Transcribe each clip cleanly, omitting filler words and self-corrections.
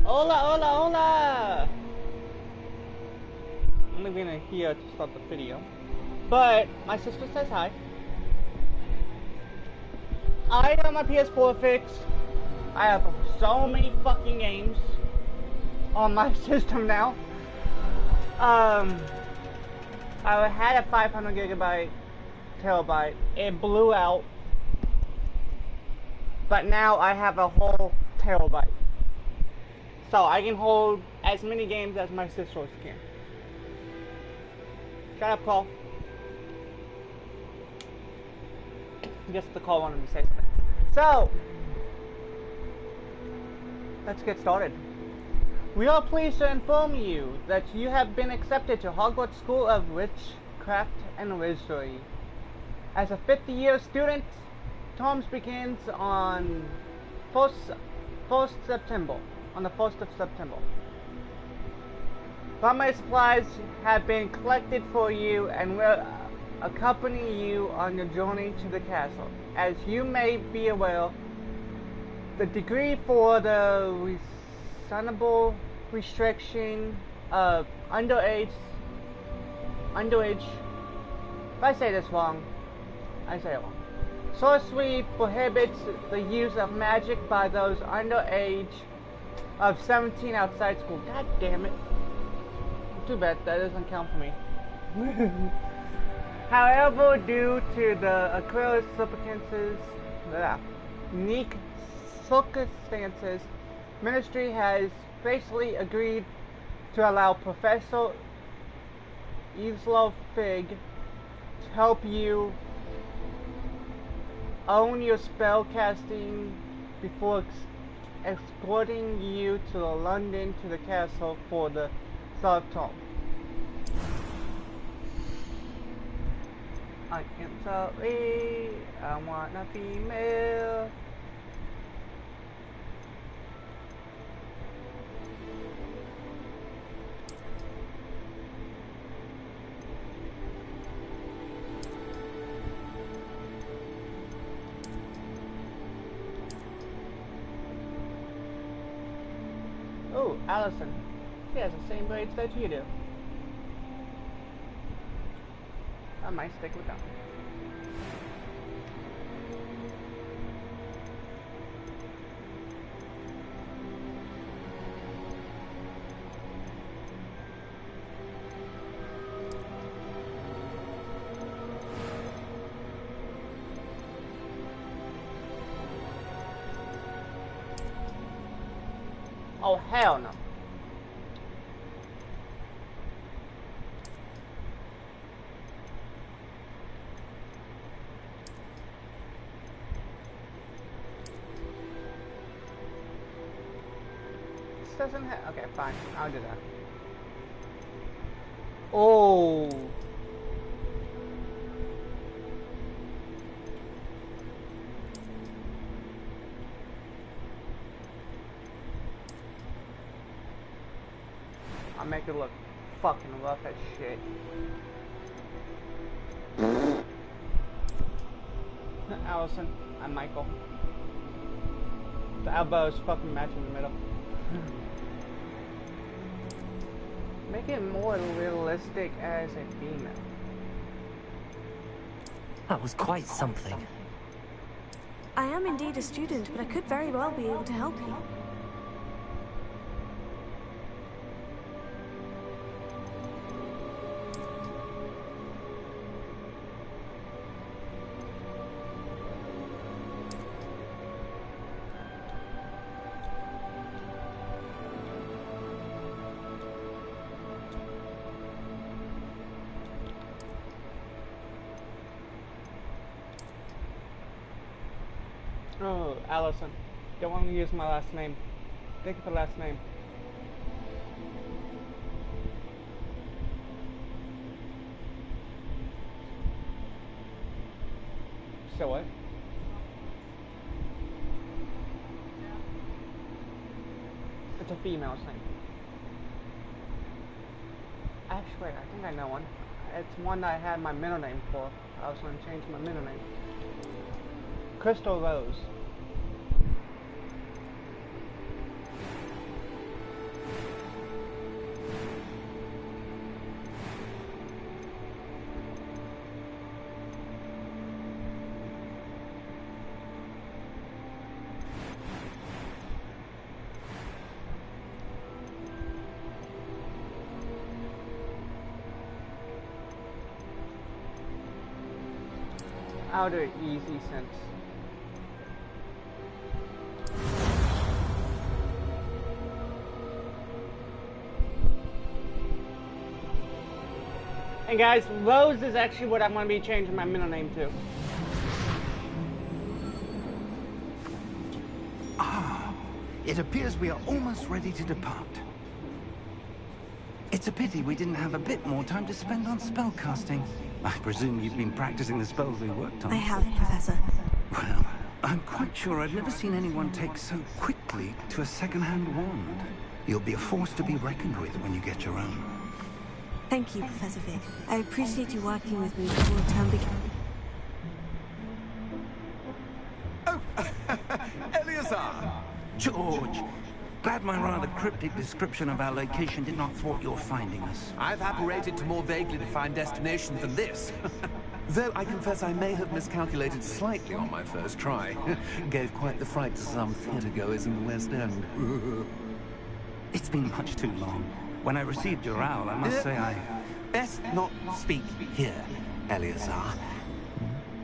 Hola, hola, hola! I'm leaving it here to start the video. But my sister says hi. I got my PS4 fixed. I have so many fucking games on my system now. I had a 500 gigabyte terabyte. It blew out. But now I have a whole terabyte. So I can hold as many games as my sisters can. Shut up, Cole. I guess the call wanted to say something. So, let's get started. We are pleased to inform you that you have been accepted to Hogwarts School of Witchcraft and Wizardry. As a 50-year student, terms begins on 1st September. On the 1st of September. Primary supplies have been collected for you and will accompany you on your journey to the castle. As you may be aware, the degree for the reasonable restriction of underage, if I say this wrong, I say it wrong. Sorcery prohibits the use of magic by those underage of 17 outside school. God damn it. Too bad that doesn't count for me. However, due to the occurrence unique circumstances, ministry has graciously agreed to allow Professor Isla Fig to help you own your spell casting before escorting you to London to the castle for the third term. I am sorry, I want a female. Oh, Allison. She has the same braids that you do. I might stick with them. Oh, hell no. This doesn't have... Okay, fine. I'll do that. Oh. I'll make it look fucking rough as shit. Allison, I'm Michael. The elbows fucking match in the middle. Make it more realistic as a female. That was quite something. I am indeed a student, but I could very well be able to help you. Oh, Allison. Don't want to use my last name. Think of the last name. So what? It's a female's name. Actually, I think I know one. It's one that I had my middle name for. I was going to change my middle name. Crystal Rose. I'll do it easy since. And guys, Rose is actually what I'm going to be changing my middle name to. Ah, it appears we are almost ready to depart. It's a pity we didn't have a bit more time to spend on spellcasting. I presume you've been practicing the spells we worked on. I have, Professor. Well, I'm quite sure I've never seen anyone take so quickly to a second-hand wand. You'll be a force to be reckoned with when you get your own. Thank you, Professor Vic. I appreciate you working with me before the term begins. Oh, Eleazar! George! Glad my rather cryptic description of our location did not thwart your finding us. I've apparated to more vaguely defined destinations than this. Though I confess I may have miscalculated slightly on my first try. Gave quite the fright to some theatre-goers in the West End. It's been much too long. When I received your owl, I must say I... Best not speak here, Eleazar.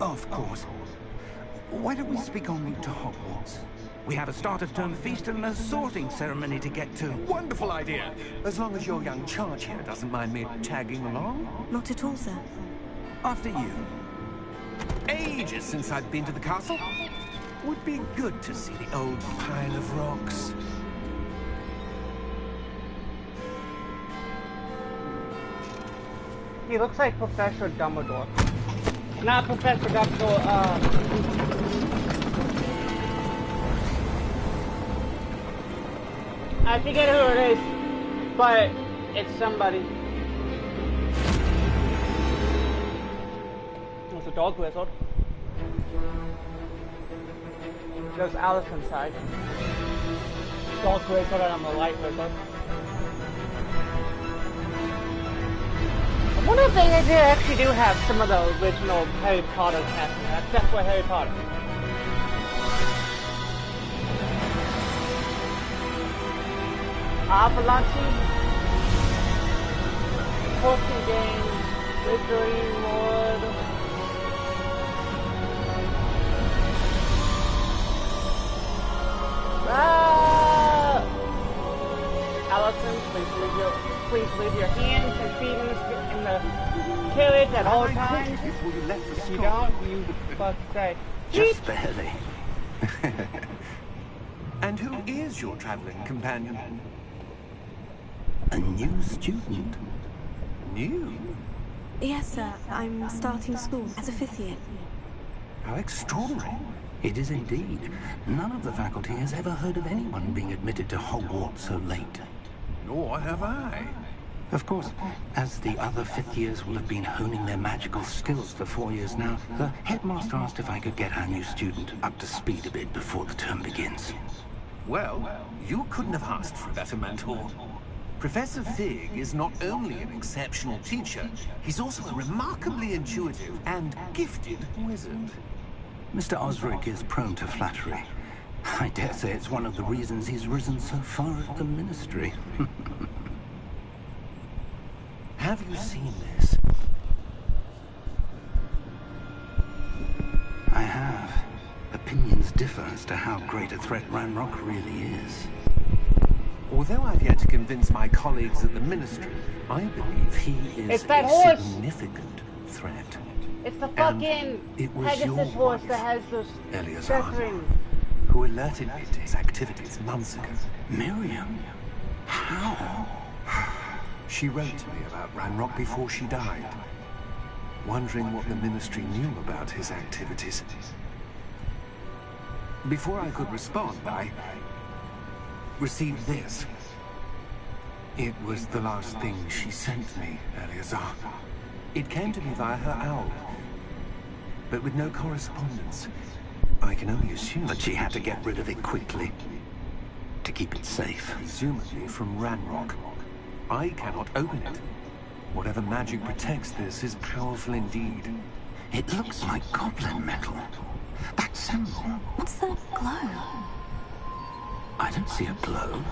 Of course. Why don't we speak en route to Hogwarts? We have a start-of-term feast and a sorting ceremony to get to. Wonderful idea! As long as your young charge here doesn't mind me tagging along. Not at all, sir. After you. Ages since I've been to the castle. Would be good to see the old pile of rocks. He looks like Professor Dumbledore. Not Professor Dumbledore, I forget who it is, but it's somebody. It's a dog wizard. There's Alice inside. Dog wizard and I'm the light wizard. I wonder if they actually do have some of the original Harry Potter casting, except for Harry Potter. Avalanche, Hosting Games, Victory Lord. Allison, please leave your hands and feet in the carriage at all times. If you don't, you fuck say. Just barely. And who is your traveling companion? A new student. New? Yes, sir. I'm starting school as a 5th year. How extraordinary. It is indeed. None of the faculty has ever heard of anyone being admitted to Hogwarts so late. Nor have I. Of course, as the other 5th years will have been honing their magical skills for 4 years now, the headmaster asked if I could get our new student up to speed a bit before the term begins. Well, you couldn't have asked for a better mentor. Professor Fig is not only an exceptional teacher, he's also a remarkably intuitive and gifted wizard. Mr. Osric is prone to flattery. I dare say it's one of the reasons he's risen so far at the ministry. Have you seen this? I have. Opinions differ as to how great a threat Ranrock really is. Although I've yet to convince my colleagues at the ministry, I believe he is It's that a horse! significant threat. It's the fucking it was your Pegasus horse wife, that has those Eleazar, feathering. who alerted me to his activities months ago. Miriam? How? She wrote to me about Ranrock before she died, wondering what the ministry knew about his activities. Before I could respond, I received this. It was the last thing she sent me, Eleazar. It came to me via her owl, but with no correspondence. I can only assume... But she had to get rid of it quickly, to keep it safe. Presumably from Ranrock. I cannot open it. Whatever magic protects this is powerful indeed. It looks like goblin metal. That symbol. What's that glow? I don't see a glow.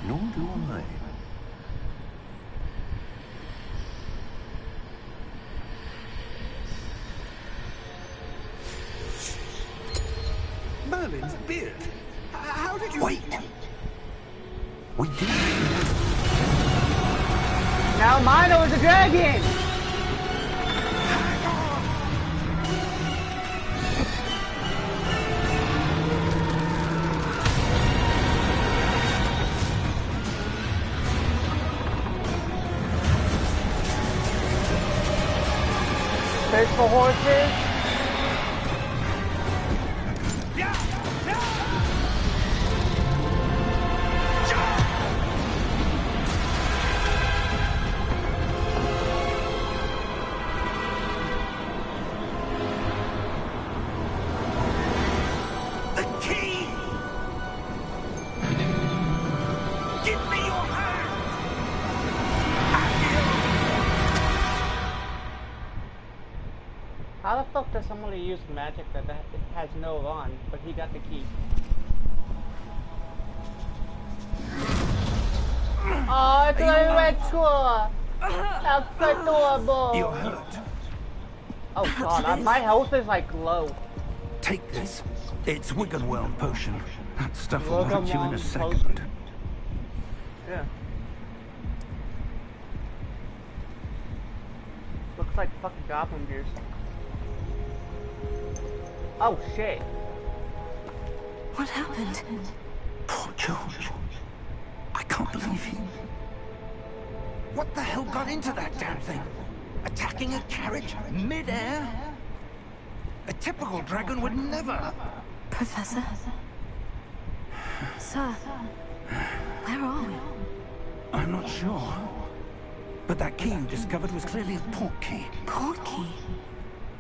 Nor do I. Merlin's beard. How did you... Wait! We did. Now Mino is a dragon! Search for horses. How the fuck does somebody use magic that it has no on, but he got the key? Oh, it's a red score! That's adorable! You're hurt. Oh god, my health is like low. Take this. It's Wiggenweld potion. That stuff will hurt you in a Wiggenweld second. potion? Yeah. Looks like fucking goblin gears. Oh shit. What happened? Poor George. I can't believe he... What the hell got into that damn thing? Attacking a carriage mid-air? A typical dragon would never... Professor? Sir? Where are we? I'm not sure. But that key you discovered was clearly a port key. Port key?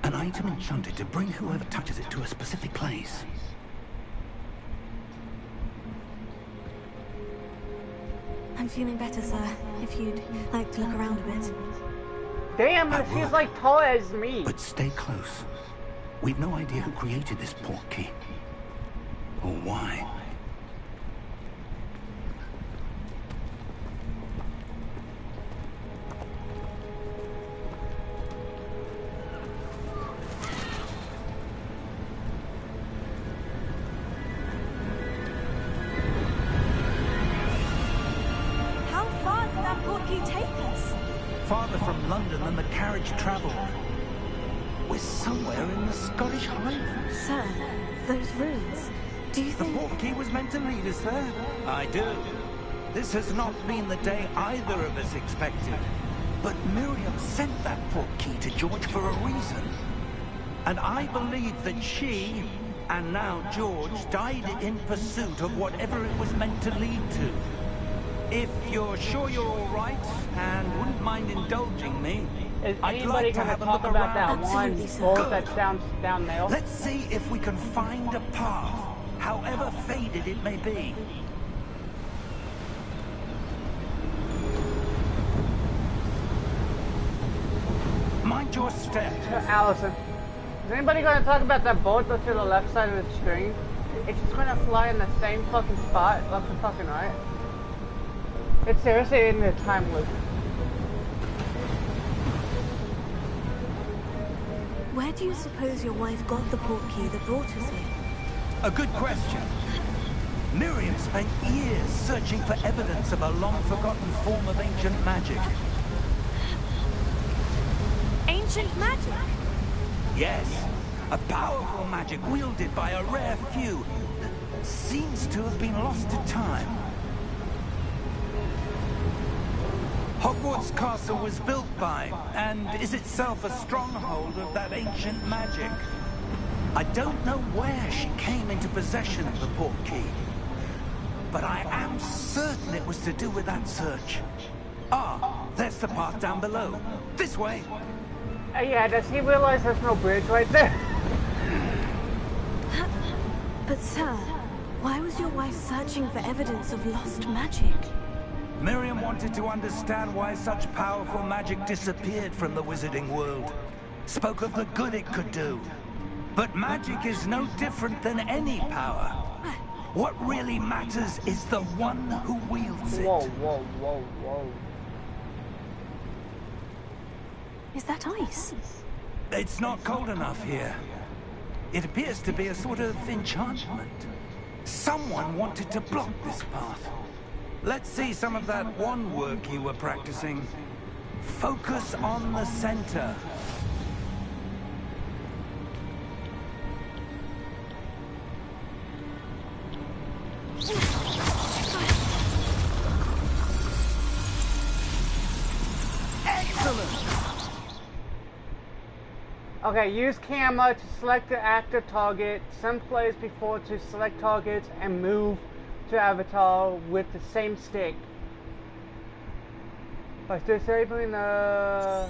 An item enchanted to bring whoever touches it to a specific place. I'm feeling better, sir. If you'd like to look around a bit. Damn, she's like tall as me. But stay close. We've no idea who created this port key. Or why. How far did that port key take us? Farther from London than the carriage travelled. We're somewhere in the Scottish Highlands. Sir, those ruins. Do you The think... port key was meant to lead us there. I do. This has not been the day either of us expected. But Miriam sent that port key to George for a reason. And I believe that she, and now George, died in pursuit of whatever it was meant to lead to. If you're sure you're all right, and wouldn't mind indulging me, Is I'd anybody like to gonna have a talk look about that around. one Absolutely, sir. bolt Good. that's down there? Let's see if we can find a path, however faded it may be. Mind your step. Allison, is anybody going to talk about that bolt that's to the left side of the screen? It's just going to fly in the same fucking spot, left and fucking right. It's seriously in the time loop. Where do you suppose your wife got the port key that brought us here? A good question. Miriam spent years searching for evidence of a long-forgotten form of ancient magic. Ancient magic? Yes, a powerful magic wielded by a rare few that seems to have been lost to time. Hogwarts Castle was built by, and is itself a stronghold of that ancient magic. I don't know where she came into possession of the port key, but I am certain it was to do with that search. Ah, there's the path down below. This way. Yeah, does he realize there's no bridge right there? But sir, why was your wife searching for evidence of lost magic? Miriam wanted to understand why such powerful magic disappeared from the wizarding world. Spoke of the good it could do. But magic is no different than any power. What really matters is the one who wields it. Whoa, whoa, whoa, whoa. Is that ice? It's not cold enough here. It appears to be a sort of enchantment. Someone wanted to block this path. Let's see some of that wand work you were practicing. Focus on the center. Okay, use camera to select the active target, send players before to select targets, and move to avatar with the same stick. By disabling the...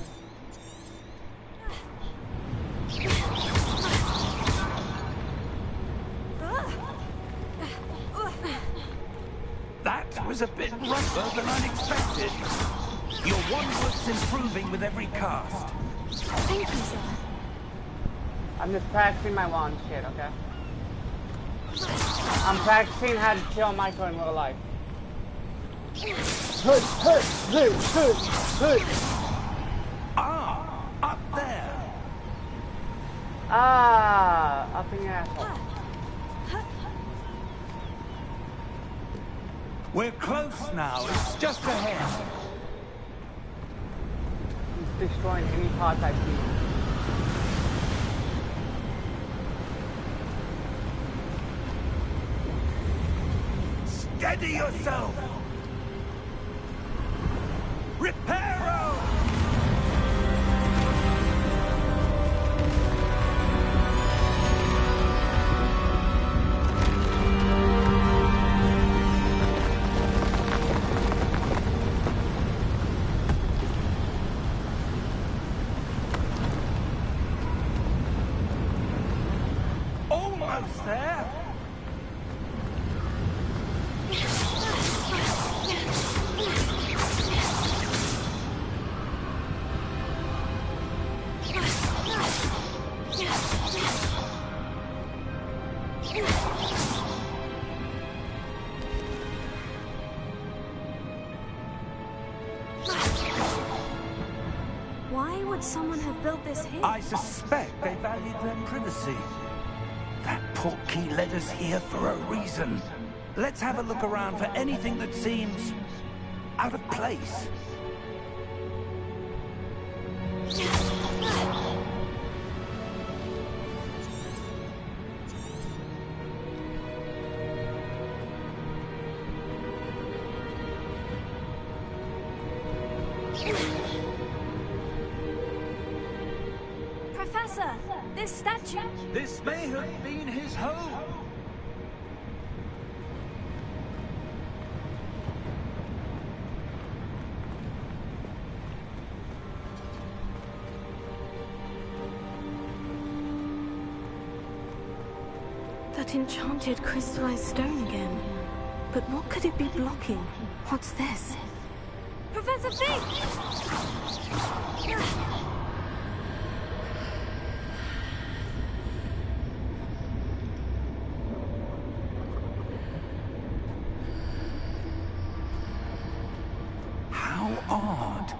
That was a bit rougher than unexpected. Your wand work's improving with every cast. Thank you, sir. I'm just practicing my wand shit, okay? I'm practicing how to kill Michael in real life. Ah, up there. Ah, up in your asshole. We're close now. It's just ahead. He's destroying any parts I see. Steady yourself! Reparo! Almost there! Why would someone have built this here? I suspect they valued their privacy. That portkey led us here for a reason. Let's have a look around for anything that seems out of place. Professor, this statue... This may have been his home. That enchanted crystallized stone again. But what could it be blocking? What's this? Professor Fig! How odd.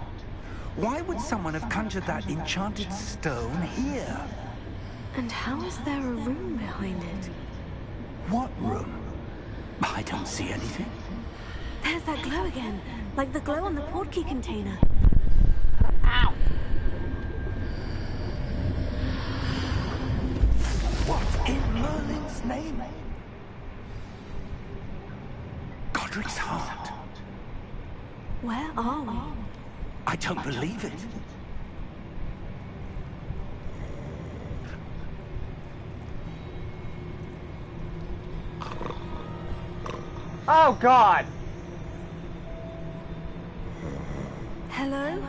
Why would someone have conjured that enchanted stone here? And how is there a room behind it? What room? I don't see anything. There's that glow again, like the glow on the portkey container. Ow! What in Merlin's name? Godric's heart. Where are we? I don't believe it. Oh God! Hello?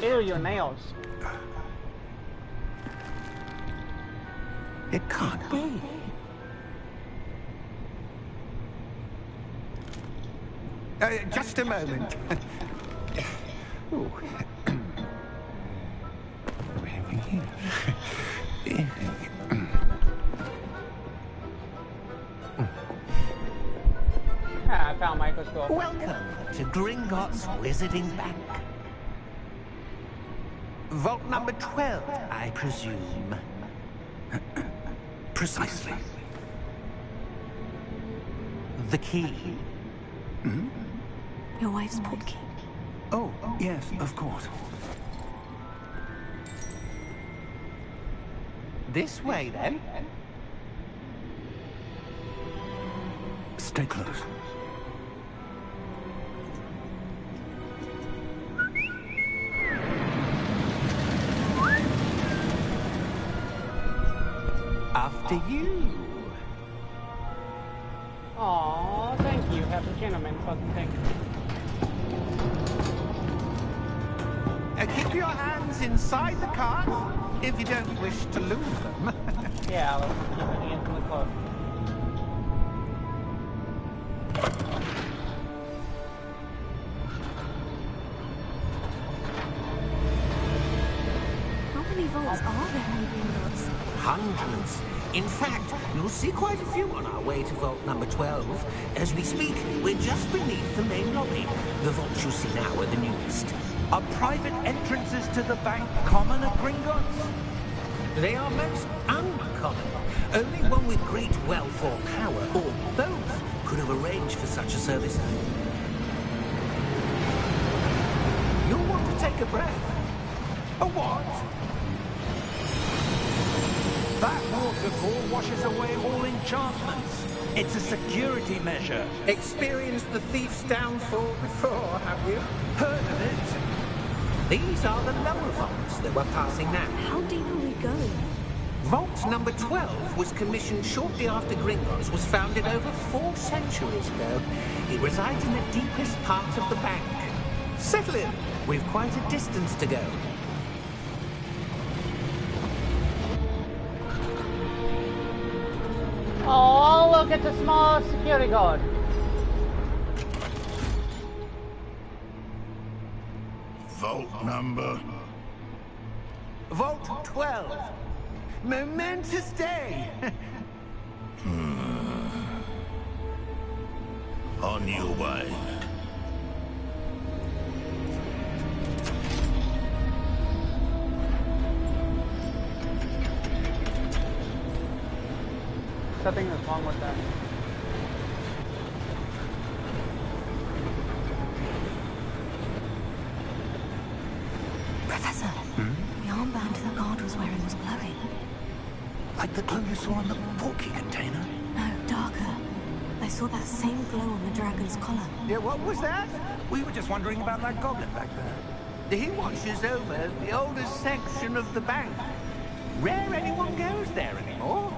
Ew, your nails. It can't be. Just a moment. Ooh. Wearing I found microscope. Welcome to Gringotts Wizarding Bank. Vault number 12, I presume. Precisely. The key. Your wife's portkey. Oh, yes, of course. This way, then. Stay close. After you. Aww, thank you, Captain Gentleman, fucking thank you. Keep your hands inside the cart if you don't wish to lose them. Yeah, let's keep the hands in the cloak. How many vaults are there in Gringotts? Hundreds. In fact, you'll see quite a few on our way to vault number 12. As we speak, we're just beneath the main lobby. The vaults you see now are the newest. Are private entrances to the bank common at Gringotts? They are most uncommon. Only one with great wealth or power, or both, could have arranged for such a service. You'll want to take a breath. A what? That waterfall washes away all enchantments. It's a security measure. Experienced the thief's downfall before, have you? Heard of it? These are the lower vaults that we're passing now. How deep are we going? Vault number 12 was commissioned shortly after Gringotts was founded over 4 centuries ago. It resides in the deepest part of the bank. Settle in. We've quite a distance to go. Oh, look at the small security guard. Vault number. Vault 12. Momentous day. On your way. Something is wrong with that. Professor, the armband the guard was wearing was glowing. Like the glow you saw in the porky container? No, darker. I saw that same glow on the dragon's collar. Yeah, what was that? We were just wondering about that goblin back there. He watches over the oldest section of the bank. Rare anyone goes there anymore.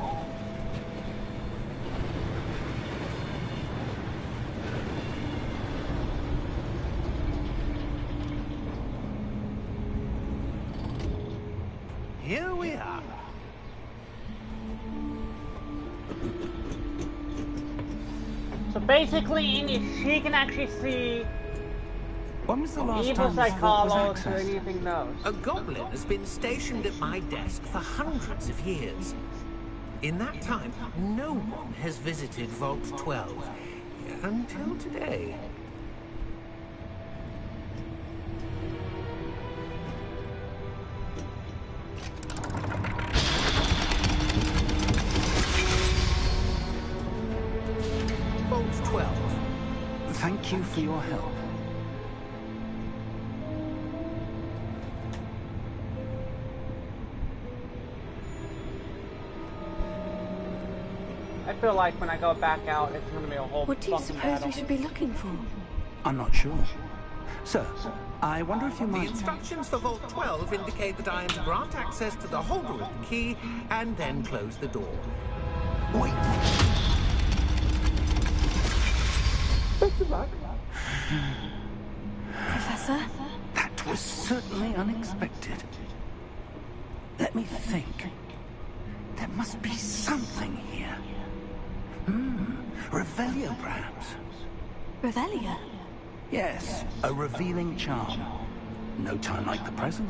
Here we are. So basically, she can actually see When was the last evil time this vault was psychology or accessed? anything else. A goblin has been stationed at my desk for hundreds of years. In that time, no one has visited Vault 12 until today. Vault 12. Thank you for your help. I feel like when I go back out, it's going to be a whole What do you fucking suppose battle. we should be looking for? I'm not sure. Sir, I wonder if you The might... instructions for Vault 12 indicate that I am to grant access to the holder of the key and then close the door. Wait! Professor? That was certainly unexpected. Let me think. There must be something here. Revelio, perhaps. Revelia? Yes, a revealing charm. No time like the present.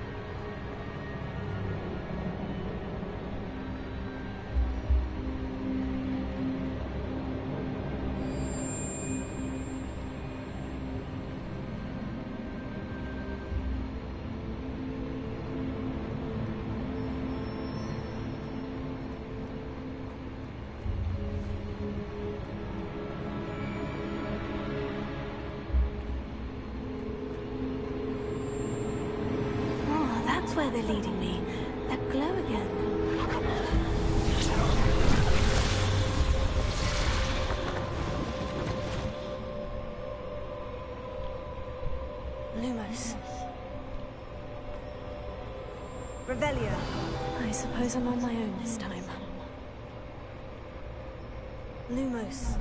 where they're leading me. That glow again. Lumos. Revelio. I suppose I'm on my own this time. Lumos.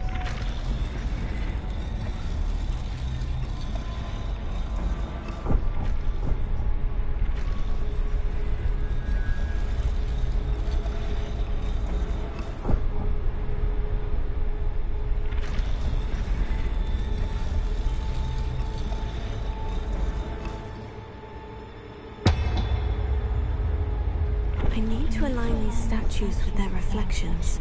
I need to align these statues with their reflections.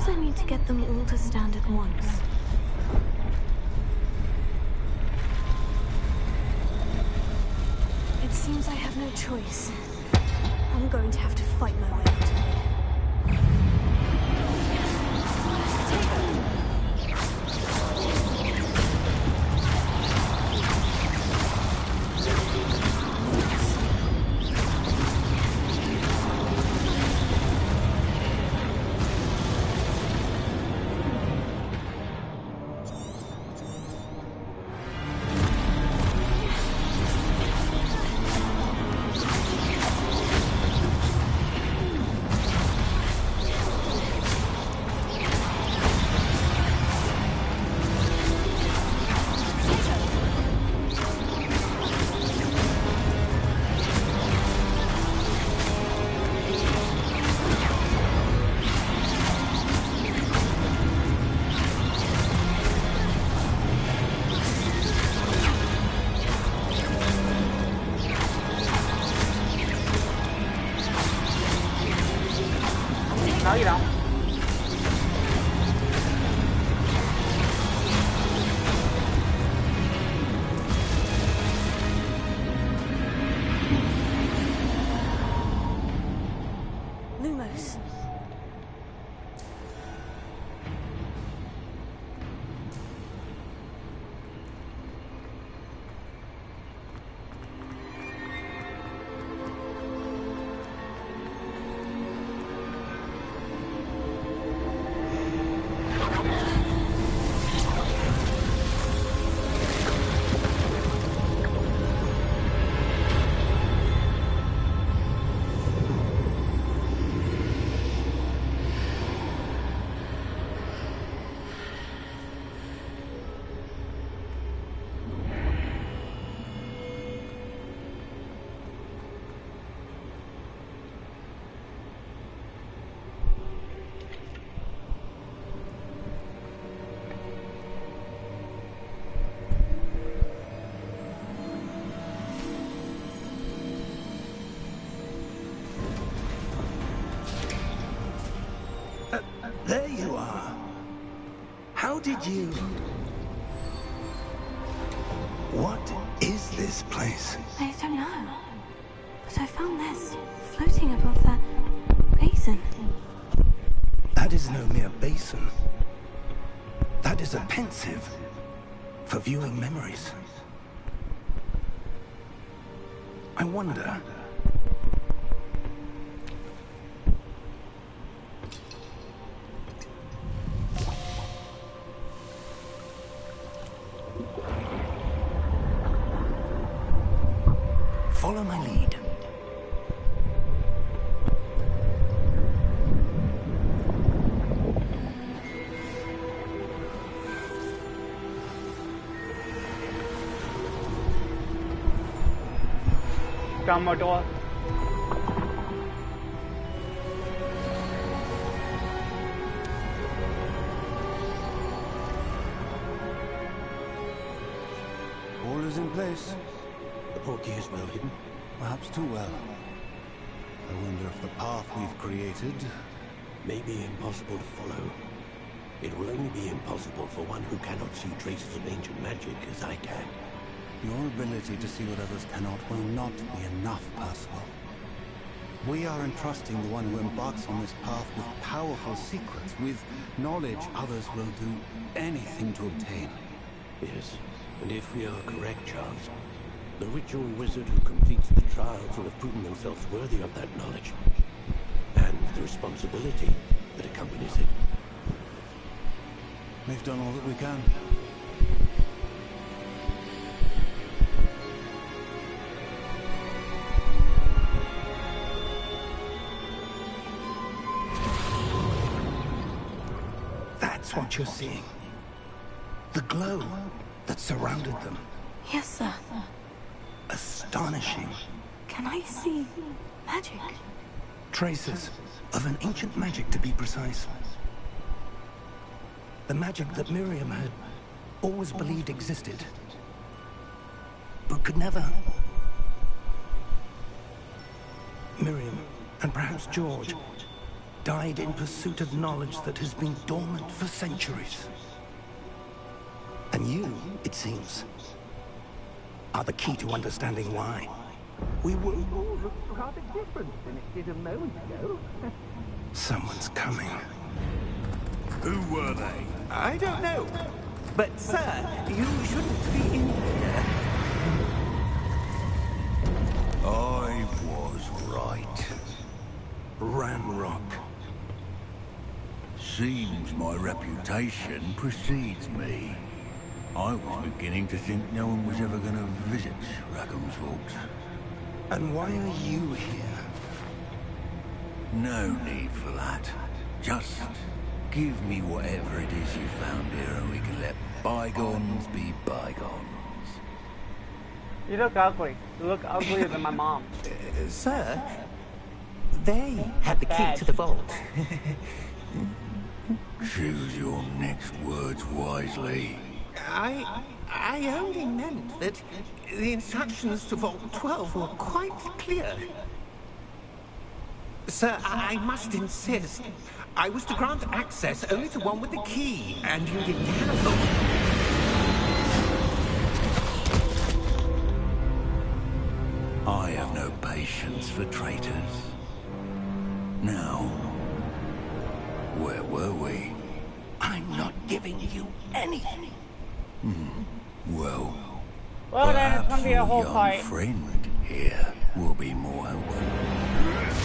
I need to get them all to stand at once. It seems I have no choice. I'm going to have to fight my way out of here. No, you don't. Lumos. There you are. How did you... What is this place? I don't know. But I found this floating above that basin. That is no mere basin. That is a pensive for viewing memories. I wonder... Follow my lead. Dumbledore. All is in place. The portkey is well hidden. Perhaps too well. I wonder if the path we've created may be impossible to follow. It will only be impossible for one who cannot see traces of ancient magic as I can. Your ability to see what others cannot will not be enough, Percival. We are entrusting the one who embarks on this path with powerful secrets, with knowledge others will do anything to obtain. Yes, and if we are correct, Charles, the ritual wizard who completes the trials will have proven themselves worthy of that knowledge, and the responsibility that accompanies it. We've done all that we can. That's what you're seeing. The glow that surrounded them. Yes, sir. Astonishing. Can I see magic? Traces of an ancient magic, to be precise. The magic that Miriam had always believed existed, but could never. Miriam, and perhaps George, died in pursuit of knowledge that has been dormant for centuries. And you, it seems, are the key to understanding why. We will all look rather different than it did a moment ago. Someone's coming. Who were they? I don't know. But, sir, you shouldn't be in here. I was right. Ranrock. Seems my reputation precedes me. I was beginning to think no one was ever going to visit Rackham's vault. And why are you here? No need for that. Just give me whatever it is you found here and we can let bygones be bygones. You look ugly. You look uglier than my mom. Sir, they had the key to the vault. Choose your next words wisely. I only meant that the instructions to Vault 12 were quite clear. Sir, I must insist. I was to grant access only to one with the key, and you didn't have them. I have no patience for traitors. Now, where were we? I'm not giving you anything. Well, Well then, it's perhaps gonna be a your whole young fight. friend here will be more helpful.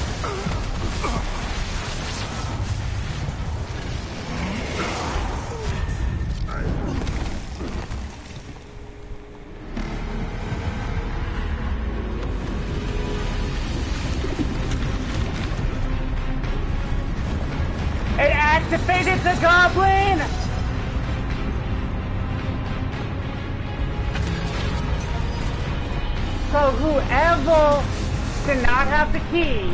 It activated the goblin! So whoever did not have the key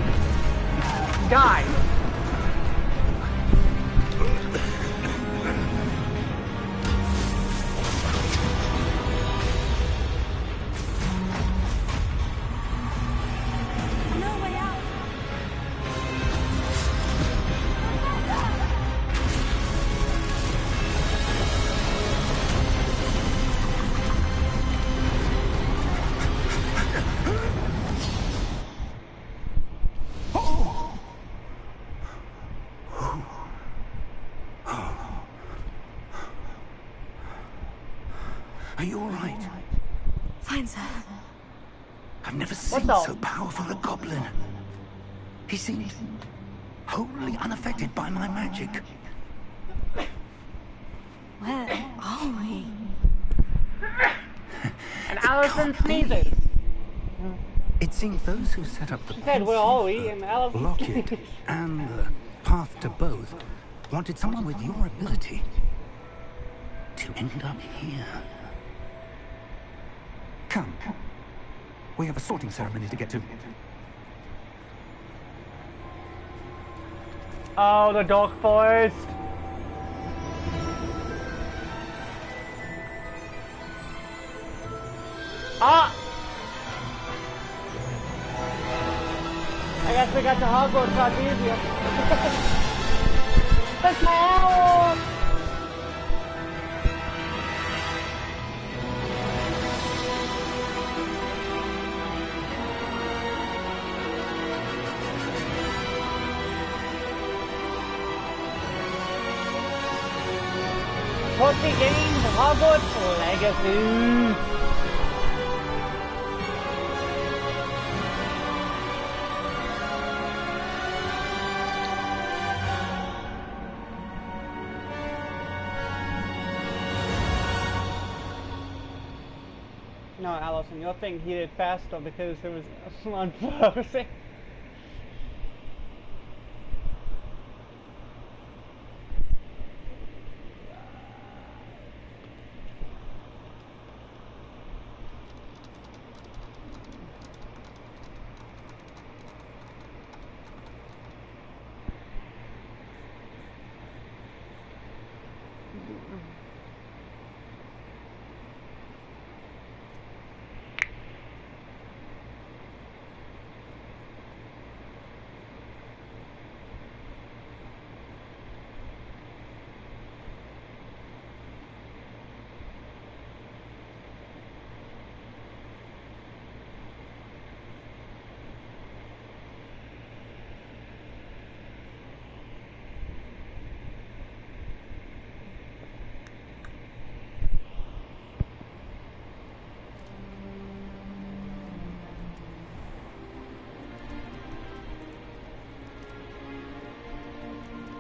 died. No way out. Are you all right? Fine, sir. I've never seen the- so powerful a goblin. He seemed wholly unaffected by my magic. Where are we? And Allison Can't be. sneezes. It seems those who set up the She said, where are we? the And Allison locket and the path to both wanted someone with your ability to end up here. Come. We have a sorting ceremony to get to. Oh, the dark forest. Ah! I guess we got to Hogwarts a lot easier. That's my owl! Totally gained Hogwarts Legacy. No, Allison, your thing heated faster because there was someone frozen.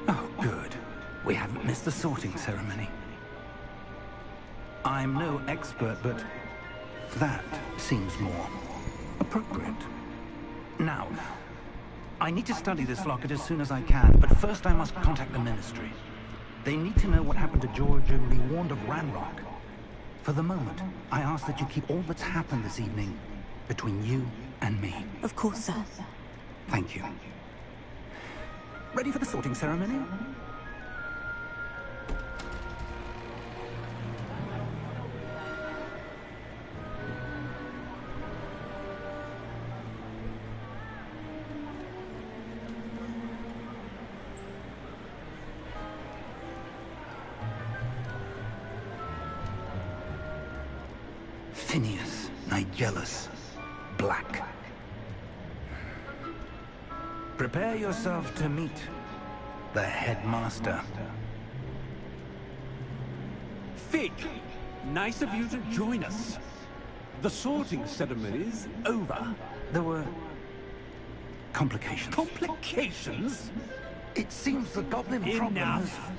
Oh, good. We haven't missed the sorting ceremony. I'm no expert, but that seems more appropriate. Now, I need to study this locket as soon as I can, but first I must contact the Ministry. They need to know what happened to George and be warned of Ranrock. For the moment, I ask that you keep all that's happened this evening between you and me. Of course, sir. Thank you. Ready for the sorting ceremony? Phineas, Nigellus, Black. Prepare yourself to meet the headmaster. Fig, nice of you to join us. The sorting ceremony's over. There were complications. Complications? It seems the goblin problem Enough. has...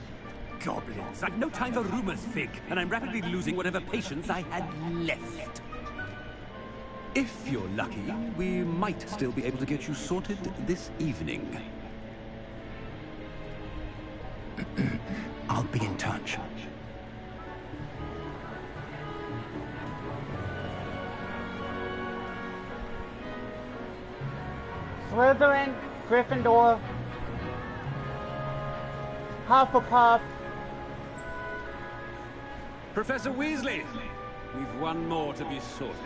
Goblins. I've no time for rumors, Fig, and I'm rapidly losing whatever patience I had left. If you're lucky, we might still be able to get you sorted this evening. I'll be in touch. Slytherin, Gryffindor, Hufflepuff. Professor Weasley, we've one more to be sorted.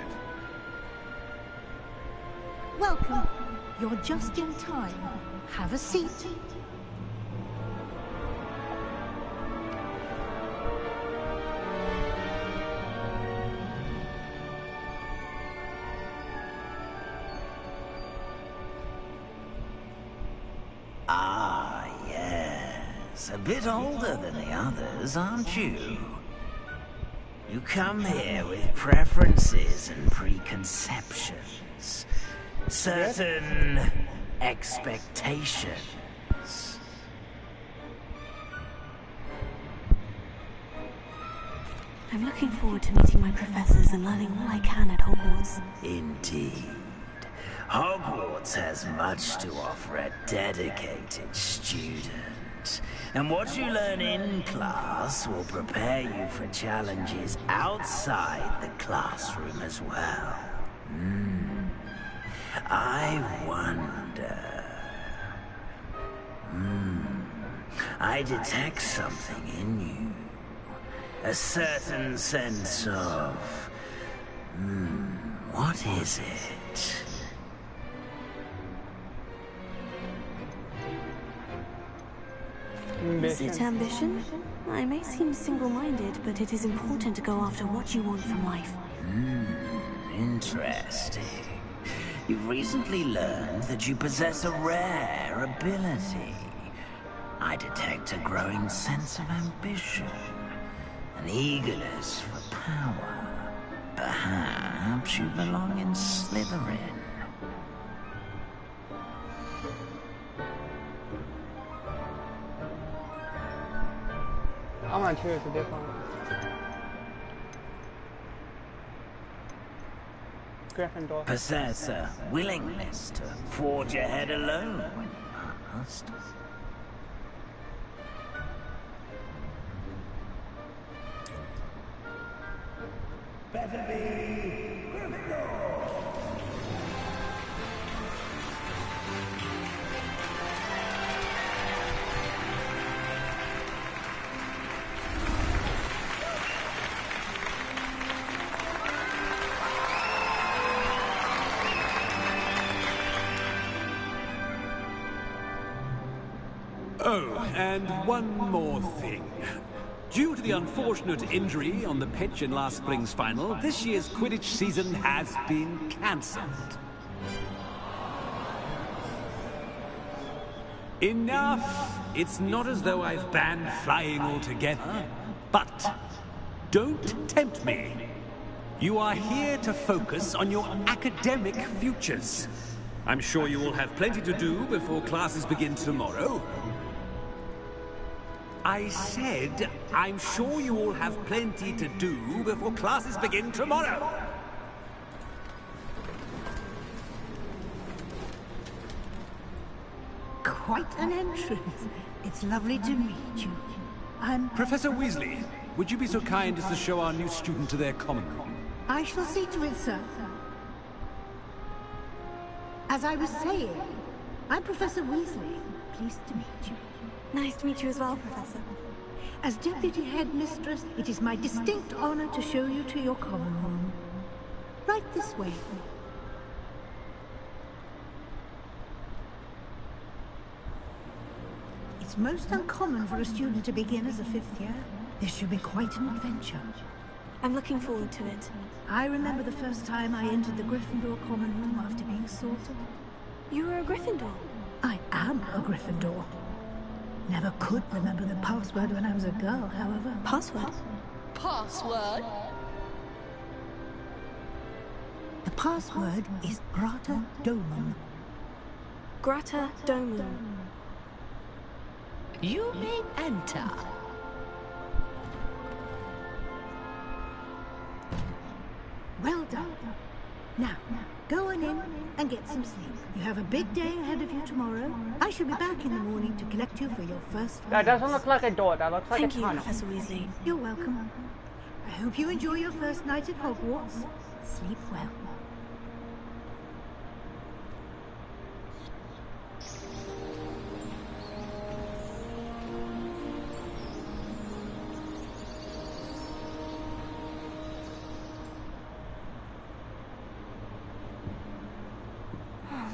Welcome. You're just in time. Have a seat. Ah, yes. A bit older than the others, aren't you? You come here with preferences and preconceptions. Certain expectations. I'm looking forward to meeting my professors and learning all I can at Hogwarts. Indeed. Hogwarts has much to offer a dedicated student. And what you learn in class will prepare you for challenges outside the classroom as well. I wonder... I detect something in you. A certain sense of... what is it? Is it ambition? I may seem single-minded, but it is important to go after what you want from life. Interesting. You've recently learned that you possess a rare ability. I detect a growing sense of ambition, an eagerness for power. Perhaps you belong in Slytherin. I'm gonna choose a different one. Gryffindor. Possess a willingness to forge ahead alone when you must. Better be Gryffindor. Oh, and one more thing. Due to the unfortunate injury on the pitch in last spring's final, this year's Quidditch season has been cancelled. Enough! It's not as though I've banned flying altogether. But don't tempt me. You are here to focus on your academic futures. I'm sure you will have plenty to do before classes begin tomorrow. I said, I'm sure you all have plenty to do before classes begin tomorrow. Quite an entrance. It's lovely to meet you. I'm... Professor Weasley, would you be so kind as to show our new student to their common room? I shall see to it, sir. As I was saying, I'm Professor Weasley. Pleased to meet you. Nice to meet you as well, Professor. As Deputy Headmistress, it is my distinct honor to show you to your common room. Right this way. It's most uncommon for a student to begin as a fifth year. This should be quite an adventure. I'm looking forward to it. I remember the first time I entered the Gryffindor common room after being sorted. You were a Gryffindor? I am a Gryffindor. Never could remember the password when I was a girl, however. Password? Password? The password is Grata Domum. Grata Domum. You may enter. Well done. Now, go on in and get some sleep. You have a big day ahead of you tomorrow. I shall be back in the morning to collect you for your first That doesn't look like a door. That looks like Thank a you, tunnel. Professor Weasley. You're welcome. I hope you enjoy your first night at Hogwarts. Sleep well.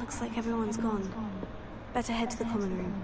Looks like everyone's gone. Better head to the common room.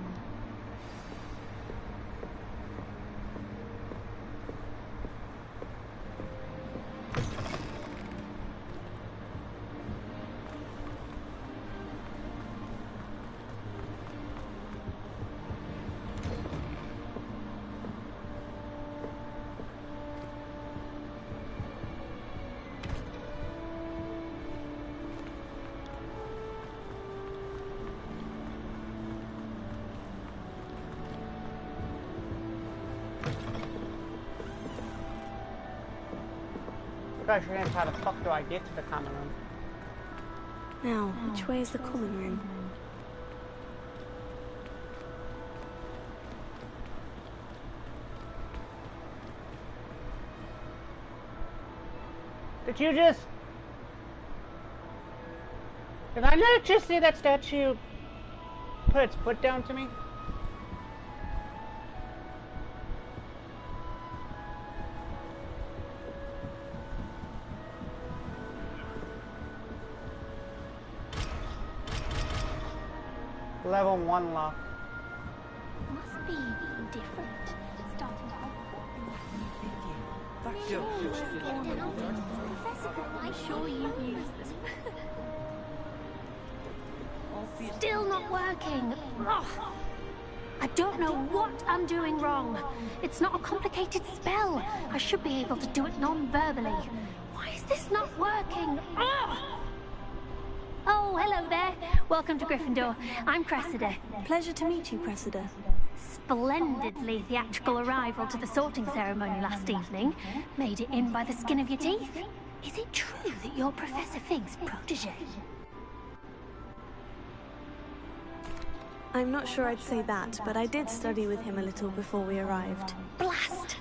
Question is, how the fuck do I get to the common room? Now, which way is the common room? Did you just... Did I not just see that statue put its foot down to me? Level 1 lock. Must be different. Starting Professor, I'm sure you've used this. Still not working. Ugh. I don't know what I'm doing wrong. It's not a complicated spell. I should be able to do it non-verbally. Why is this not working? Ugh. Oh, hello there. Welcome to Gryffindor. I'm Cressida. Pleasure to meet you, Cressida. Splendidly theatrical arrival to the sorting ceremony last evening. Made it in by the skin of your teeth. Is it true that you're Professor Fig's protege? I'm not sure I'd say that, but I did study with him a little before we arrived. Blast!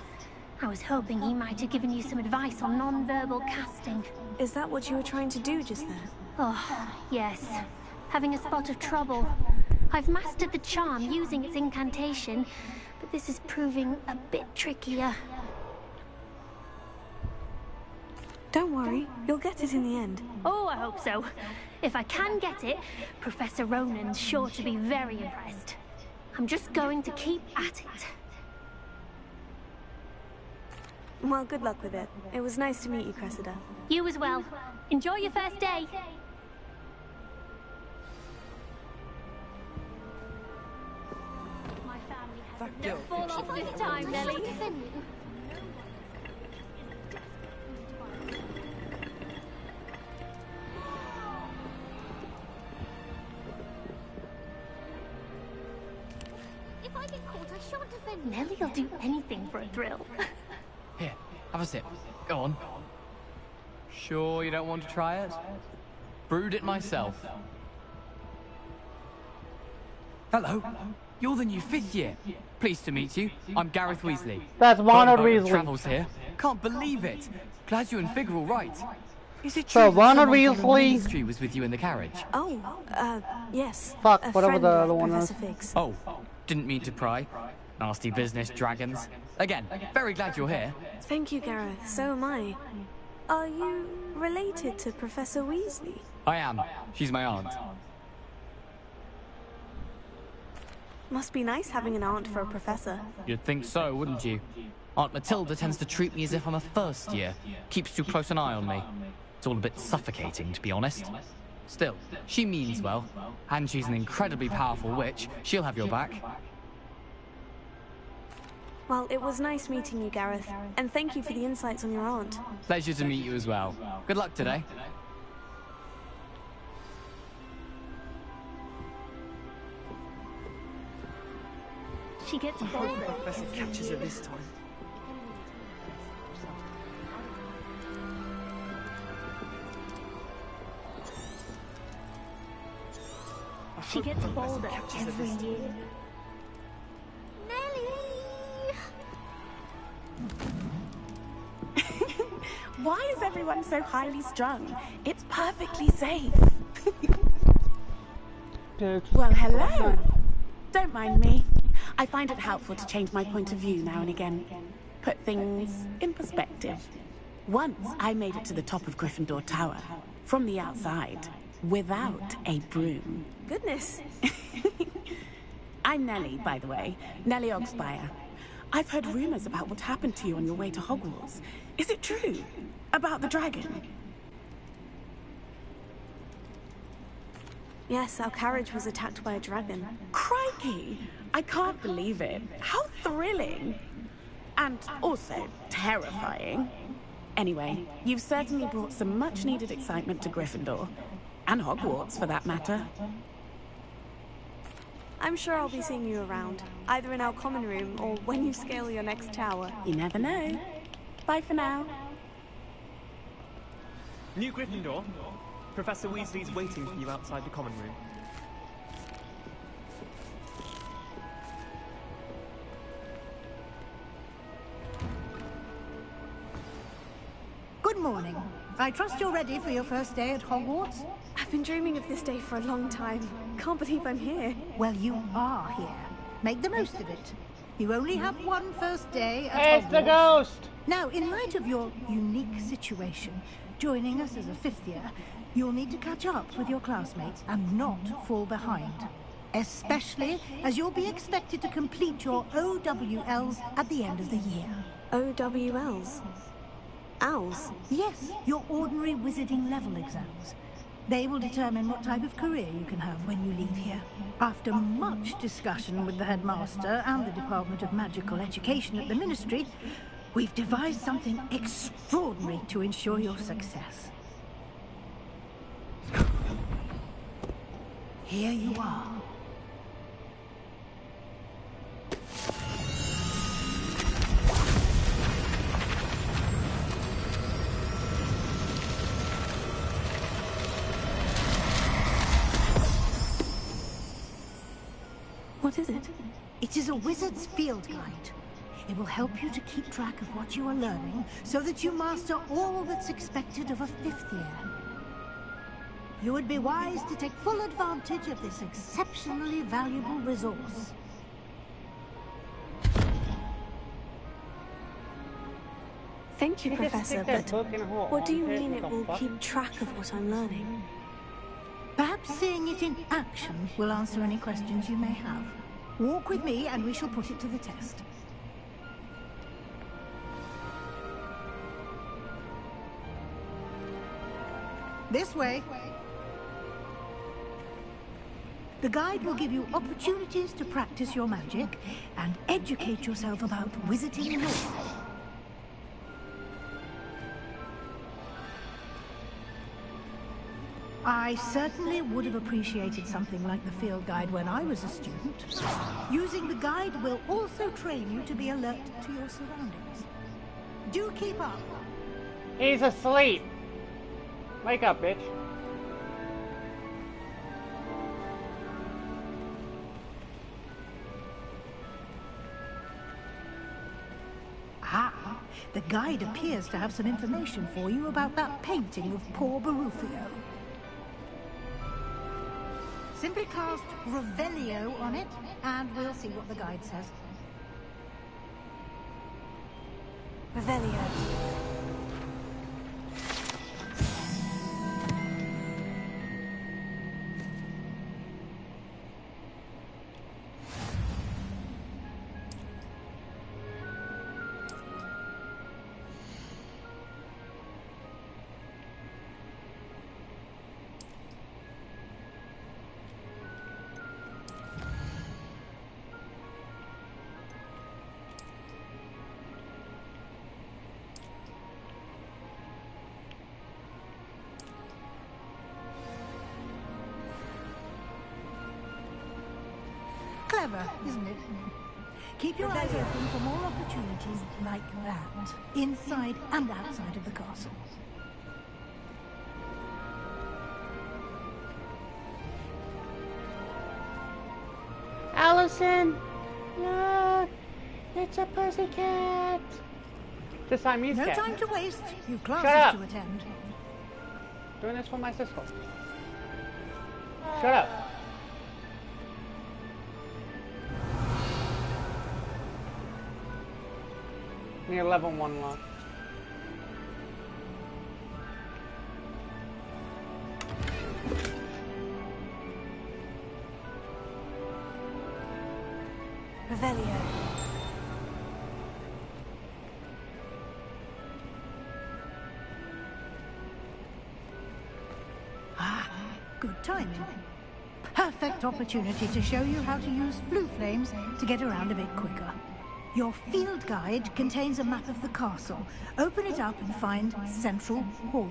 I was hoping he might have given you some advice on non-verbal casting. Is that what you were trying to do just there? Oh, yes. Having a spot of trouble. I've mastered the charm using its incantation, but this is proving a bit trickier. Don't worry, you'll get it in the end. Oh, I hope so. If I can get it, Professor Ronan's sure to be very impressed. I'm just going to keep at it. Well, good luck with it. It was nice to meet you, Cressida. You as well. Enjoy your first day. My family has no fall off this time, Nelly. If I get caught, I shan't offend you. Nelly'll do anything for a thrill. Here, have a sip. Go on. Sure you don't want to try it? Brewed it myself. Hello. You're the new 5th year. Pleased to meet you. I'm Gareth Weasley. That's Ronald Heard about Weasley. your travels here. Can't believe it. Glad you and Fig are all right. Is it So true Ronald that someone from the Weasley- ministry was with you in the carriage? Oh, yes. Fuck, A whatever friend the of other one Professor is. Fig's. Oh, didn't mean to pry. Nasty business, dragons. Again, very glad you're here. Thank you, Gareth. So am I. Are you related to Professor Weasley? I am. She's my aunt. Must be nice having an aunt for a professor. You'd think so, wouldn't you? Aunt Matilda tends to treat me as if I'm a first year. Keeps too close an eye on me. It's all a bit suffocating, to be honest. Still, she means well. And she's an incredibly powerful witch. She'll have your back. Well, it was nice meeting you, Gareth. And thank you for the insights on your aunt. Pleasure to meet you as well. Good luck today. She gets bored. Professor catches her this time. She gets bolder every year. Why is everyone so highly strung? It's perfectly safe. Well, hello. Don't mind me. I find it helpful to change my point of view now and again. Put things in perspective. Once I made it to the top of Gryffindor Tower, from the outside, without a broom. Goodness. I'm Nellie, by the way. Nellie Ogspire. I've heard rumors about what happened to you on your way to Hogwarts. Is it true? About the dragon? Yes, our carriage was attacked by a dragon. Crikey! I can't believe it. How thrilling! And also terrifying. Anyway, you've certainly brought some much-needed excitement to Gryffindor. And Hogwarts, for that matter. I'm sure I'll be seeing you around, either in our common room or when you scale your next tower. You never know. Bye for now. New Gryffindor. Professor Weasley's waiting for you outside the common room. Good morning. I trust you're ready for your first day at Hogwarts? I've been dreaming of this day for a long time. Can't believe I'm here. Well, you are here. Make the most of it. You only have one first day at It's Hogwarts. the ghost! Now, in light of your unique situation, joining us as a 5th year, you'll need to catch up with your classmates and not fall behind. especially as you'll be expected to complete your OWLs at the end of the year. OWLs? Owls? Yes, your ordinary wizarding level exams. They will determine what type of career you can have when you leave here. After much discussion with the headmaster and the Department of Magical Education at the Ministry, we've devised something extraordinary to ensure your success. Here you are. What is it? It is a wizard's field guide. It will help you to keep track of what you are learning so that you master all that's expected of a 5th year. You would be wise to take full advantage of this exceptionally valuable resource. Thank you, Professor, but what do you mean it will keep track of what I'm learning? Perhaps seeing it in action will answer any questions you may have. Walk with me and we shall put it to the test. This way. The guide will give you opportunities to practice your magic and educate yourself about wizarding lore. I certainly would have appreciated something like the field guide when I was a student. Using the guide will also train you to be alert to your surroundings. Do keep up. He's asleep. Wake up, bitch. Ah, the guide appears to have some information for you about that painting of poor Barufio. Simply cast Revelio on it, and we'll see what the guide says. Revelio. Clever, isn't it? Keep your eyes open for more opportunities like that, inside and outside of the castle. Allison! Look! It's a pussycat! It's a Siamese cat. No time to waste. You've Shut classes up. to attend. Doing this for my sister. Shut up. Need level 1 lock. Revelio. Ah, good timing. Perfect opportunity to show you how to use flue flames to get around a bit quicker. Your field guide contains a map of the castle. Open it up and find Central Hall.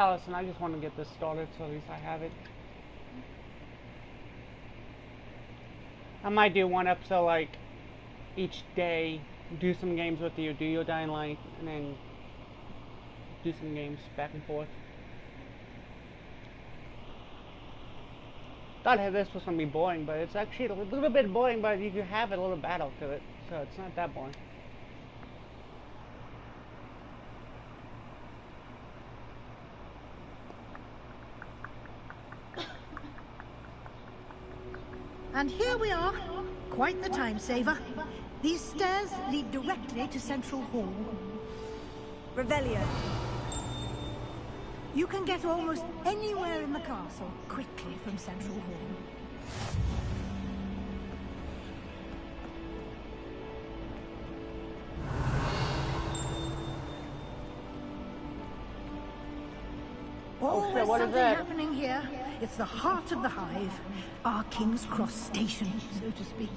Allison, I just want to get this started, so at least I have it. I might do one episode, like, each day, do some games with you, do your Dying Light, and then do some games back and forth. Thought this was going to be boring, but it's actually a little bit boring, but you can have a little battle to it, so it's not that boring. And here we are. Quite the time saver. These stairs lead directly to Central Hall. Revelio. You can get almost anywhere in the castle quickly from Central Hall. Always something happening here. It's the heart of the hive. Our King's Cross station, so to speak.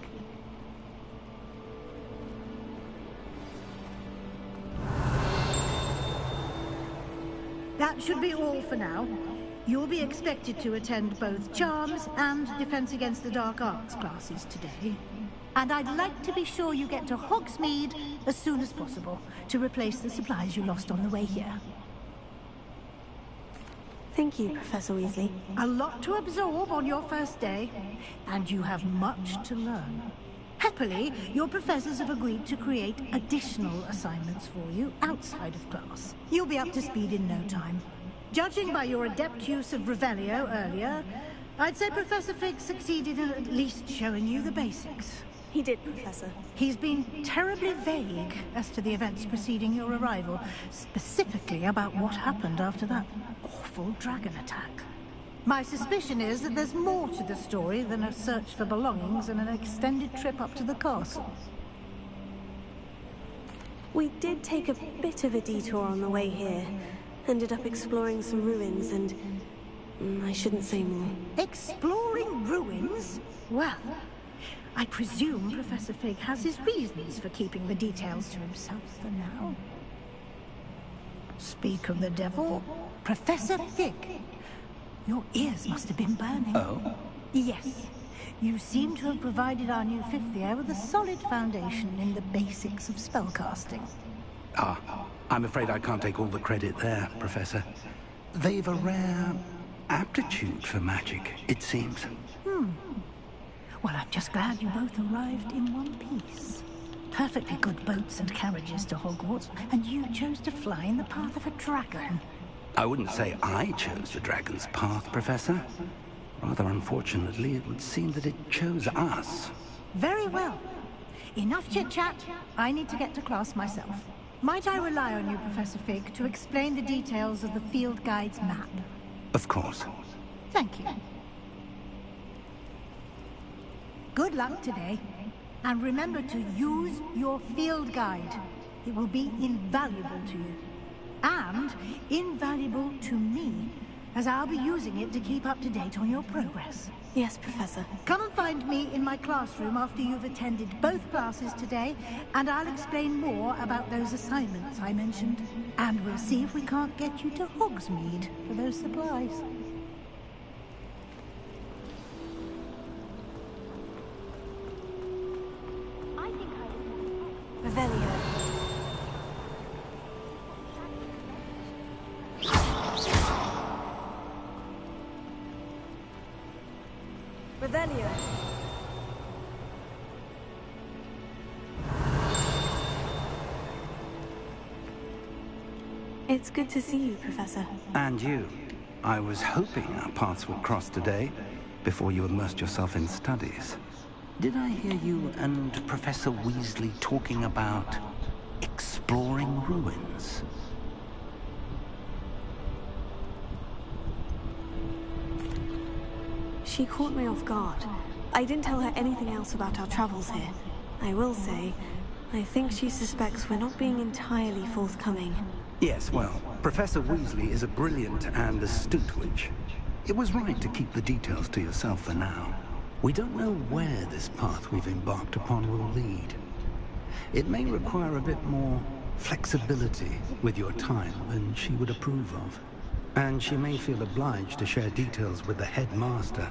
That should be all for now. You'll be expected to attend both Charms and Defense Against the Dark Arts classes today. And I'd like to be sure you get to Hogsmeade as soon as possible to replace the supplies you lost on the way here. Thank you, Professor Weasley. A lot to absorb on your first day, and you have much to learn. Happily, your professors have agreed to create additional assignments for you outside of class. You'll be up to speed in no time. Judging by your adept use of Revelio earlier, I'd say Professor Fig succeeded in at least showing you the basics. He did, Professor. He's been terribly vague as to the events preceding your arrival, specifically about what happened after that awful dragon attack. My suspicion is that there's more to the story than a search for belongings and an extended trip up to the castle. We did take a bit of a detour on the way here. Ended up exploring some ruins and... I shouldn't say more. Exploring ruins? Well, I presume Professor Fig has his reasons for keeping the details to himself for now. Speak of the devil, Professor Fig. Your ears must have been burning. Oh? Yes. You seem to have provided our new fifth year with a solid foundation in the basics of spellcasting. Ah, I'm afraid I can't take all the credit there, Professor. They've a rare aptitude for magic, it seems. Well, I'm just glad you both arrived in one piece. Perfectly good boats and carriages to Hogwarts, and you chose to fly in the path of a dragon. I wouldn't say I chose the dragon's path, Professor. Rather unfortunately, it would seem that it chose us. Very well. Enough chit-chat. I need to get to class myself. Might I rely on you, Professor Fig, to explain the details of the field guide's map? Of course. Thank you. Good luck today. And remember to use your field guide. It will be invaluable to you. And invaluable to me, as I'll be using it to keep up to date on your progress. Yes, Professor. Come and find me in my classroom after you've attended both classes today, and I'll explain more about those assignments I mentioned. And we'll see if we can't get you to Hogsmeade for those supplies. Revelio. Revelio. It's good to see you, Professor. And you. I was hoping our paths would cross today, before you immersed yourself in studies. Did I hear you and Professor Weasley talking about exploring ruins? She caught me off guard. I didn't tell her anything else about our travels here. I will say, I think she suspects we're not being entirely forthcoming. Yes, well, Professor Weasley is a brilliant and astute witch. It was right to keep the details to yourself for now. We don't know where this path we've embarked upon will lead. It may require a bit more flexibility with your time than she would approve of. And she may feel obliged to share details with the headmaster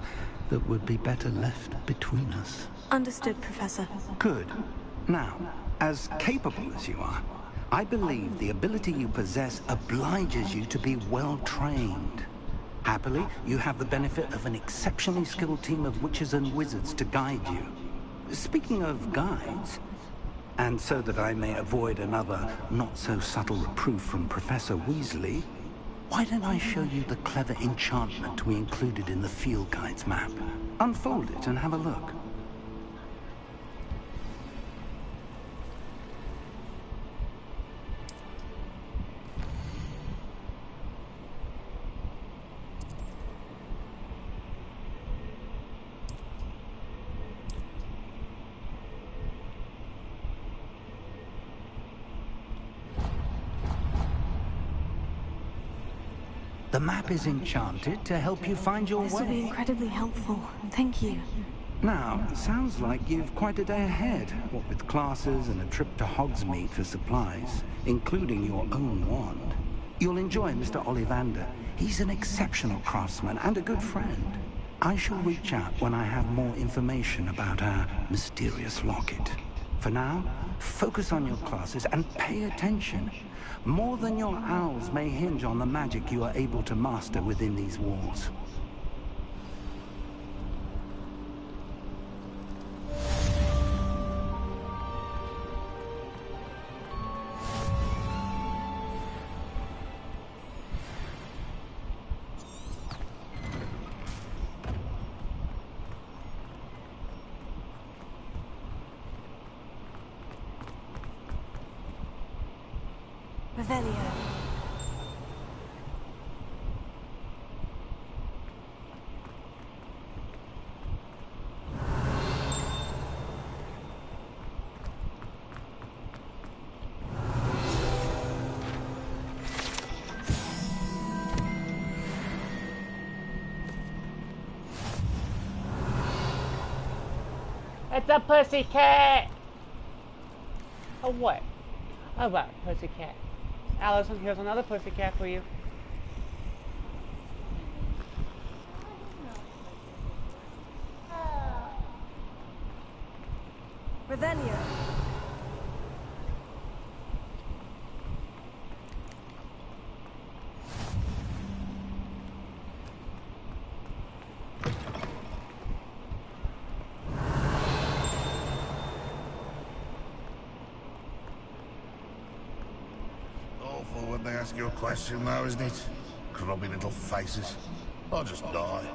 that would be better left between us. Understood, Professor. Good. Now, as capable as you are, I believe the ability you possess obliges you to be well trained. Happily, you have the benefit of an exceptionally skilled team of witches and wizards to guide you. Speaking of guides, and so that I may avoid another not-so-subtle reproof from Professor Weasley, why don't I show you the clever enchantment we included in the field guide's map? Unfold it and have a look. The map is enchanted to help you find your way. This will be incredibly helpful. Thank you. Now, sounds like you've quite a day ahead, what with classes and a trip to Hogsmeade for supplies, including your own wand. You'll enjoy Mr. Ollivander. He's an exceptional craftsman and a good friend. I shall reach out when I have more information about our mysterious locket. For now, focus on your classes and pay attention. More than your owls may hinge on the magic you are able to master within these walls. Revelio. It's a pussycat! Oh, what? Oh, wow, pussycat. Allison, here's another pussycat for you. Revelio. Awful when they ask you a question though, isn't it? Grubby little faces. I'll just die.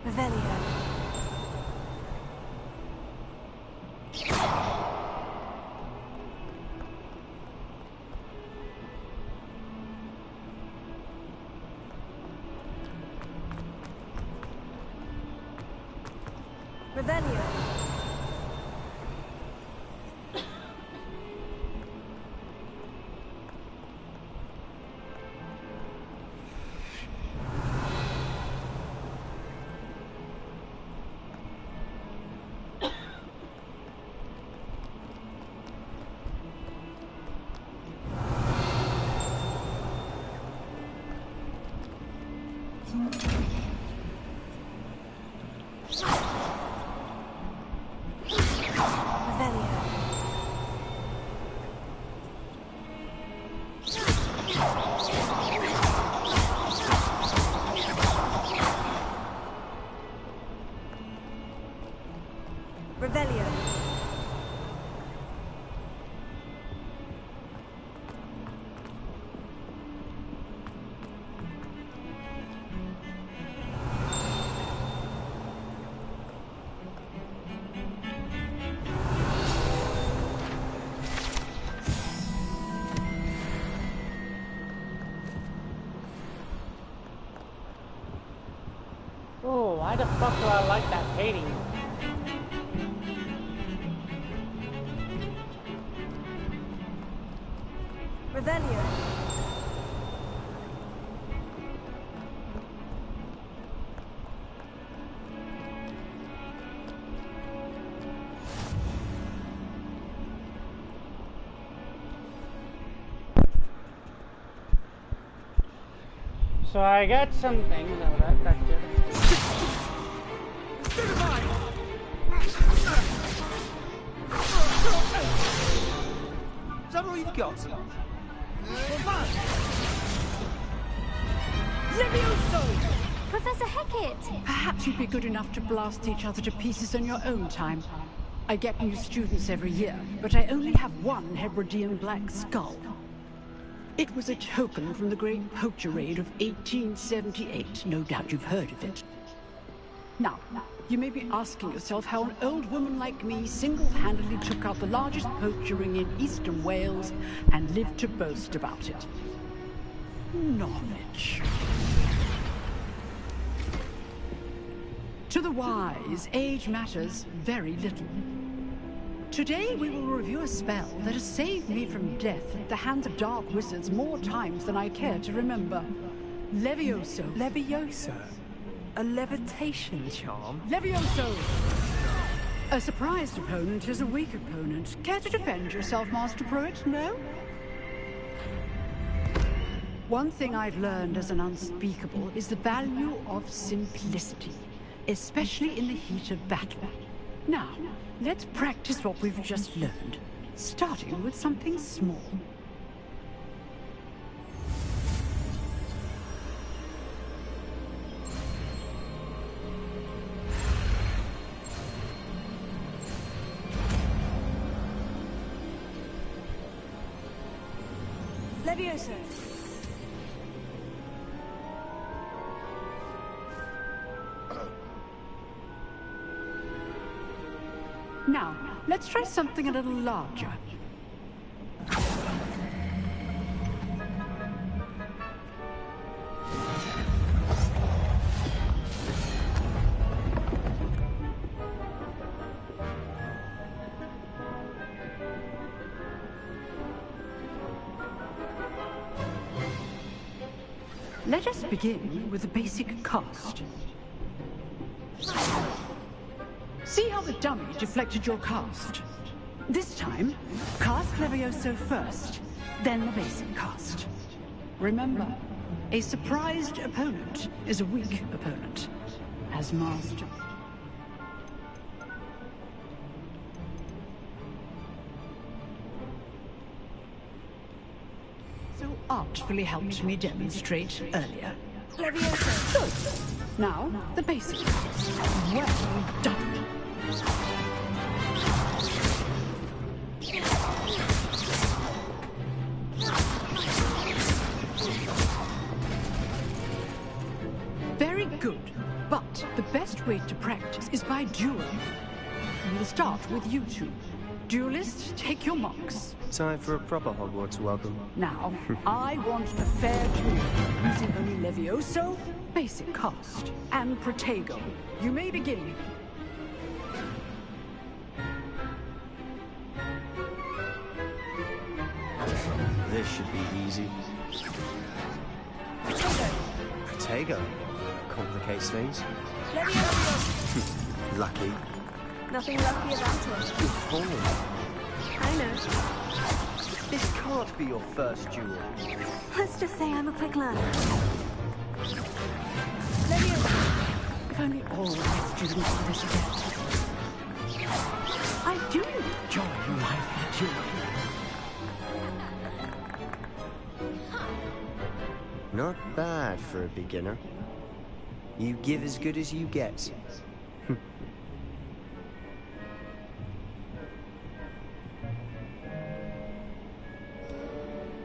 Revelio. Revelio. Revelio. Oh, why the fuck do I like that painting? Revelio. So I got some things. No, that's good. Is that all you've got? Levioso! Professor Hecat! Perhaps you'd be good enough to blast each other to pieces on your own time. I get new students every year, but I only have one Hebridean black skull. It was a token from the Great Poacher Raid of 1878. No doubt you've heard of it. Now, you may be asking yourself how an old woman like me single-handedly took out the largest poacher ring in eastern Wales and lived to boast about it. Knowledge. To the wise, age matters very little. Today we will review a spell that has saved me from death at the hands of dark wizards more times than I care to remember. Levioso. Levioso? A levitation charm? Levioso! A surprised opponent is a weak opponent. Care to defend yourself, Master Pruitt? No? One thing I've learned as an unspeakable is the value of simplicity, especially in the heat of battle. Now, let's practice what we've just learned, starting with something small. Levioso. Now, let's try something a little larger. Let us begin with the basic cast. See how the dummy deflected your cast? This time, cast Levioso first, then the basic cast. Remember, a surprised opponent is a weak opponent, as master. So artfully helped me demonstrate earlier. Levioso. Good. Now, the basic cast. Well done. Very good. But the best way to practice is by dueling. We'll start with you two. Duelists, take your marks. Time for a proper Hogwarts welcome. Now, I want a fair duel, using only Levioso, basic cast, and Protego. You may begin. This should be easy. Protego. Complicates things. Levioso. Lucky. Nothing lucky about it. Good form. I know. This can't be your first duel. Let's just say I'm a quick learner. Levioso. If only all my students were this adept. I do enjoy life dueling. Not bad for a beginner. You give as good as you get.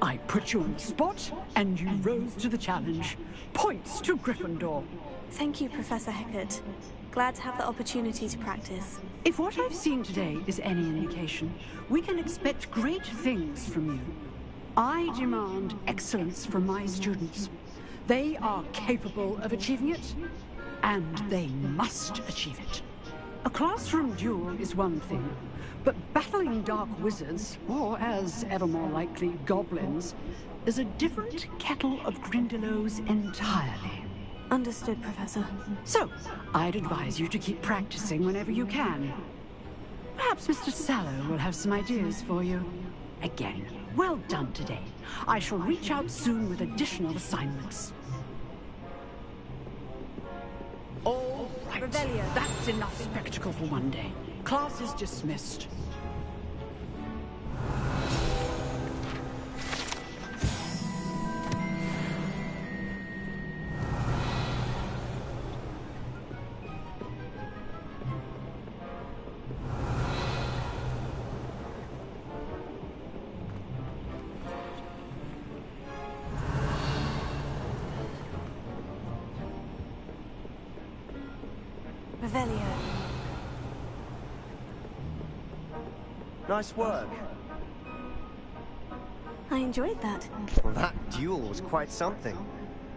I put you on the spot, and you rose to the challenge. Points to Gryffindor. Thank you, Professor Hecat. Glad to have the opportunity to practice. If what I've seen today is any indication, we can expect great things from you. I demand excellence from my students. They are capable of achieving it, and they must achieve it. A classroom duel is one thing, but battling dark wizards, or as ever more likely, goblins, is a different kettle of Grindylows entirely. Understood, Professor. So, I'd advise you to keep practicing whenever you can. Perhaps Mr. Sallow will have some ideas for you. Again, well done today. I shall reach out soon with additional assignments. All right. Revelio. That's enough spectacle for one day. Class is dismissed. Revelio. Nice work. I enjoyed that. Well, that duel was quite something.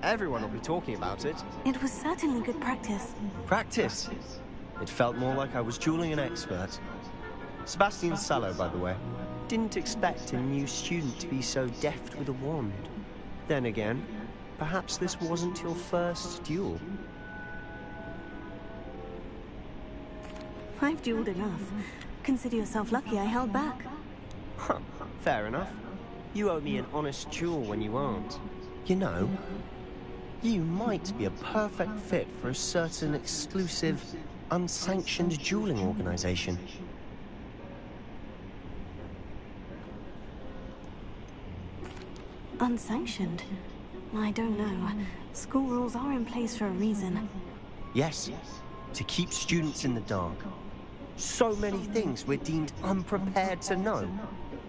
Everyone will be talking about it. It was certainly good practice. Practice? It felt more like I was dueling an expert. Sebastian Sallow, by the way. Didn't expect a new student to be so deft with a wand. Then again, perhaps this wasn't your first duel. I've dueled enough. Consider yourself lucky I held back. Huh, fair enough. You owe me an honest duel when you aren't. You know, you might be a perfect fit for a certain exclusive, unsanctioned dueling organization. Unsanctioned? I don't know. School rules are in place for a reason. Yes, to keep students in the dark. So many things we're deemed unprepared to know.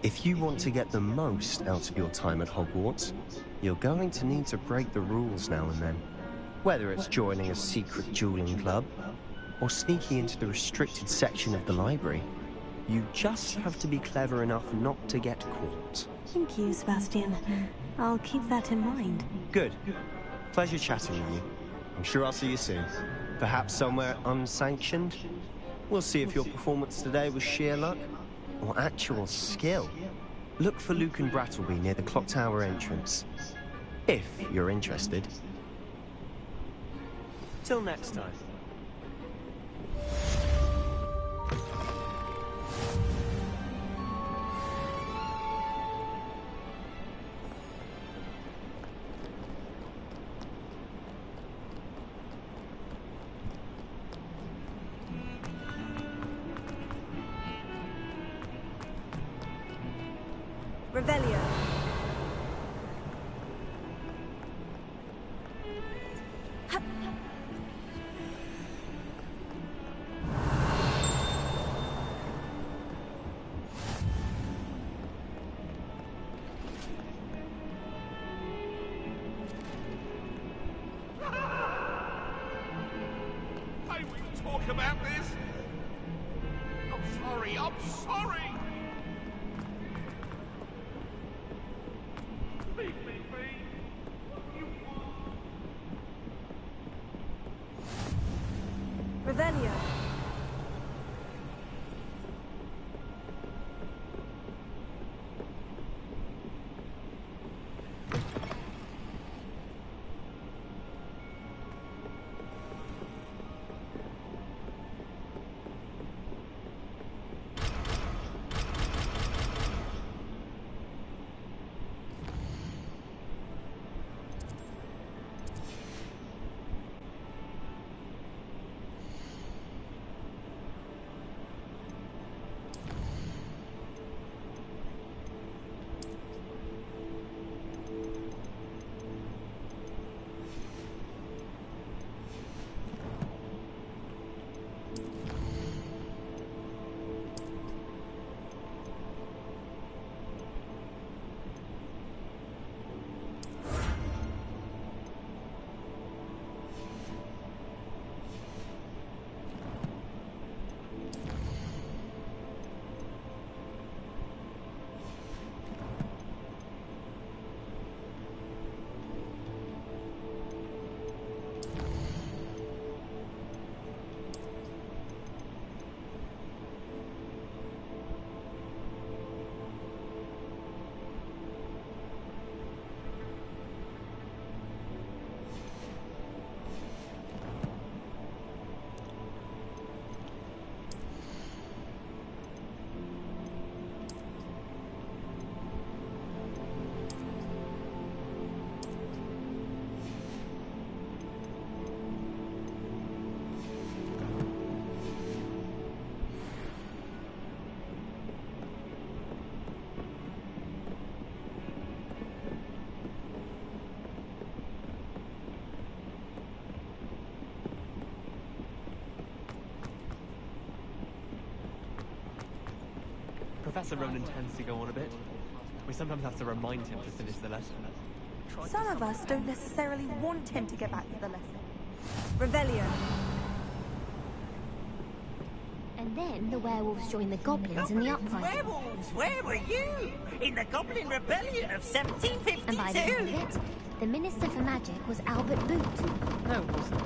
If you want to get the most out of your time at Hogwarts, you're going to need to break the rules now and then. Whether it's joining a secret dueling club, or sneaking into the restricted section of the library, you just have to be clever enough not to get caught. Thank you, Sebastian. I'll keep that in mind. Good. Pleasure chatting with you. I'm sure I'll see you soon. Perhaps somewhere unsanctioned? We'll see if your performance today was sheer luck or actual skill. Look for Luke and Brattleby near the clock tower entrance, if you're interested. Till next time. Revelio. talk about this? I'm sorry, I'm sorry! Leave me be! What do you want? Revelio. Professor Ronan tends to go on a bit. We sometimes have to remind him to finish the lesson. Some of us don't necessarily want him to get back to the lesson. Revelio. And then the werewolves joined the goblins in the uprising. Werewolves, where were you? In the Goblin Rebellion of 1752? And by the end of it, the Minister for Magic was Albert Boot. No, it wasn't.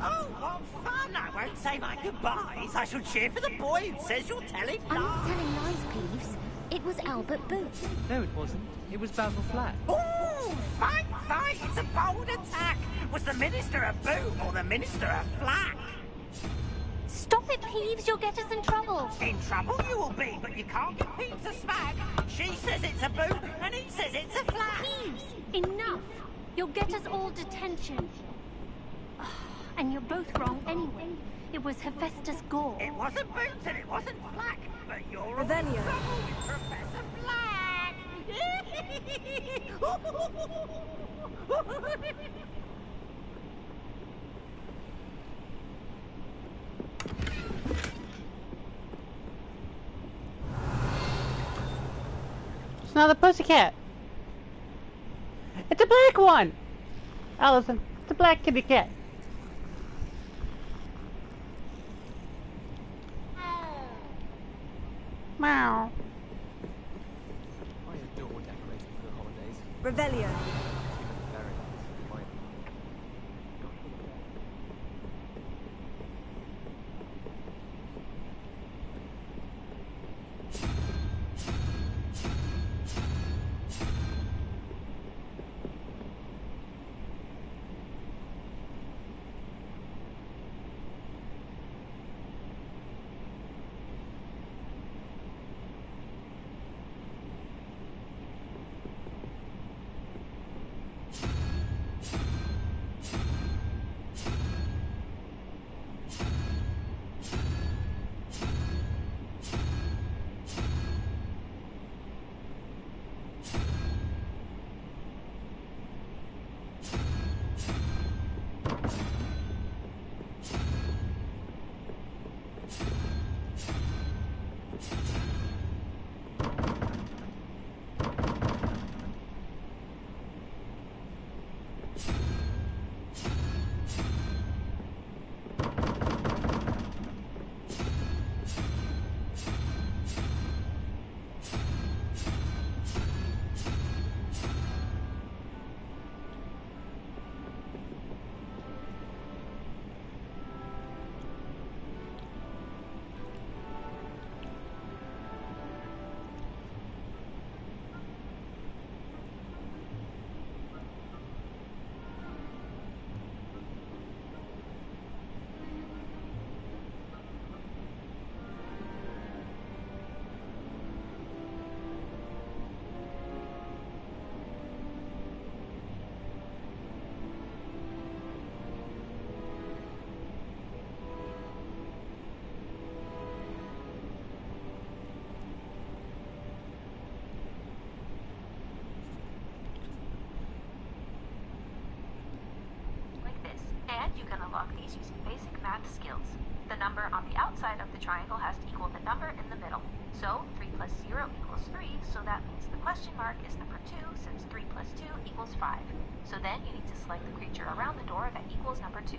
Oh, what fun! I won't say my goodbyes. I shall cheer for the boy who says you're telling lies. I'm not telling lies, Peeves. It was Albert Boot. No, it wasn't. It was Basil Flack. Oh, fight, fight! It's a bold attack. Was the Minister a Boot or the Minister a Flack? Stop it, Peeves. You'll get us in trouble. In trouble you will be, but you can't give Peeves a smack. She says it's a Boot, and he says it's a Flack. Peeves, enough. You'll get us all detention. And you're both wrong anyway. It was Hephaestus Gore. It wasn't Boot and it wasn't Flack, but you're all in Revelio. trouble with Professor Flack. It's not a pussycat. It's a black one. Allison, it's a black kitty cat. Meow. I adore decorating for the holidays. Revelio. you can unlock these using basic math skills. The number on the outside of the triangle has to equal the number in the middle. So 3 plus 0 equals 3, so that means the question mark is number 2, since 3 plus 2 equals 5. So then you need to select the creature around the door that equals number 2.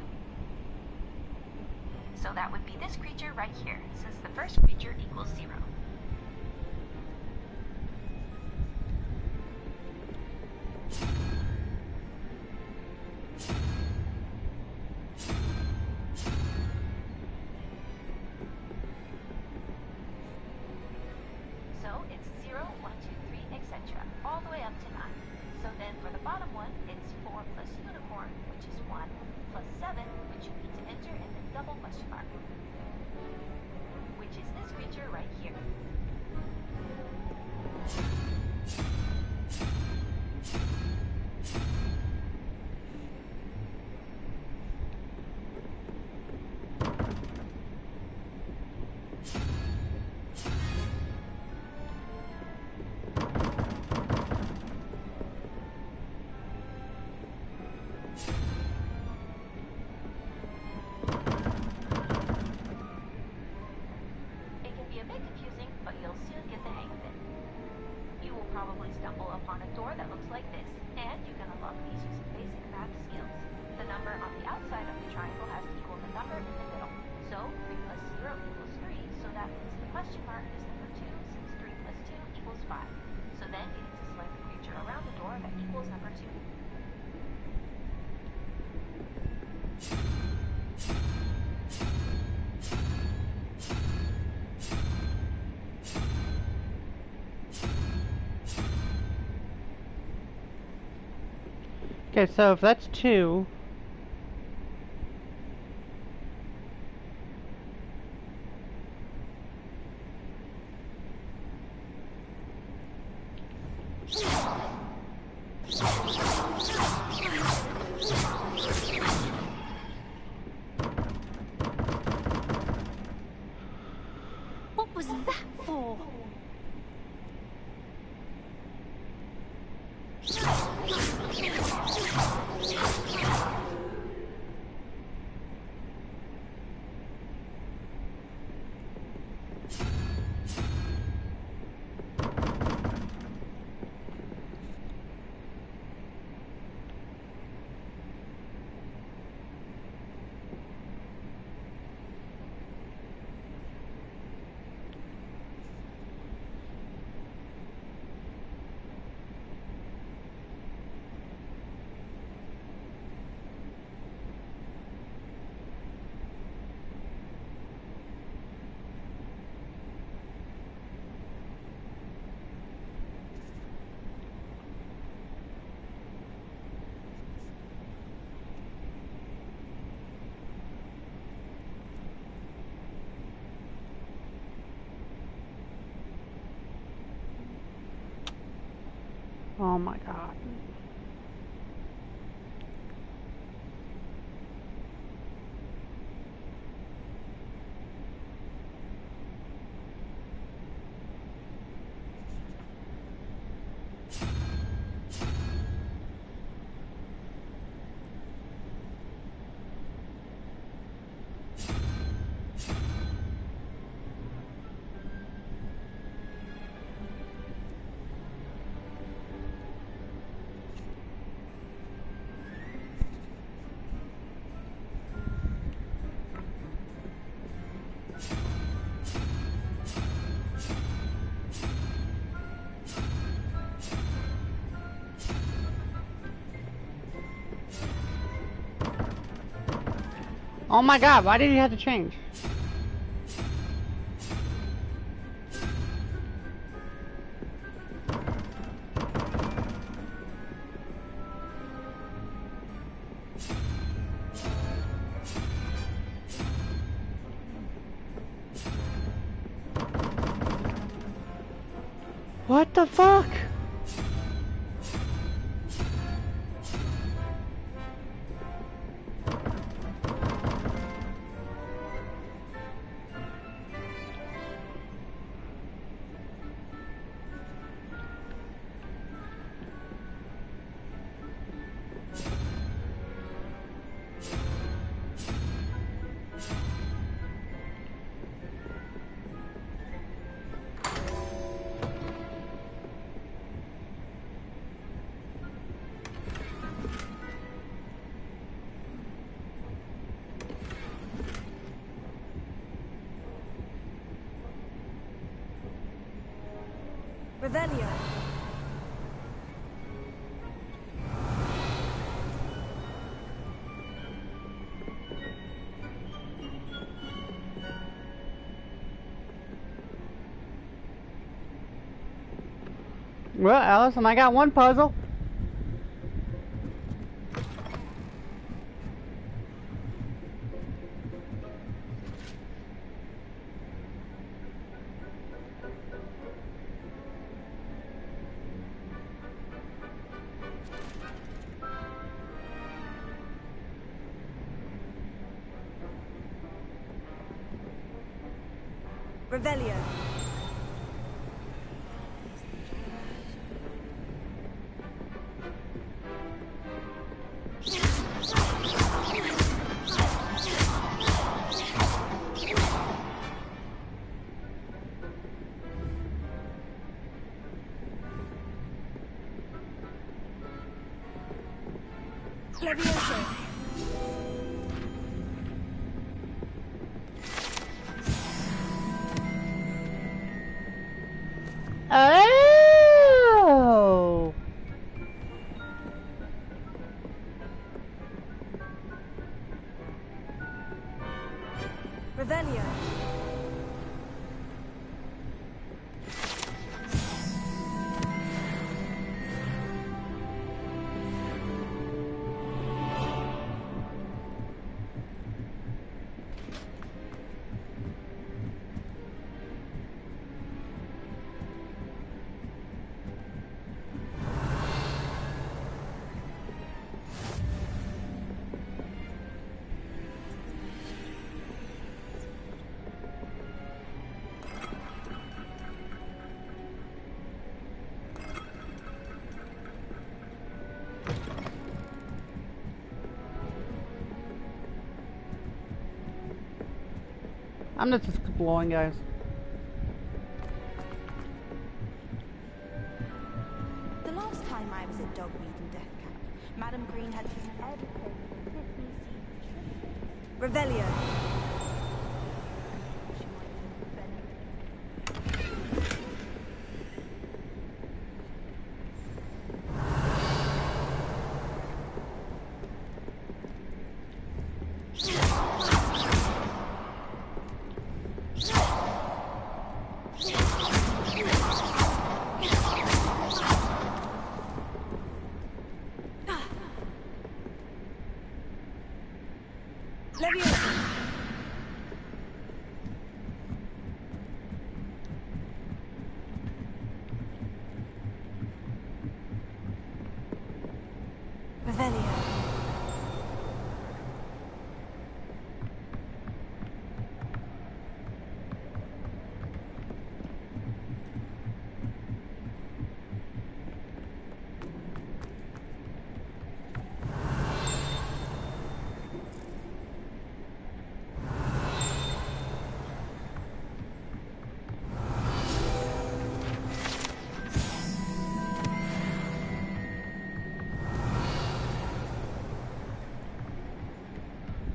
So that would be this creature right here, since the first creature equals 0. So it's 0, 1, 2, 3, etc., all the way up to 9. So then for the bottom one, it's 4 plus unicorn, which is 1, plus 7, which you need to enter in the double question mark, which is this creature right here. Probably stumble upon a door that looks like this, and you can unlock these using basic math skills. The number on the outside of the triangle has to equal the number in the middle. So 3 plus 0 equals 3, so that means the question mark is number 2, since 3 plus 2 equals 5. So then you need to select the creature around the door that equals number 2. Okay, so if that's 2... What was that for? Oh my god. Oh my god, why did you have to change? What the fuck? Revelio. Well, Allison, I got one puzzle. Revelio. Levioso. Oh! Revelio. I'm just exploring, guys. The last time I was at Dogmeat and Death Camp, Madam Green had used everything from Revelio.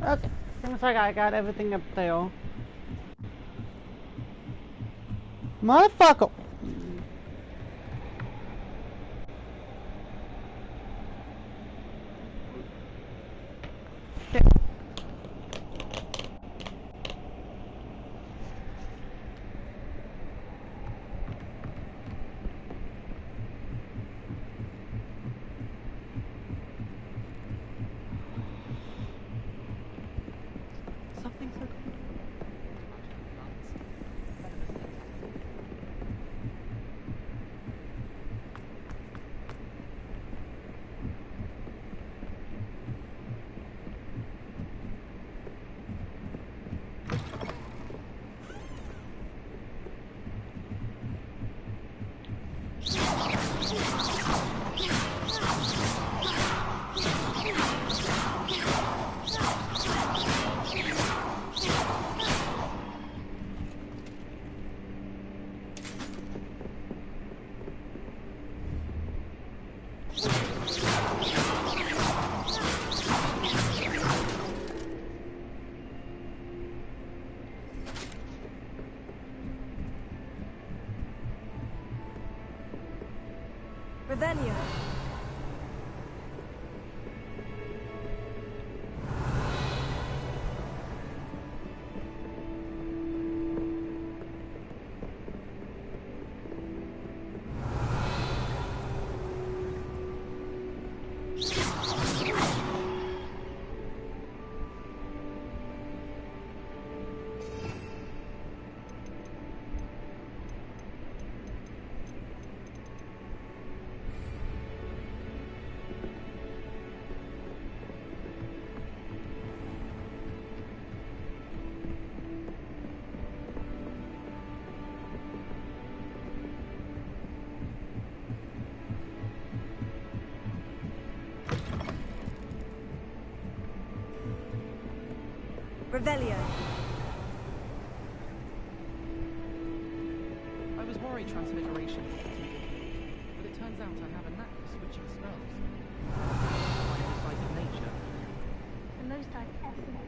Okay, seems like I got everything up there. Motherfucker! Revelio. I was worried transfiguration would be too good, but it turns out I have a knack for switching spells. My insight in nature. The most I've ever met.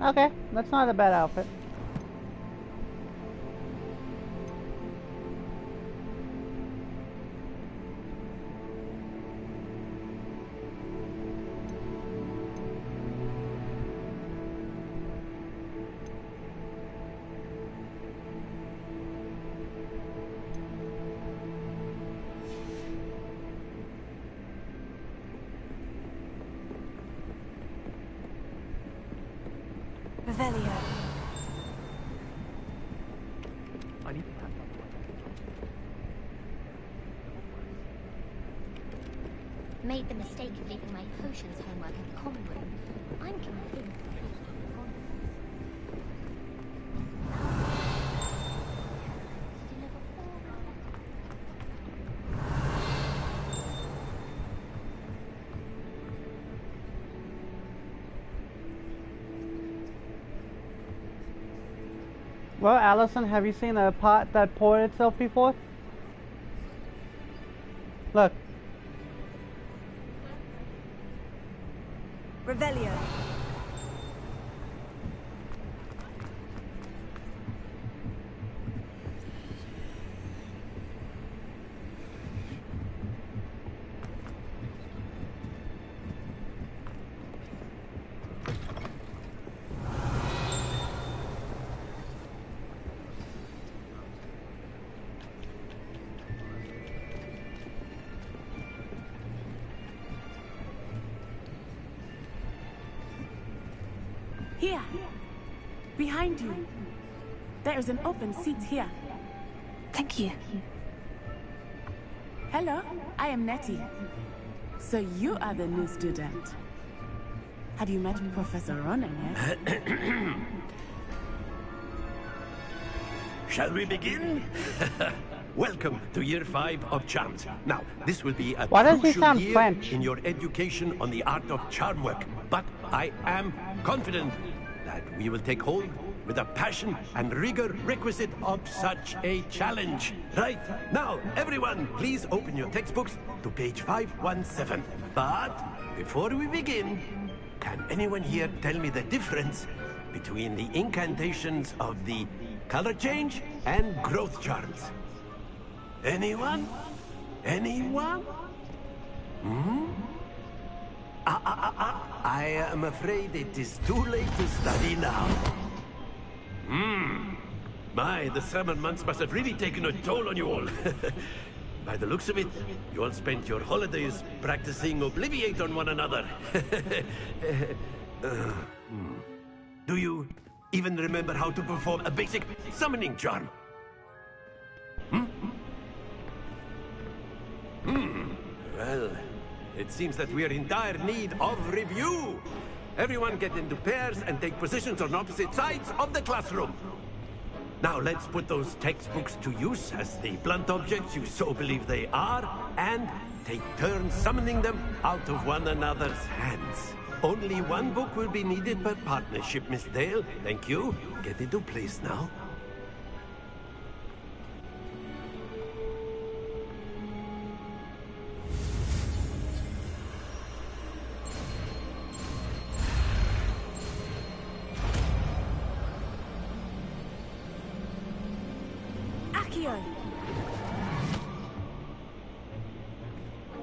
Okay, that's not a bad outfit. Revelio. I need to pack up. Made the mistake of leaving my potions homework in the common room. I'm convinced. Well, Allison, have you seen a pot that poured itself before? Look. Revelio. Here. Behind you. There is an open seat here. Thank you. Hello, I am Nettie. So you are the new student. Have you met Professor Ronan yet? Shall we begin? Welcome to Year 5 of Charms. Now, this will be a Why does he crucial sound year French? in your education on the art of charm work. But I am confident that we will take hold with the passion and rigor requisite of such a challenge. Right, now, everyone, please open your textbooks to page 517. But before we begin, can anyone here tell me the difference between the incantations of the color change and growth charms? Anyone? Anyone? Hmm? I am afraid it is too late to study now. My, the summer months must have really taken a toll on you all. By the looks of it, you all spent your holidays practicing Obliviate on one another. Do you even remember how to perform a basic summoning charm? Well, it seems that we are in dire need of review. Everyone get into pairs and take positions on opposite sides of the classroom. Now let's put those textbooks to use as the blunt objects you so believe they are, and take turns summoning them out of one another's hands. Only one book will be needed per partnership, Miss Dale. Thank you. Get into place now.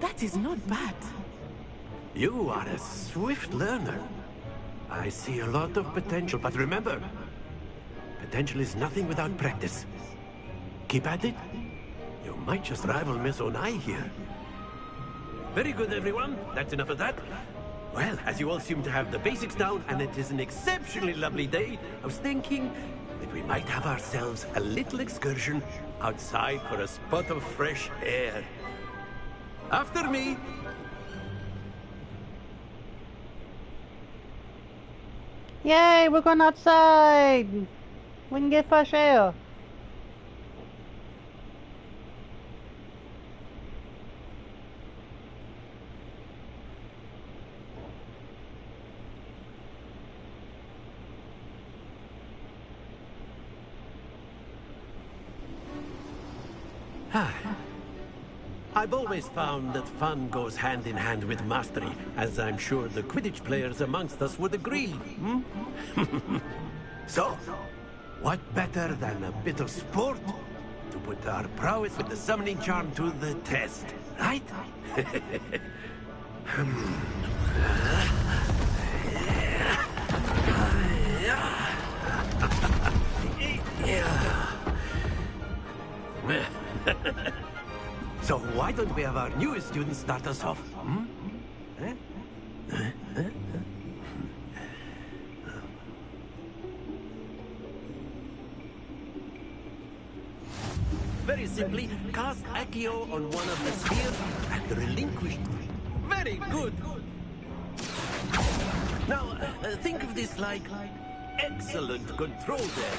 That is not bad. You are a swift learner. I see a lot of potential, but remember, potential is nothing without practice. Keep at it. You might just rival Miss Onai here. Very good, everyone. That's enough of that. Well, as you all seem to have the basics down, and it is an exceptionally lovely day, I was thinking that we might have ourselves a little excursion outside for a spot of fresh air. After me. Yay, we're going outside! We can get fresh air. I've always found that fun goes hand in hand with mastery, as I'm sure the Quidditch players amongst us would agree. Hmm? So, what better than a bit of sport to put our prowess with the summoning charm to the test, right? So why don't we have our newest student start us off? Hmm? Very simply, cast Accio on one of the spheres and relinquish. Very good. Now, think of this like excellent control there.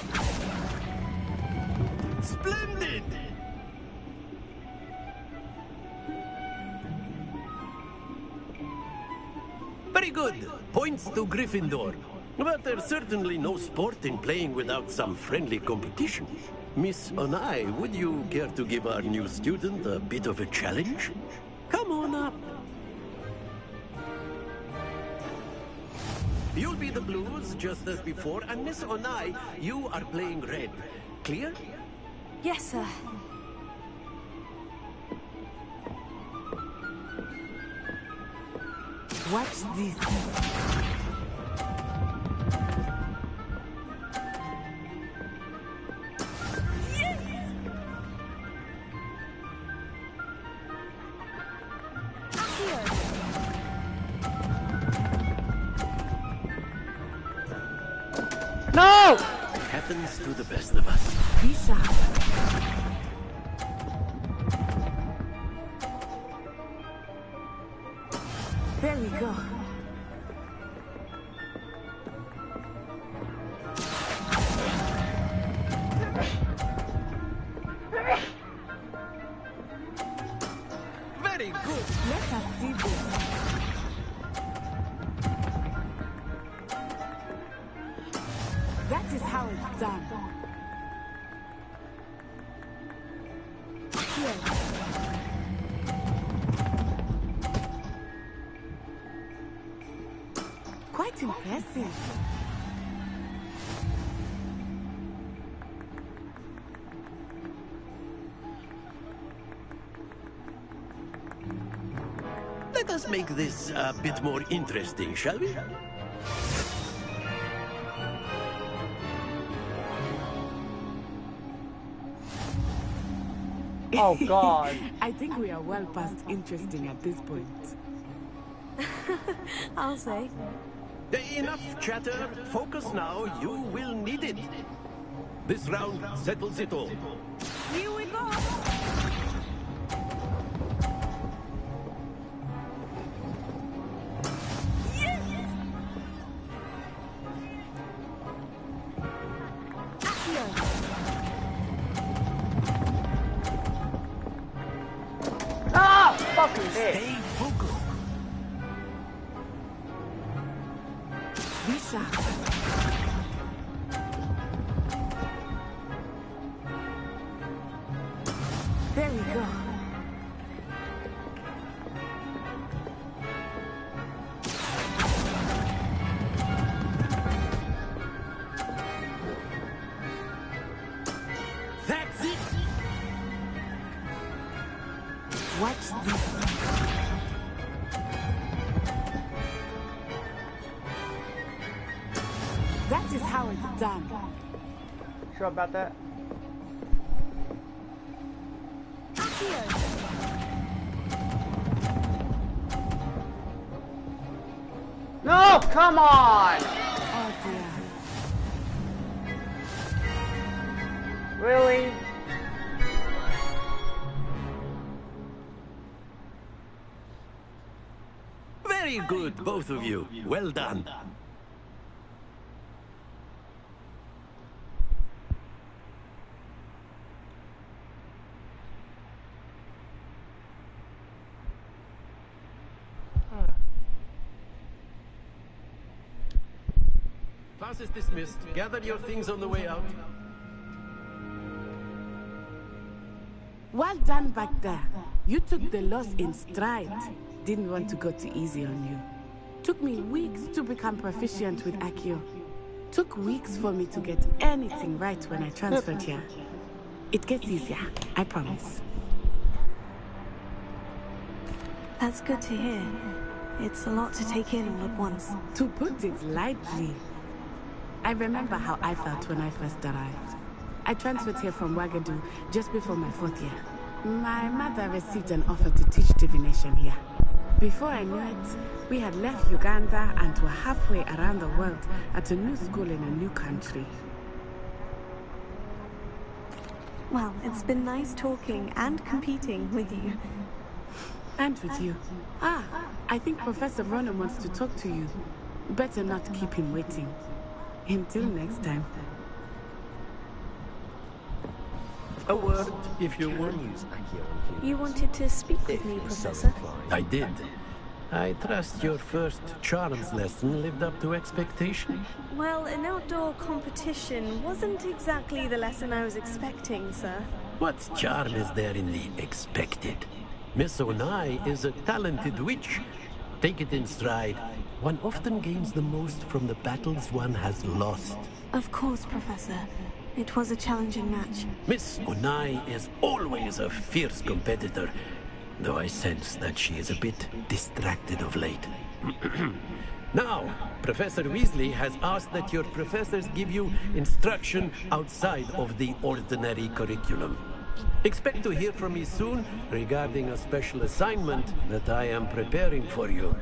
Splendid! Very good. Points to Gryffindor. But there's certainly no sport in playing without some friendly competition. Miss Onai, would you care to give our new student a bit of a challenge? Come on up. You'll be the blues, just as before, and Miss Onai, you are playing red. Clear? Yes, sir. Watch this. No! Happens to the best of us. Be sharp. There we go. Very good. Let us see this. That is how it's done. Here. Quite impressive. Let us make this a bit more interesting, shall we? Oh, God. I think we are well past interesting at this point. I'll say. Enough chatter. Focus now. You will need it. This round settles it all. Here we go. fucking bitch. Stay focused. Lisa. There we go. That's it! Watch this. That is how it's done. Sure about that? No, come on! Oh dear. Really? Very good, both of you. Well done. Class is dismissed. Gather your things on the way out. Well done back there. You took the loss in stride. Didn't want to go too easy on you. Took me weeks to become proficient with Accio. Took weeks for me to get anything right when I transferred here. It gets easier, I promise. That's good to hear. It's a lot to take in all at once. To put it lightly, I remember how I felt when I first arrived. I transferred here from Wagadu just before my 4th year. My mother received an offer to teach divination here. Before I knew it, we had left Uganda and were halfway around the world at a new school in a new country. Well, it's been nice talking and competing with you. And with you. Ah, I think Professor Ronan wants to talk to you. Better not keep him waiting. Until next time. A word, if you want. You wanted to speak with me, Professor? I did. I trust your first charms lesson lived up to expectation. Well, an outdoor competition wasn't exactly the lesson I was expecting, sir. What charm is there in the expected? Miss Onai is a talented witch. Take it in stride. One often gains the most from the battles one has lost. Of course, Professor. It was a challenging match. Miss Onai is always a fierce competitor, though I sense that she is a bit distracted of late. Now, Professor Weasley has asked that your professors give you instruction outside of the ordinary curriculum. Expect to hear from me soon regarding a special assignment that I am preparing for you.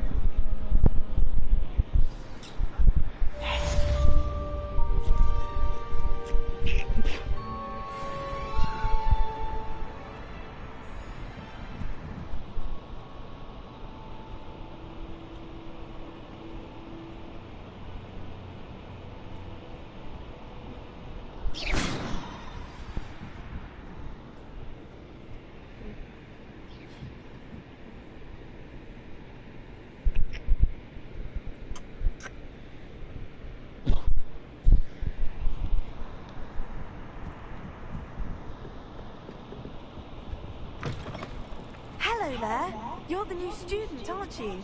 Hello there. You're the new student, aren't you?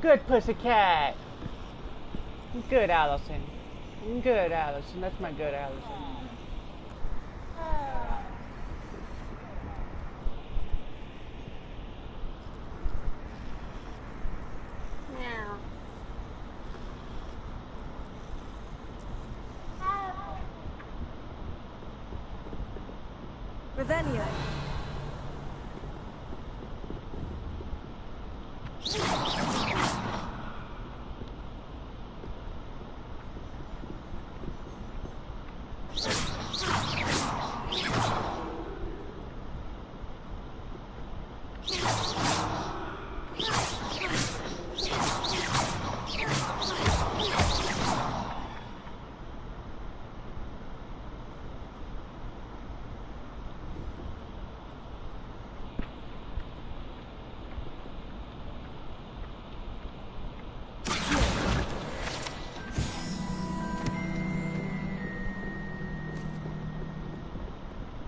Good pussycat. Good Allison. Good Allison. That's my good Allison. Now. Revelio.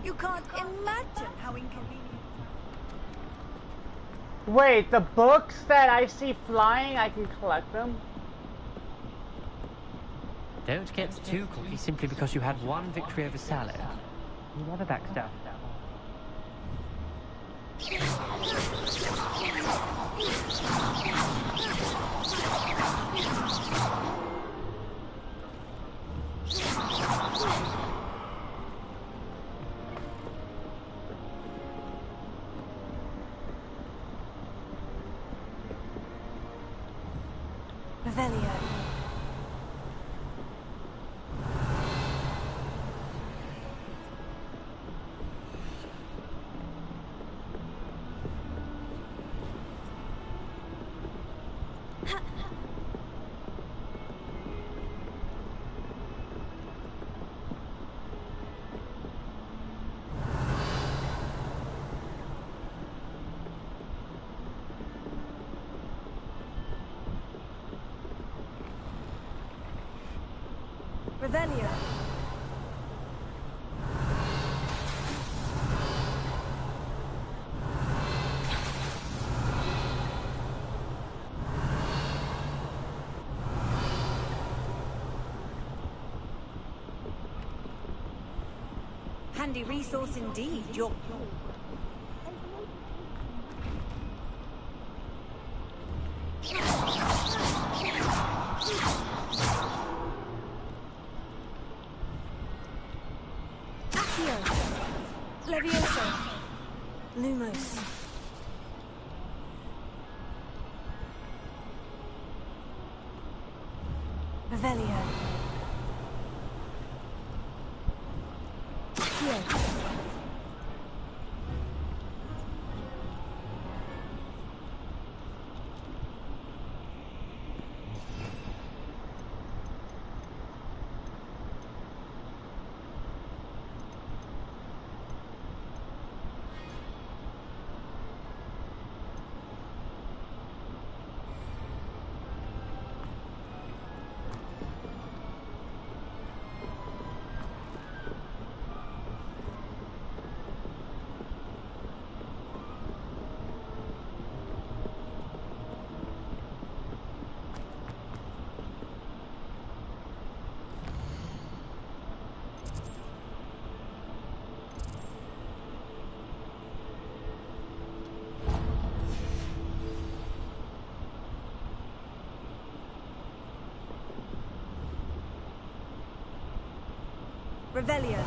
You can't imagine how inconvenient. Wait, the books that I see flying, I can collect them? Don't get too cocky simply because you had one victory over Sallow. You never backed down. Revelio. Revelio. Handy resource indeed, your... Levioso. Lumos. Revelio. Accio. Revelio.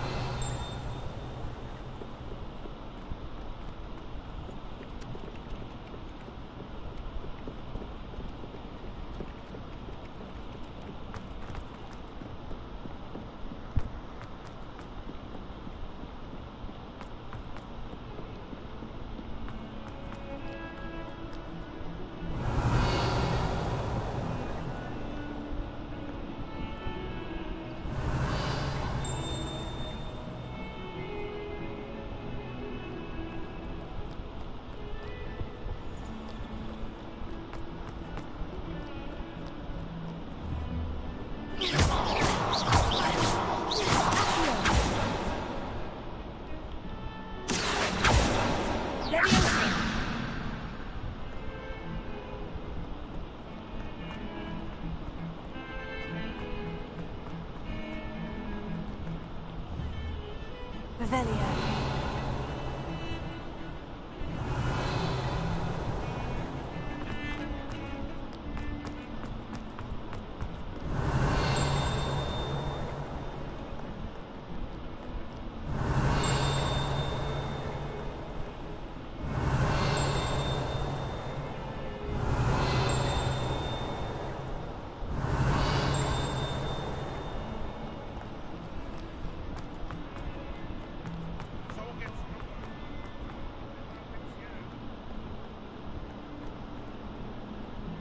Revelio.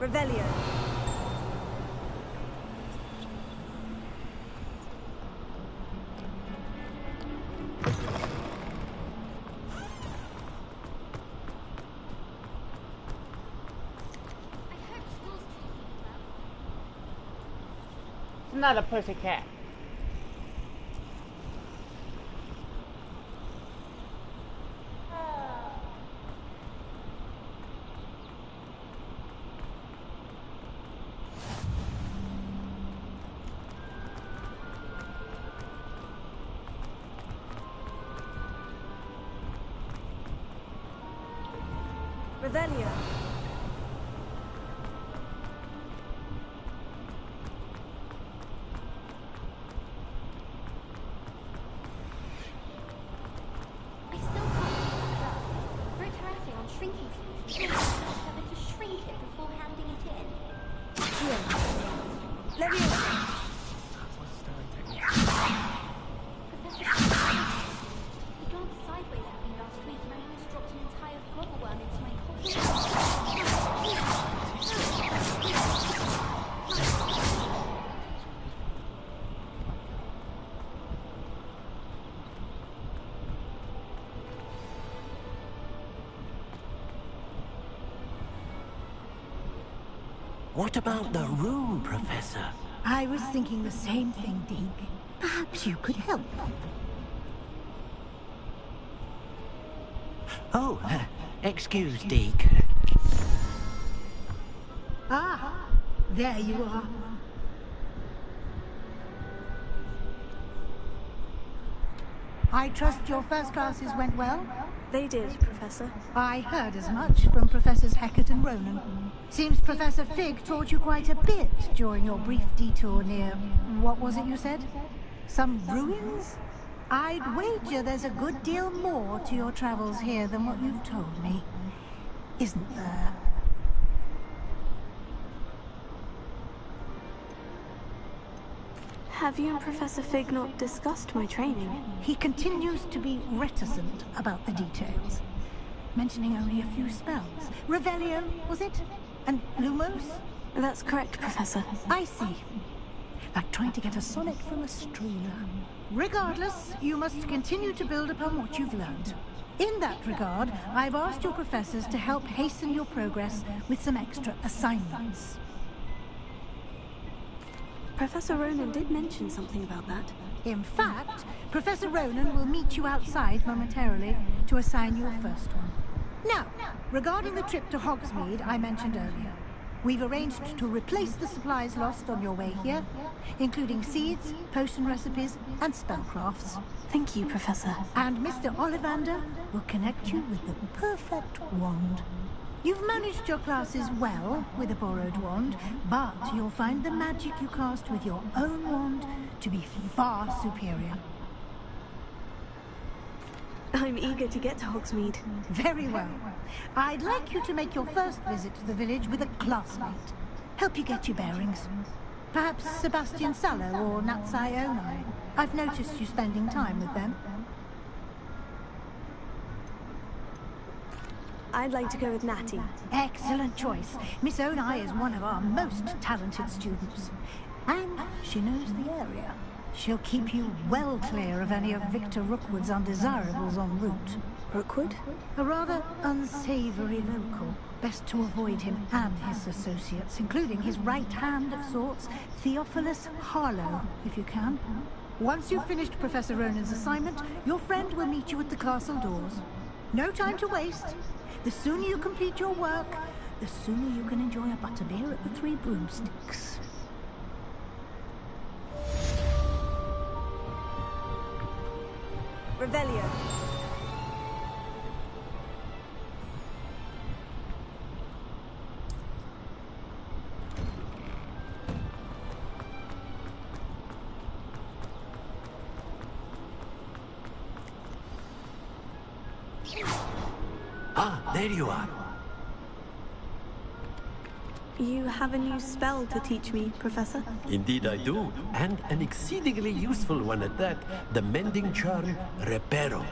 Revelio. It's not a pussycat. Revelio. I still can't figure it out. For it to acting on shrinking speed, discovered to shrink it before handing it in. Leviosa. He glanced sideways at me last week and I almost dropped an entire flogger worm into my coffee. What about the room, Professor? I was thinking the same thing, Deke. Perhaps you could help. Oh, excuse, Deke. Ah, there you are. I trust your first classes went well? They did, Professor. I heard as much from Professors Hecat and Ronan. Seems Professor Fig taught you quite a bit during your brief detour near... what was it you said? Some ruins? I'd wager there's a good deal more to your travels here than what you've told me. Isn't there? Have you and Professor Fig not discussed my training? He continues to be reticent about the details, mentioning only a few spells. Revelio, was it? And Lumos? That's correct, Professor. I see. Like trying to get a sonnet from a streamer. Regardless, you must continue to build upon what you've learned. In that regard, I've asked your professors to help hasten your progress with some extra assignments. Professor Ronan did mention something about that. In fact, Professor Ronan will meet you outside momentarily to assign your first one. Now, regarding the trip to Hogsmeade I mentioned earlier, we've arranged to replace the supplies lost on your way here, including seeds, potion recipes, and spellcrafts. Thank you, Professor. And Mr. Ollivander will connect you with the perfect wand. You've managed your classes well with a borrowed wand, but you'll find the magic you cast with your own wand to be far superior. I'm eager to get to Hogsmeade. Very well. I'd like you to make your first visit to the village with a classmate. Help you get your bearings. Perhaps Sebastian Sallow or Natsai Onai. I've noticed you spending time with them. I'd like to go with Natty. Excellent choice. Miss Onai is one of our most talented students. And she knows the area. She'll keep you well clear of any of Victor Rookwood's undesirables en route. Rookwood? A rather unsavory local. Best to avoid him and his associates, including his right hand of sorts, Theophilus Harlow, if you can. Once you've finished Professor Ronan's assignment, your friend will meet you at the castle doors. No time to waste. The sooner you complete your work, the sooner you can enjoy a butterbeer at the Three Broomsticks. Revelio. Ah, there you are. You have a new spell to teach me, Professor? Indeed I do, and an exceedingly useful one at that. The mending charm, Reparo.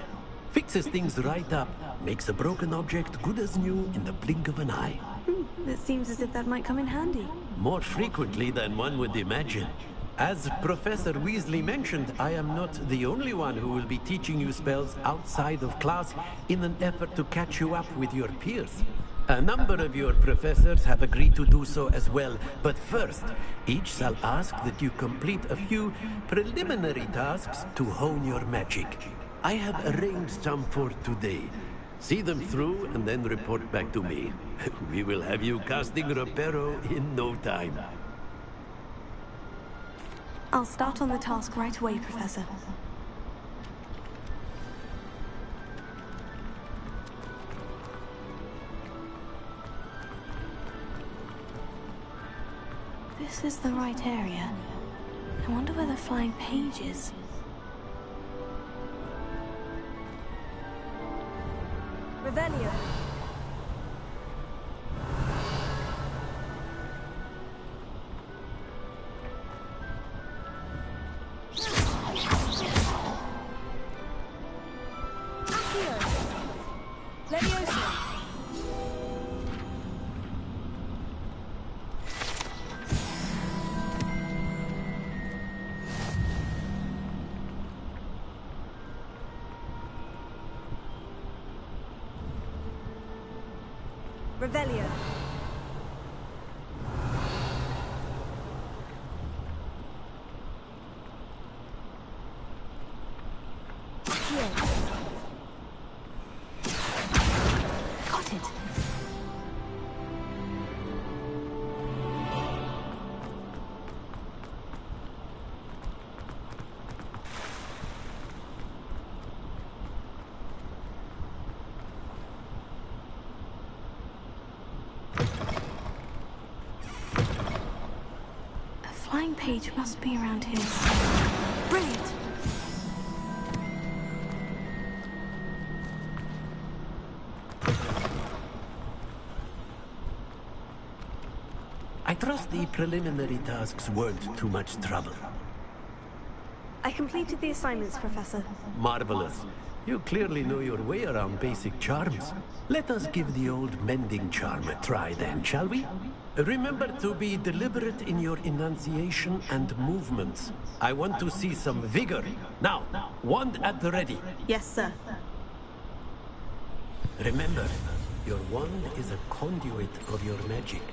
Fixes things right up, makes a broken object good as new in the blink of an eye. It seems as if that might come in handy. More frequently than one would imagine. As Professor Weasley mentioned, I am not the only one who will be teaching you spells outside of class in an effort to catch you up with your peers. A number of your professors have agreed to do so as well, but first, each shall ask that you complete a few preliminary tasks to hone your magic. I have arranged some for today. See them through and then report back to me. We will have you casting Reparo in no time. I'll start on the task right away, Professor. This is the right area. I wonder where the flying page is. Revelio. Revelio. Got it. Flying page must be around here. Brilliant! I trust the preliminary tasks weren't too much trouble. I completed the assignments, Professor. Marvelous. You clearly know your way around basic charms. Let us give the old mending charm a try then, shall we? Remember to be deliberate in your enunciation and movements. I want to see some vigor. Now, wand at the ready. Yes, sir. Remember, your wand is a conduit of your magic.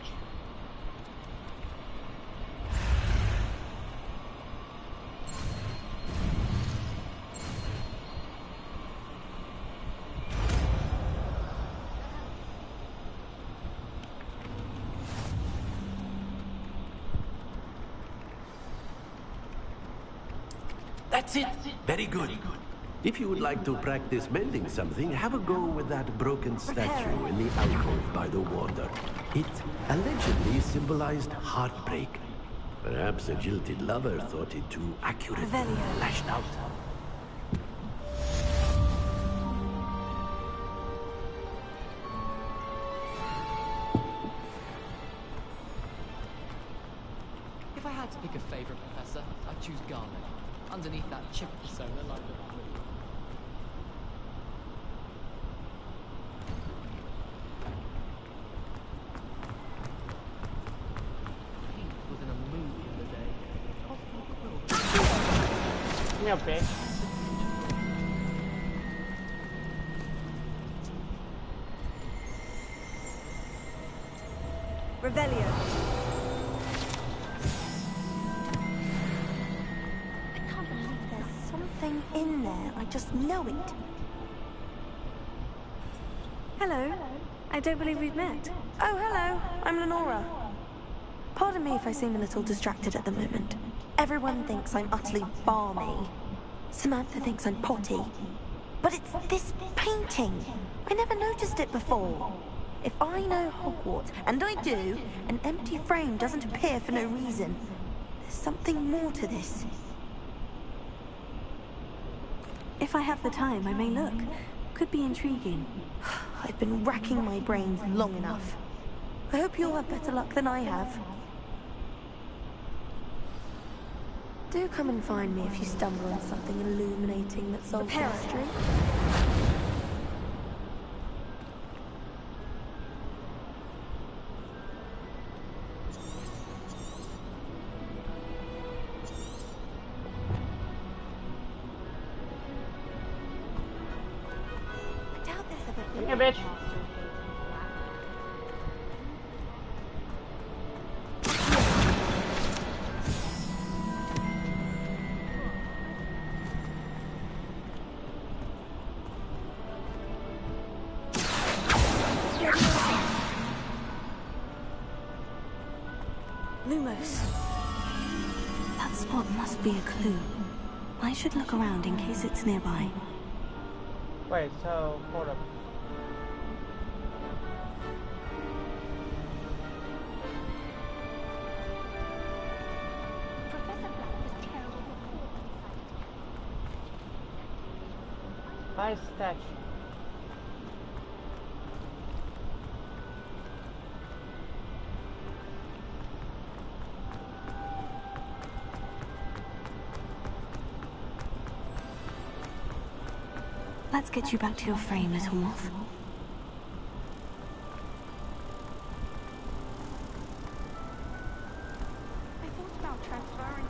That's it. Very good. If you would like to practice mending something, have a go with that broken statue in the alcove by the water. It allegedly symbolized heartbreak. Perhaps a jilted lover thought it too accurately lashed out. If I had to pick a favorite professor, I'd choose Garnet. Underneath that chip persona, like the was in a movie the other day. Yeah, bitch. Revelio. Something in there. I just know it. Hello. I don't believe we've met. Oh, hello. I'm Lenora. Pardon me if I seem a little distracted at the moment. Everyone thinks I'm utterly balmy. Samantha thinks I'm potty. But it's this painting. I never noticed it before. If I know Hogwarts, and I do, an empty frame doesn't appear for no reason. There's something more to this. If I have the time, I may look. Could be intriguing. I've been racking my brains long enough. I hope you'll have better luck than I have. Do come and find me if you stumble on something illuminating that solves the mystery. Hey, bitch. Lumos. That spot must be a clue. I should look around in case it's nearby. Wait, so, hold up. By statue. Let's get you back to your frame, little moth. I thought about transferring.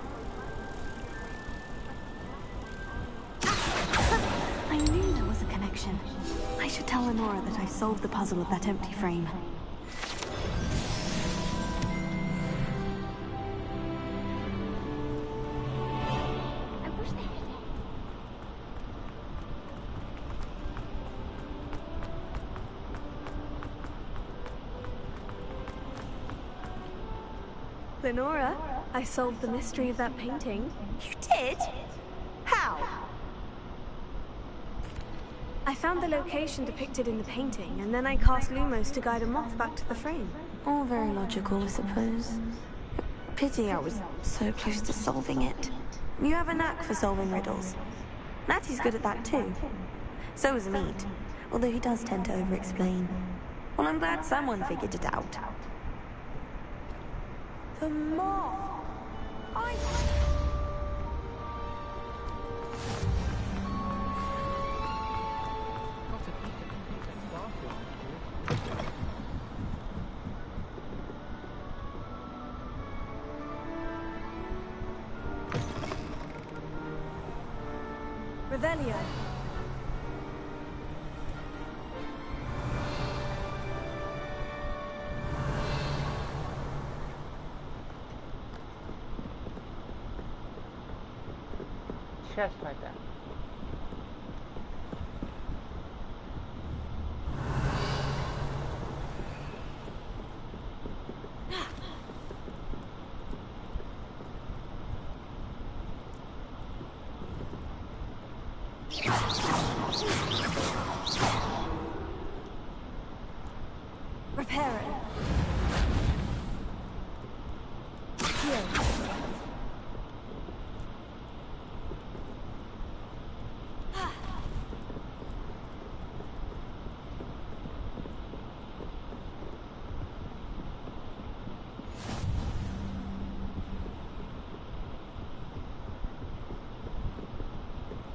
I knew there was a connection. I should tell Lenora that I've solved the puzzle of that empty frame. Lenora, I solved the mystery of that painting. You did? How? I found the location depicted in the painting, and then I cast Lumos to guide a moth back to the frame. All very logical, I suppose. Pity I was so close to solving it. You have a knack for solving riddles. Natty's good at that too. So is Meat, although he does tend to over-explain. Well, I'm glad someone figured it out. The moth! Revelio. Chest like that. Repair it. Heal.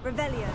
Revelio.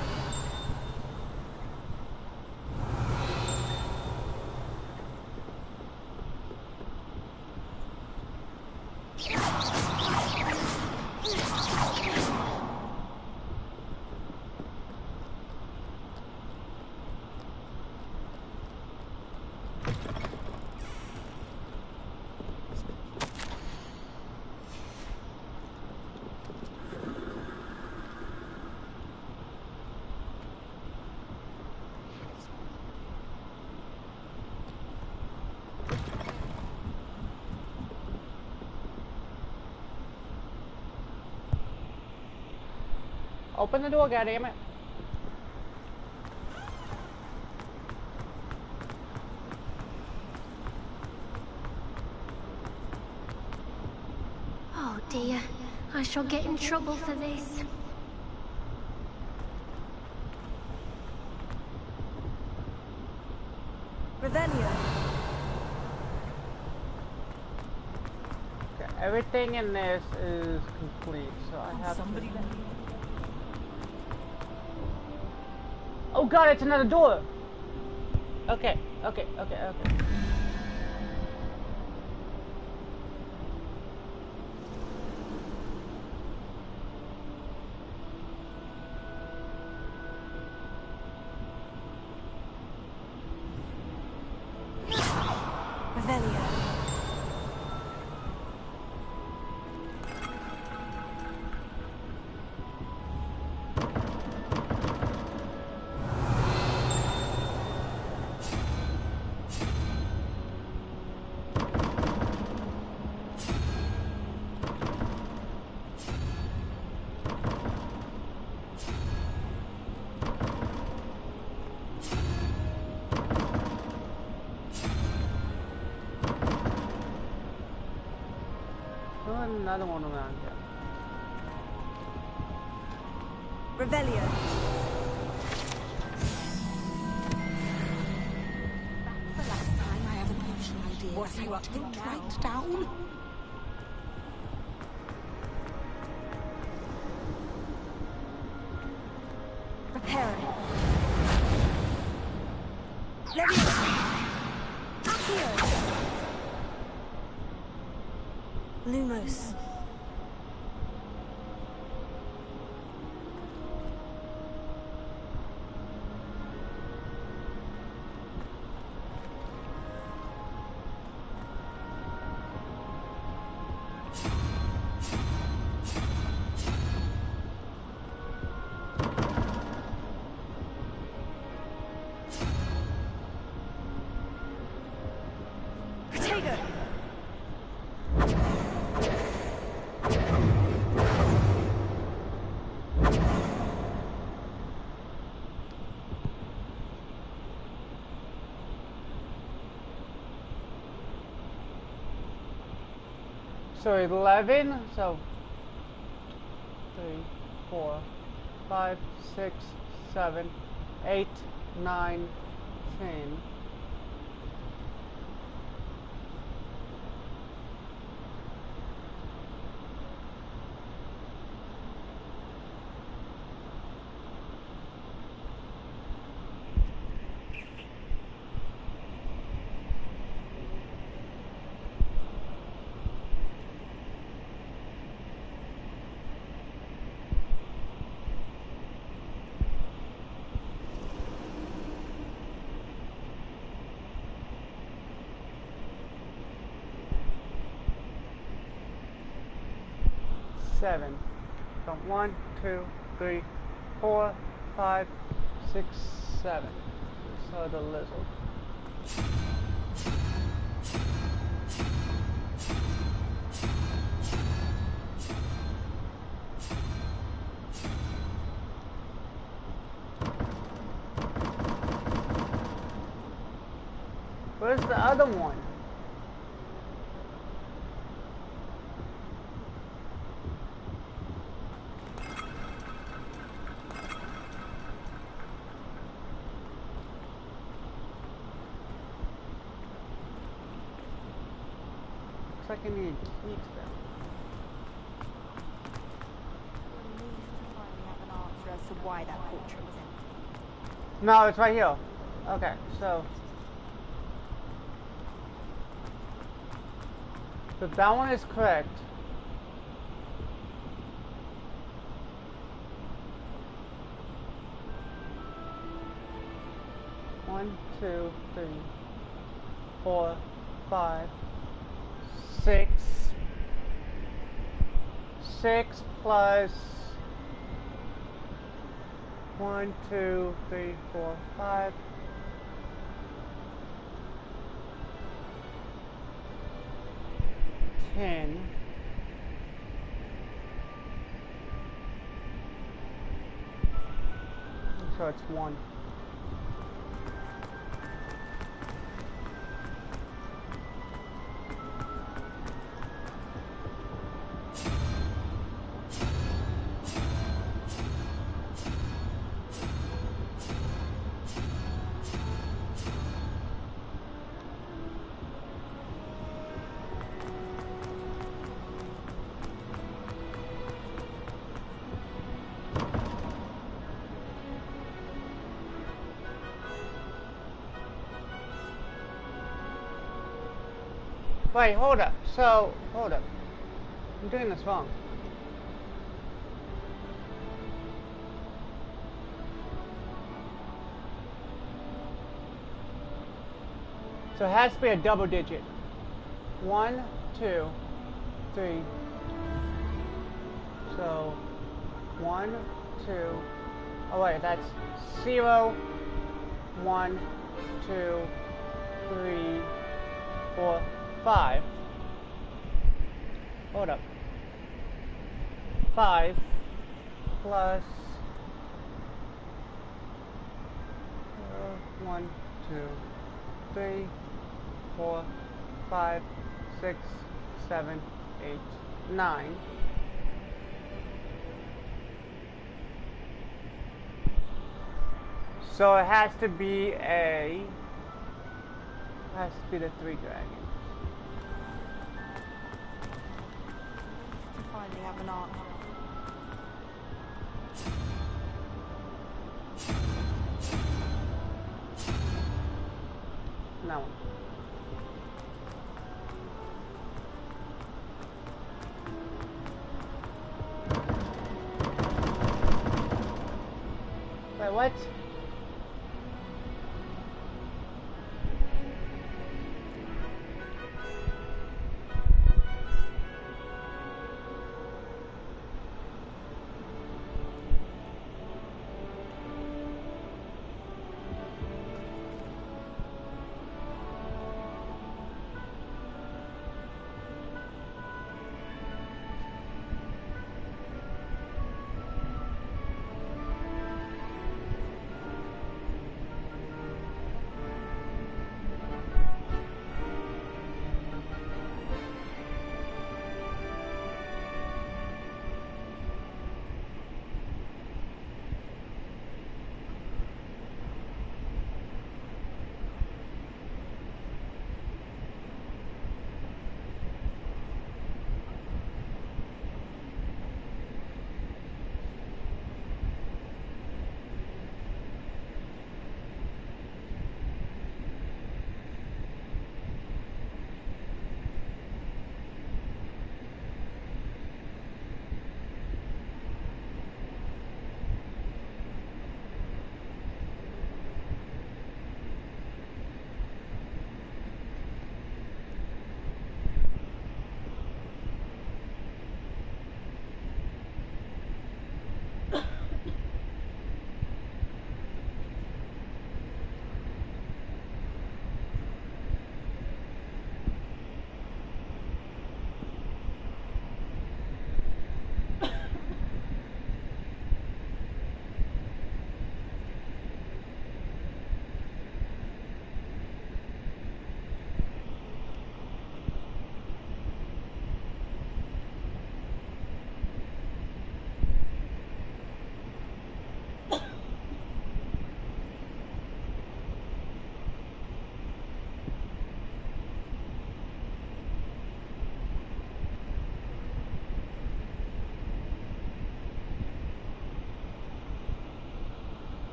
Open the door, goddammit. Oh dear, I shall get in trouble for this. Revelio. Okay, everything in this is complete, so I have to... Oh god, it's another door! Okay. Revelio. Another one around here. Revelio. The last time I had a potion idea. What are you up to now? Right down. Reparo. Leviosa. Accio. Lumos. So 11, so 3, 4, 5, 6, 7, 8, 9, 10. Seven. So 1, 2, 3, 4, 5, 6, 7. So the lizard. Where's the other one? Looks like I need to keep them. Have an answer as to why that portrait was empty. No, it's right here. Okay, so that one is correct. One, 2, 3, 4, 5, 6. 6 plus 1, 2, 3, 4, 5. 10. So it's 1. Wait, hold up. So, hold up. I'm doing this wrong. So it has to be a double digit. 1, 2, 3. So 1, 2. Oh wait, that's 0, 1, 2, 3, 4, 5. Hold up. 5 plus 1, 2, 3, 4, 5, 6, 7, 8, 9. So it has to be the 3 dragon. You finally have an answer. No. Wait, what?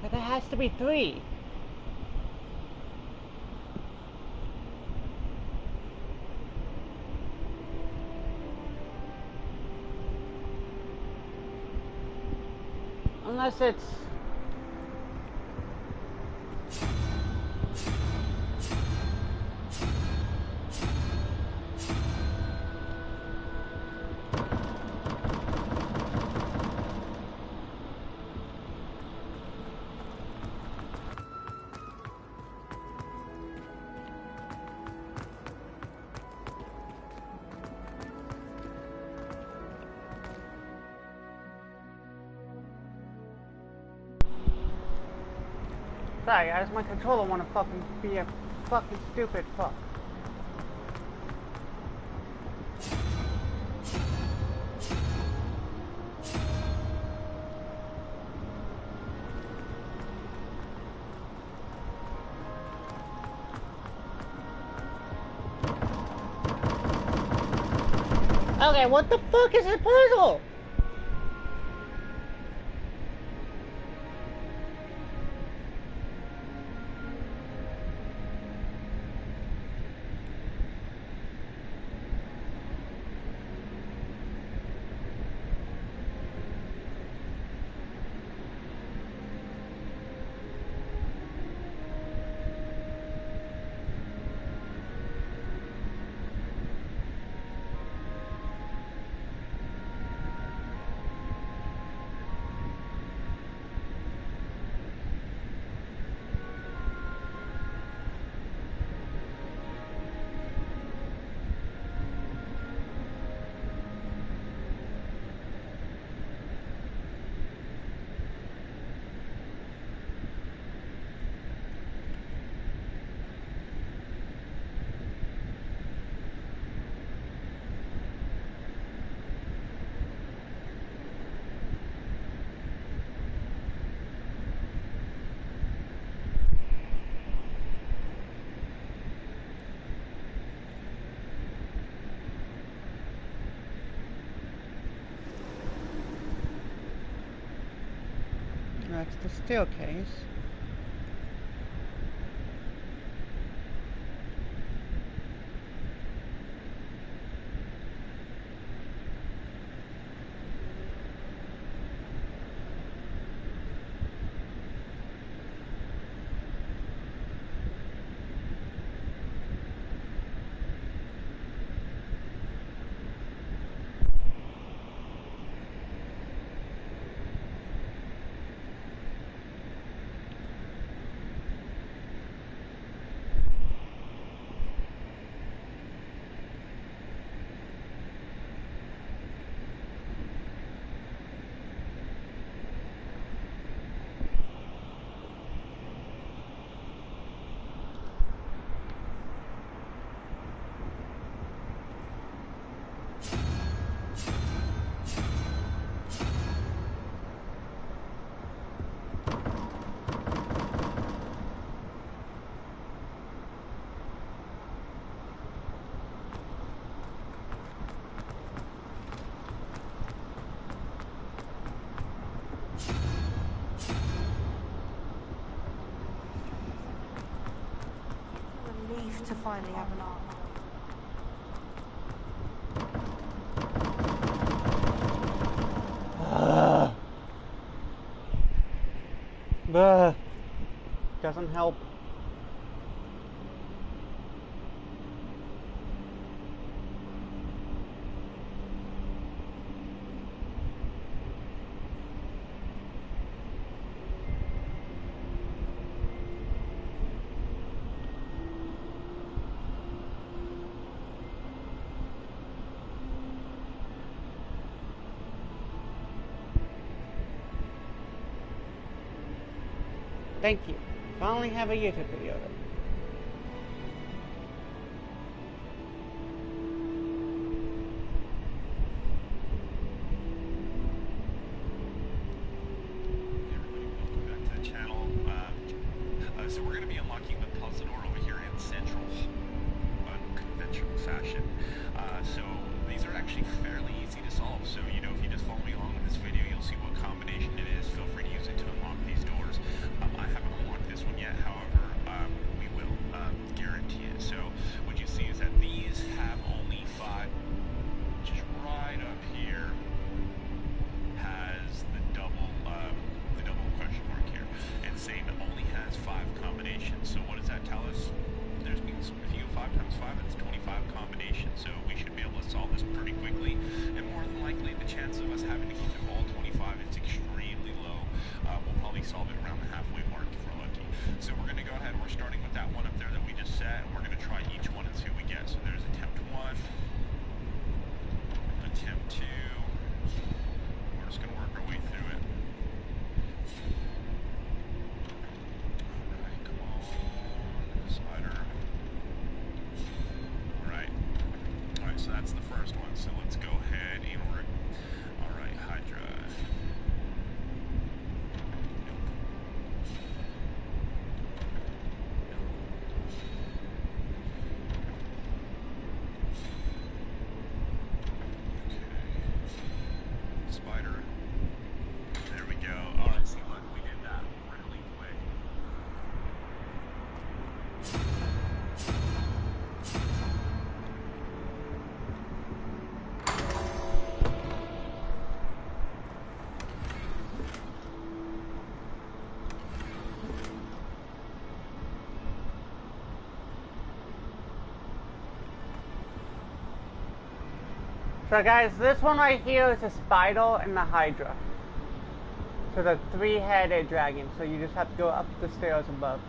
But there has to be 3. Unless it's... Sorry guys, my controller wanna fucking be a fucking stupid fuck. Okay, what the fuck is the puzzle? That's the staircase. Relief to finally have an art. Doesn't help. Thank you. Finally have a YouTube video. Back to the channel. So we're going to be unlocking the puzzle door over here in Central, unconventional fashion. So these are actually fairly easy to solve. So if you just follow me along with this video, you'll see what combination it is. Feel free to use it to unlock these doors. I haven't unlocked this one yet, however, we will guarantee it. So what you see is that these have only 5, just right up here has the double question mark here, and saying it only has 5 combinations. So what does that tell us? There's means if you go 5 times 5, it's 25 combinations. So we should be able to solve this pretty quickly, and more than likely, the chance of us having to keep it all 25 is extremely low. We'll probably solve it around the halfway mark if we're lucky. So we're going to go ahead. We're starting with that one up there that we just set, and we're going to try each one and see what we get. So there's attempt 1, attempt 2. We're just going to work our way through it. Alright, come on, spider. Alright. Alright, so that's the first one. So let's go ahead and work. Alright, Hydra. Spider. There we go. Alright, see, look, we did that really quick. So guys, this one right here is a spider and a hydra. So the 3-headed dragon. So you just have to go up the stairs above.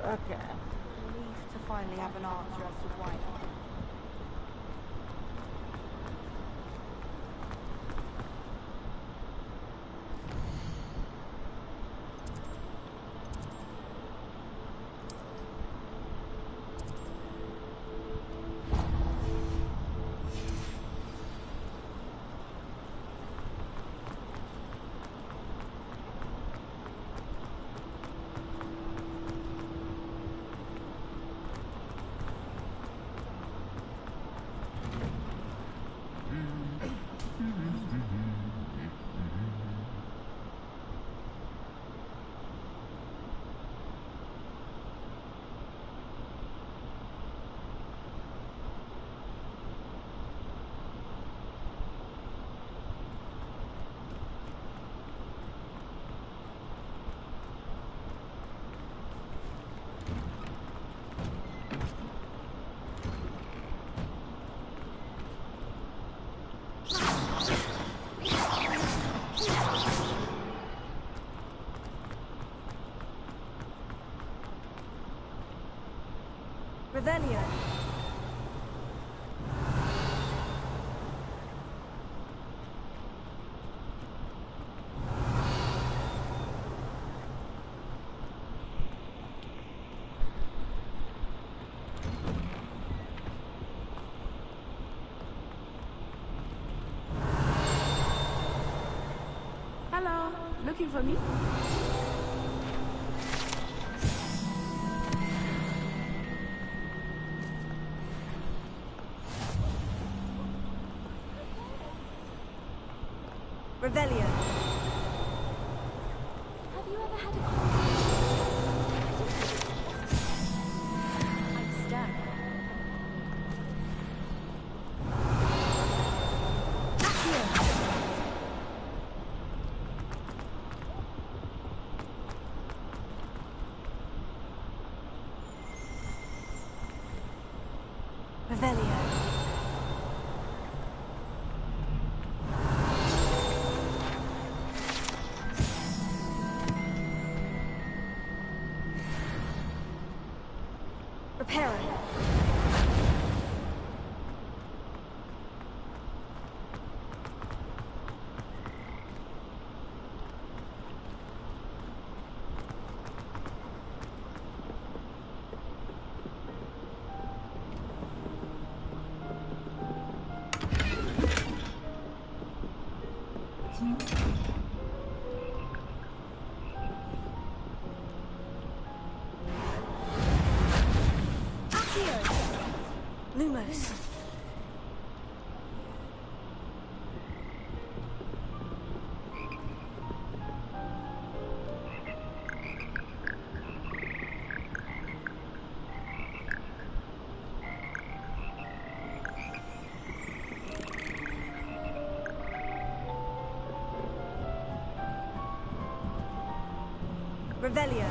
Okay. Relief to finally have an answer as to why. Revelio. Hello, looking for me? Revelio. Have you ever had a I'm stuck. Revelio. Repairing. Lumos. Revelio.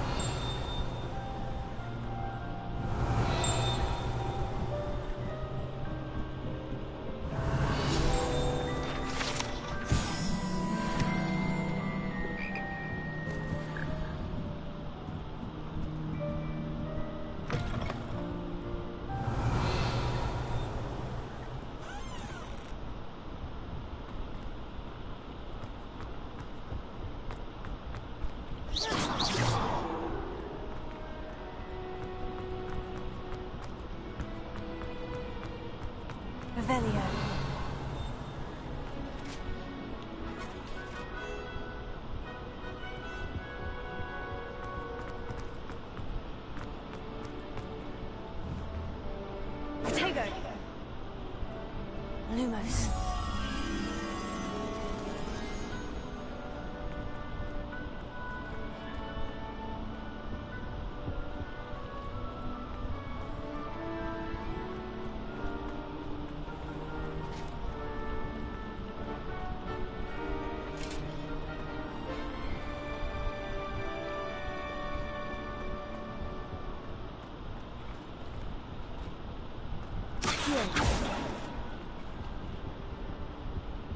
Revelio. Potato. Lumos.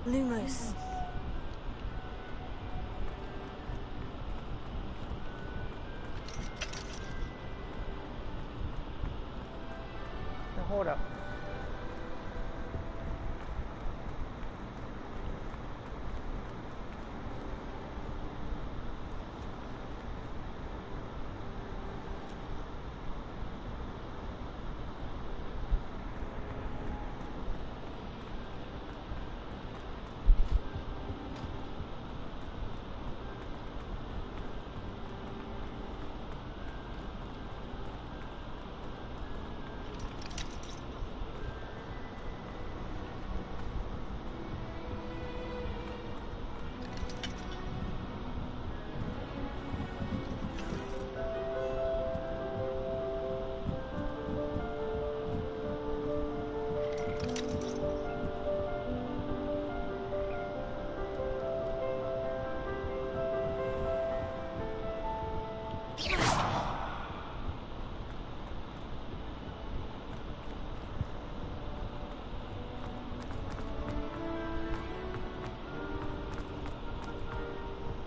Lumos. Hold up.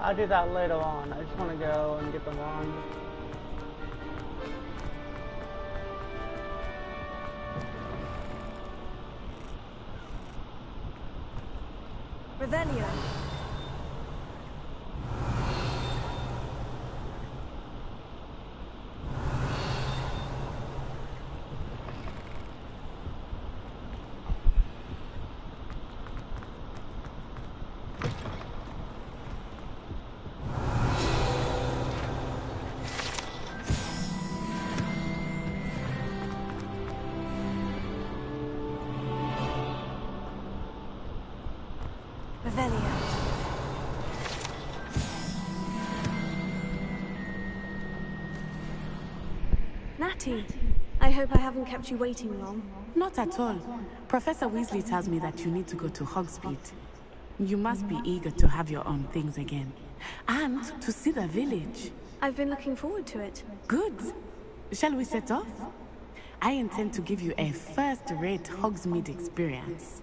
I'll do that later on. I just want to go and get the wand. Revelio. Revelio. Natty, I hope I haven't kept you waiting long. Not at all. Professor Weasley tells me that you need to go to Hogsmeade. You must be eager to have your own things again. And to see the village. I've been looking forward to it. Good. Shall we set off? I intend to give you a first-rate Hogsmeade experience.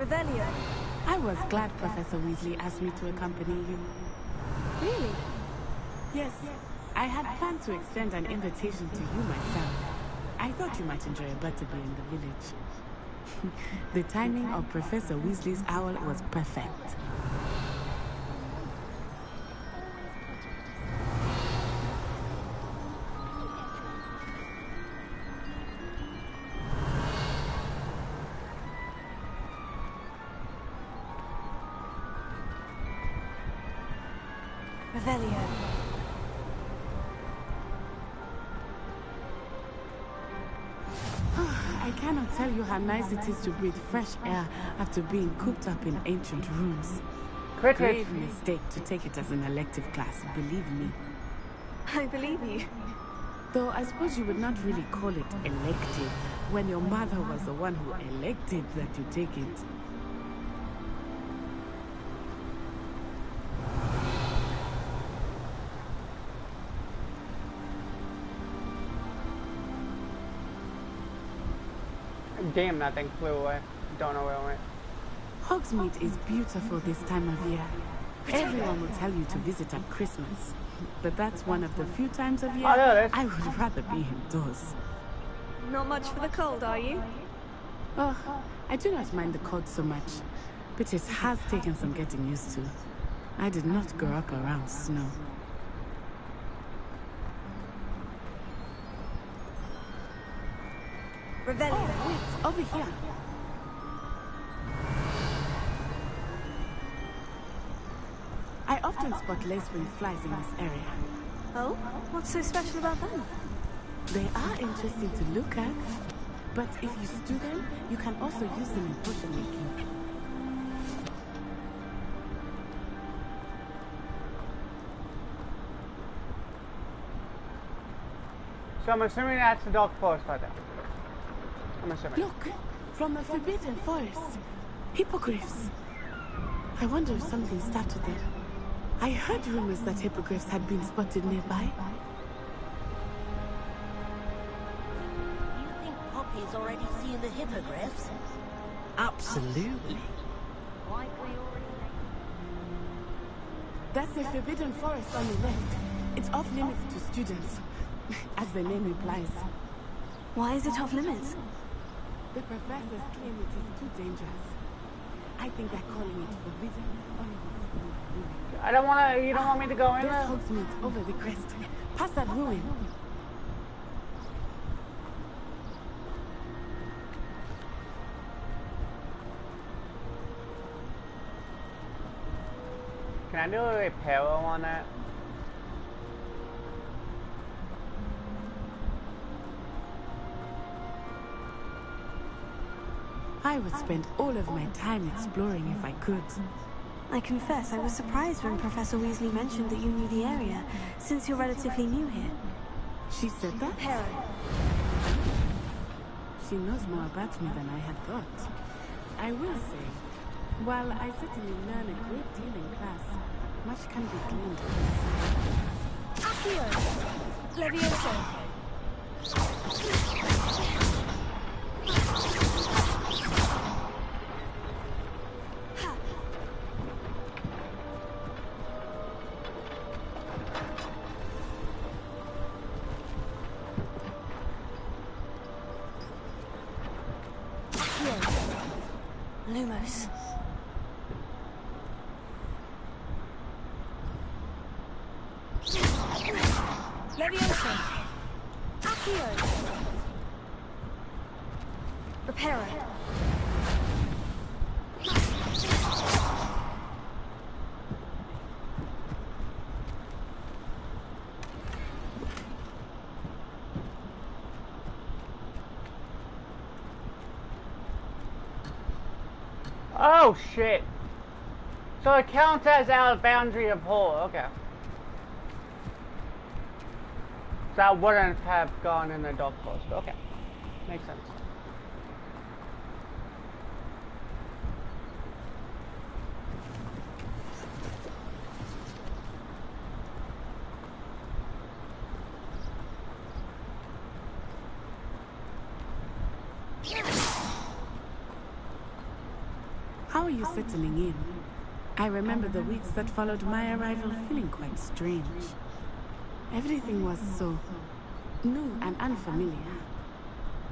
Revelio. I was glad Professor Weasley asked me to accompany you. Really? Yes. I had planned to extend an invitation to you myself. I thought you might enjoy a butterbeer in the village. The timing of Professor Weasley's owl was perfect. Revelio. I cannot tell you how nice it is to breathe fresh air after being cooped up in ancient rooms. Grave mistake to take it as an elective class, believe me. I believe you. Though I suppose you would not really call it elective when your mother was the one who elected that you take it. Damn, that thing flew away. Don't know where it went. Hogsmeade is beautiful this time of year. Everyone will tell you to visit at Christmas. But that's one of the few times of year I would rather be indoors. Not much for the cold, are you? Oh, I do not mind the cold so much. But it has taken some getting used to. I did not grow up around snow. Revelio. Oh, wait, over here. I often spot lacewing flies in this area. Oh? What's so special about them? They are interesting to look at, but if you stew them, you can also use them in potion making. So I'm assuming that's the dark forest right there. I'm assuming. Look, from the Forbidden Forest. Hippogriffs. I wonder if something started there. I heard rumors that hippogriffs had been spotted nearby. You think Poppy's already seen the hippogriffs? Absolutely. That's the Forbidden Forest on the left. It's off limits to students. as the name implies. Why is it off limits? The professors claim it is too dangerous. I think they're calling it forbidden. I don't want to. You don't want me to go in there? there? There's Hogsmeade over the crest. Past that ruin. Can I do a repair on that? I would spend all of my time exploring if I could. I confess I was surprised when Professor Weasley mentioned that you knew the area, since you're relatively new here. She said that? Harry. She knows more about me than I had thought. I will say, while I certainly learn a great deal in class, much can be gleaned. Accio! Levioso! Lumos. Leviosa. Accio. Reparo. Oh shit! So it counts as our boundary of hole, okay. So I wouldn't have gone in the dog post, okay. Makes sense. How are you settling in? I remember the weeks that followed my arrival feeling quite strange. Everything was so new and unfamiliar.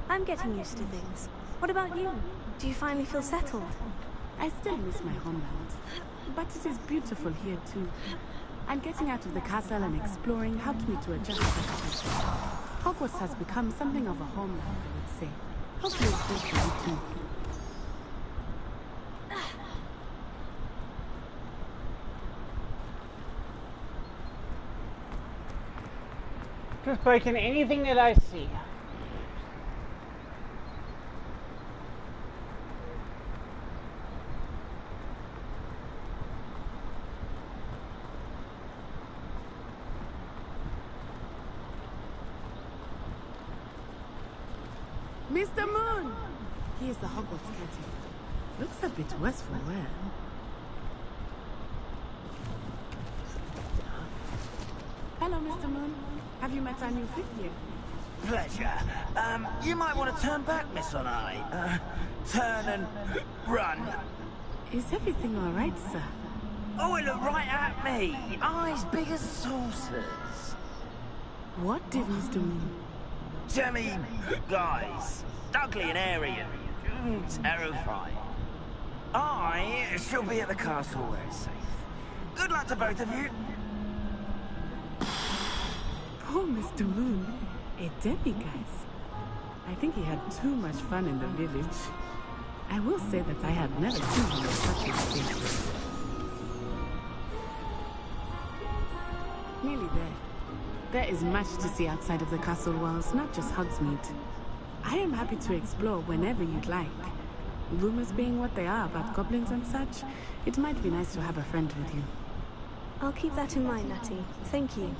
I'm getting used to things. What about you? Do you finally feel settled? I still miss my homeland, but it is beautiful here too. And getting out of the castle and exploring helped me to adjust quickly. Hogwarts has become something of a homeland, I would say. Hopefully it feels for you too. Just breaking anything that I see. Mr. Moon! He is the Hogwarts caretaker. Looks a bit worse for wear. Hello, Mr. Moon. Have you met our new fifth year? Pleasure. You might want to turn back, Miss Onai. Turn and run. Is everything all right, sir? Oh, it looked right at me. Eyes big as saucers. What did Mr. Moon? Jemmy, guys. Ugly and airy and terrifying. I shall be at the castle where it's safe. Good luck to both of you. Poor Mr. Moon, a demiguise. I think he had too much fun in the village. I will say that I had never seen him in such a state. Nearly there. There is much to see outside of the castle walls, not just Hogsmeade. I am happy to explore whenever you'd like. Rumors being what they are about goblins and such, it might be nice to have a friend with you. I'll keep that in mind, Natty. Thank you.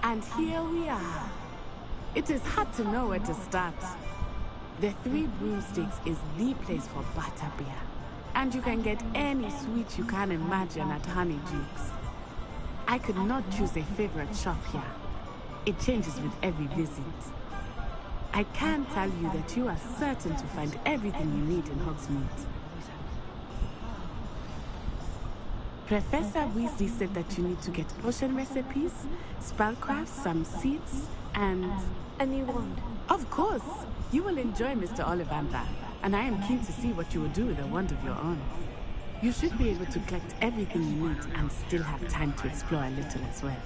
And here we are. It is hard to know where to start. The Three Broomsticks is the place for butterbeer. And you can get any sweet you can imagine at Honeydukes. I could not choose a favorite shop here. It changes with every visit. I can tell you that you are certain to find everything you need in Hogsmeade. Professor Weasley said that you need to get potion recipes, spellcraft, some seeds, and... a new wand. Of course! You will enjoy Mr. Ollivander, and I am keen to see what you will do with a wand of your own. You should be able to collect everything you need and still have time to explore a little as well.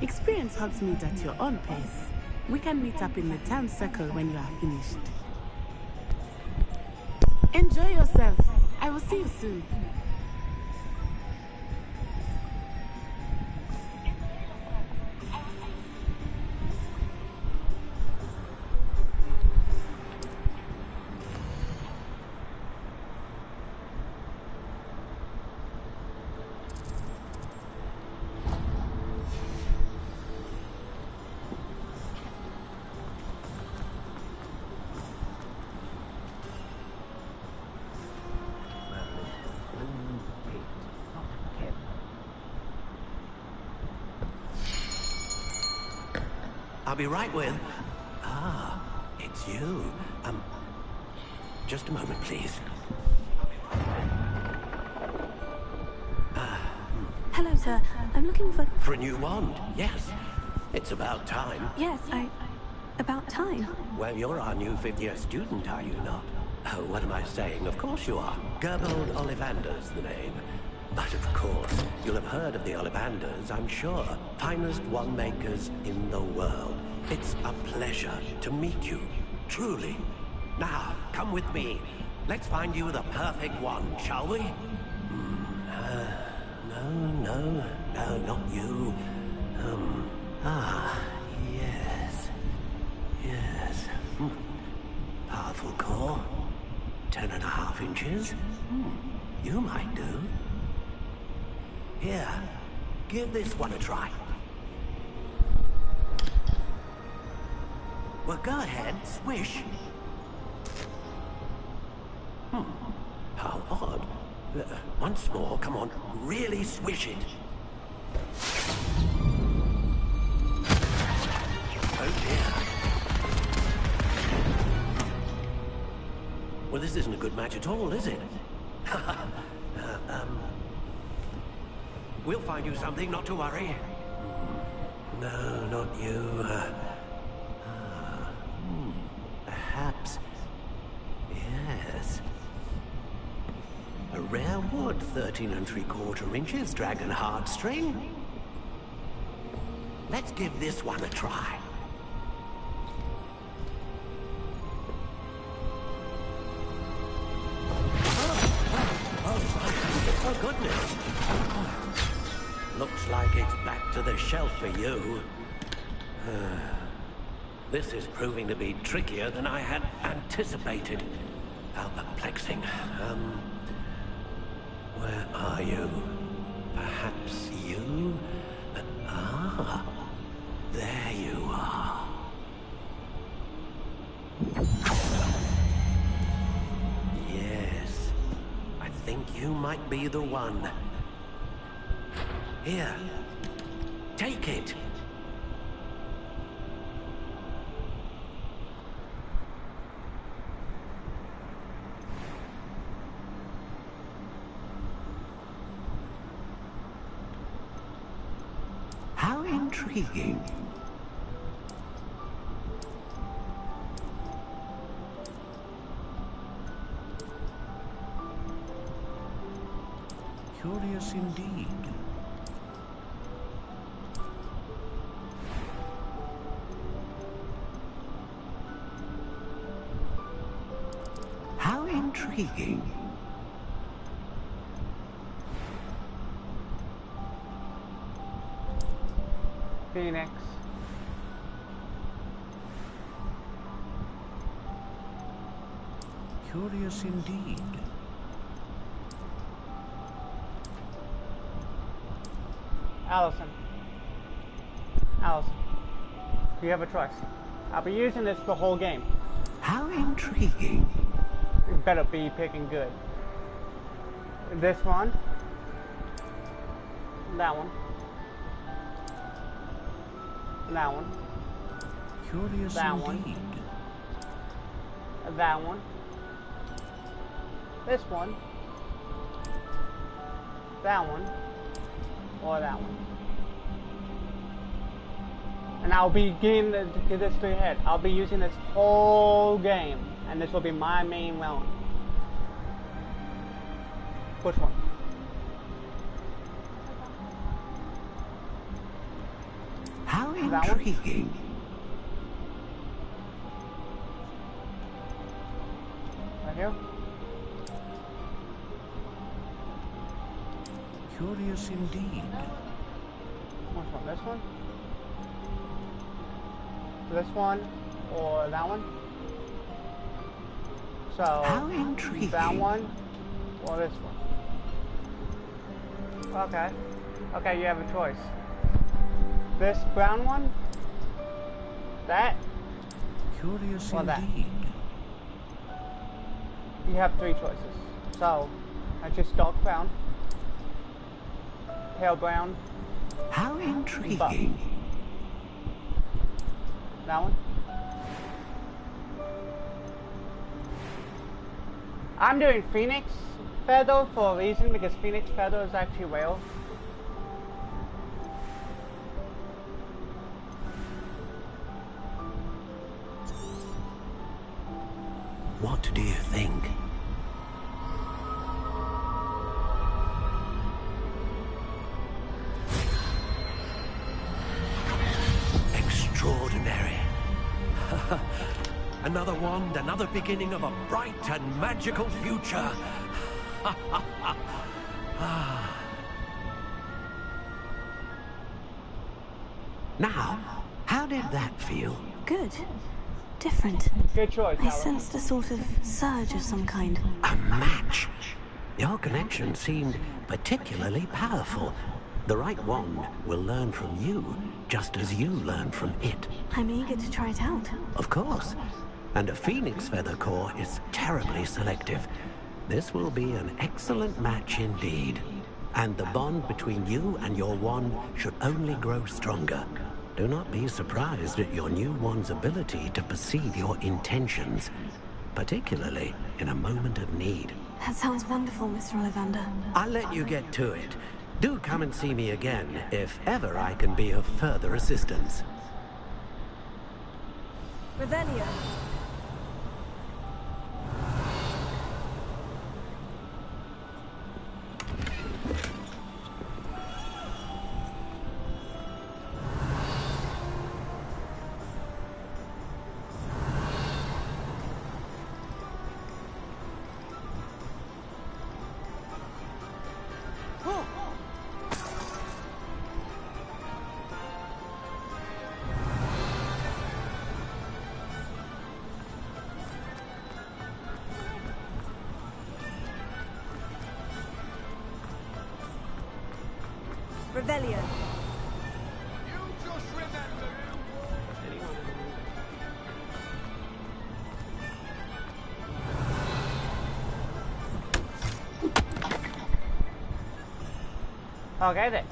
Experience Hogsmeade at your own pace. We can meet up in the town circle when you are finished. Enjoy yourself. I will see you soon. I'll be right with... Ah, it's you. Just a moment, please. Hello, sir. I'm looking for... For a new wand, yes. It's about time. Yes, about time. Well, you're our new fifth-year student, are you not? Oh, what am I saying? Of course you are. Gerbold Ollivander's the name. But of course, you'll have heard of the Ollivanders, I'm sure. Finest wand makers in the world. It's a pleasure to meet you, truly. Now, come with me. Let's find you the perfect wand, shall we? No, not you. Yes. Powerful core. 10.5 inches. You might do. Here, give this one a try. Well, go ahead, swish. How odd. Once more, come on, really swish it. Oh dear. Well, this isn't a good match at all, is it? We'll find you something, not to worry. No, not you. Perhaps... yes. A rare wood, 13 3/4 inches, dragon heartstring. Let's give this one a try. Oh goodness. Looks like it's back to the shelf for you. This is proving to be trickier than I had anticipated. How perplexing. Where are you? Perhaps you? There you are. Yes, I think you might be the one. Here, take it. How intriguing. Curious indeed. How intriguing. Phoenix. Curious indeed. Allison, you have a trust. I'll be using this the whole game. How intriguing. You better be picking good. This one. That one. That one. Curious that indeed. one. that one, this one, that one, or that one. And I'll be getting to get this straight ahead. I'll be using this whole game, and this will be my main realm. Which one? How intriguing. Right here? Curious indeed. Which one? This one? This one or that one? So how intriguing. That one or this one? Okay. Okay, you have a choice. This brown one, that, curious or that. indeed. You have 3 choices. So I just dark brown, pale brown. How intriguing. Buff. That one. I'm doing Phoenix Feather for a reason, because Phoenix Feather is actually real. What do you think? Extraordinary. Another wand, another beginning of a bright and magical future. Now, how did that feel? Good. Different. Good choice, I sensed a sort of surge of some kind. A match. Your connection seemed particularly powerful. The right wand will learn from you, just as you learn from it. I'm eager to try it out. Of course. And a phoenix feather core is terribly selective. This will be an excellent match indeed. And the bond between you and your wand should only grow stronger. Do not be surprised at your new wand's ability to perceive your intentions, particularly in a moment of need. That sounds wonderful, Mr. Ollivander. I'll let you get to it. Do come and see me again, if ever I can be of further assistance. Revelio. Revelio. Okay then.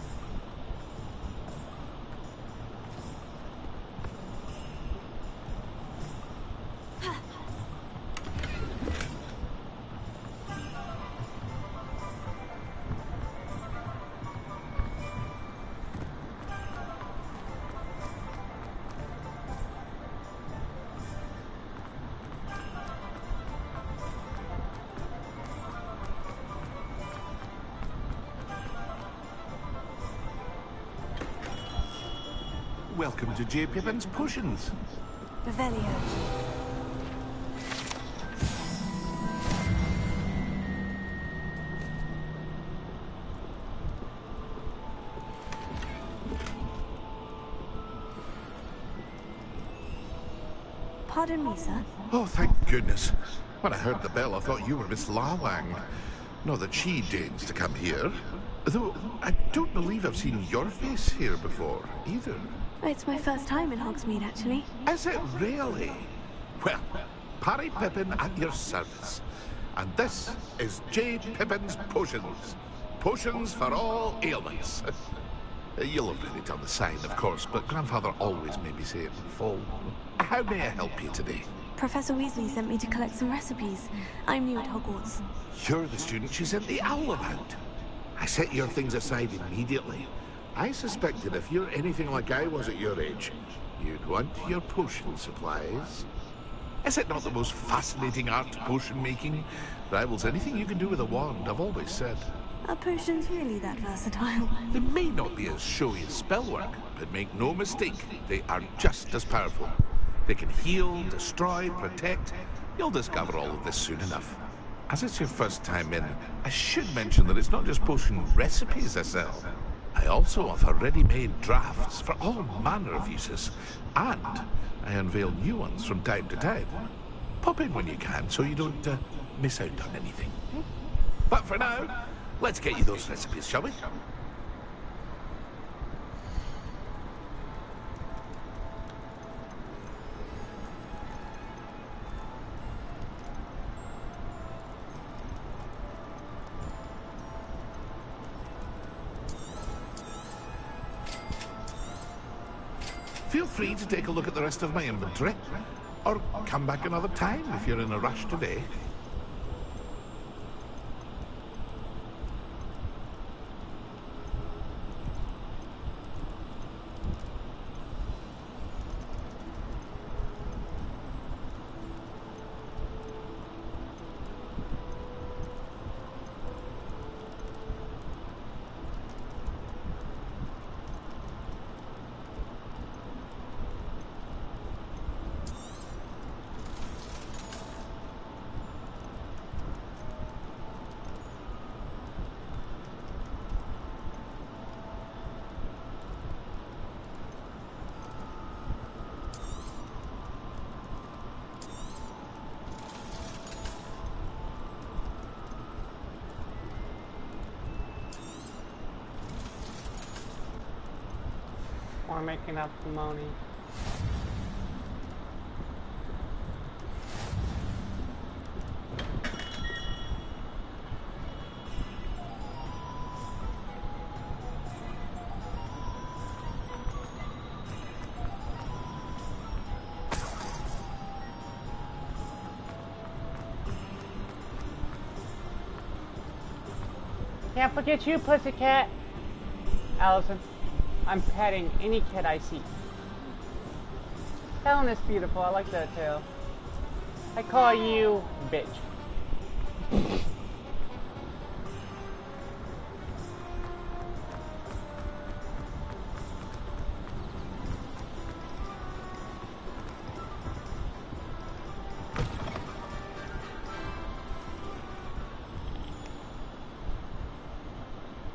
Welcome to J. Pippin's Potions. Revelio. Pardon me, sir. Oh, thank goodness. When I heard the bell, I thought you were Miss Lawang. Not that she deigns to come here. Though, I don't believe I've seen your face here before, either. It's my first time in Hogsmeade, actually. Is it really? Well, Parry Pippin at your service. And this is J. Pippin's Potions. Potions for all ailments. You'll have read it on the sign, of course, but Grandfather always made me say it in full. How may I help you today? Professor Weasley sent me to collect some recipes. I'm new at Hogwarts. You're the student she sent the owl about. I set your things aside immediately. I suspected if you're anything like I was at your age, you'd want your potion supplies. Is it not the most fascinating art, potion making? Rivals anything you can do with a wand, I've always said. Are potions really that versatile? They may not be as showy as spellwork, but make no mistake, they are just as powerful. They can heal, destroy, protect. You'll discover all of this soon enough. As it's your first time in, I should mention that it's not just potion recipes I sell. I also offer ready-made drafts for all manner of uses, and I unveil new ones from time to time. Pop in when you can so you don't miss out on anything. But for now, let's get you those recipes, shall we? Feel free to take a look at the rest of my inventory, or come back another time if you're in a rush today. Or making up the money. Can't forget you, pussycat. Allison, I'm petting any kid I see. Helen is beautiful, I like that too. I call you bitch.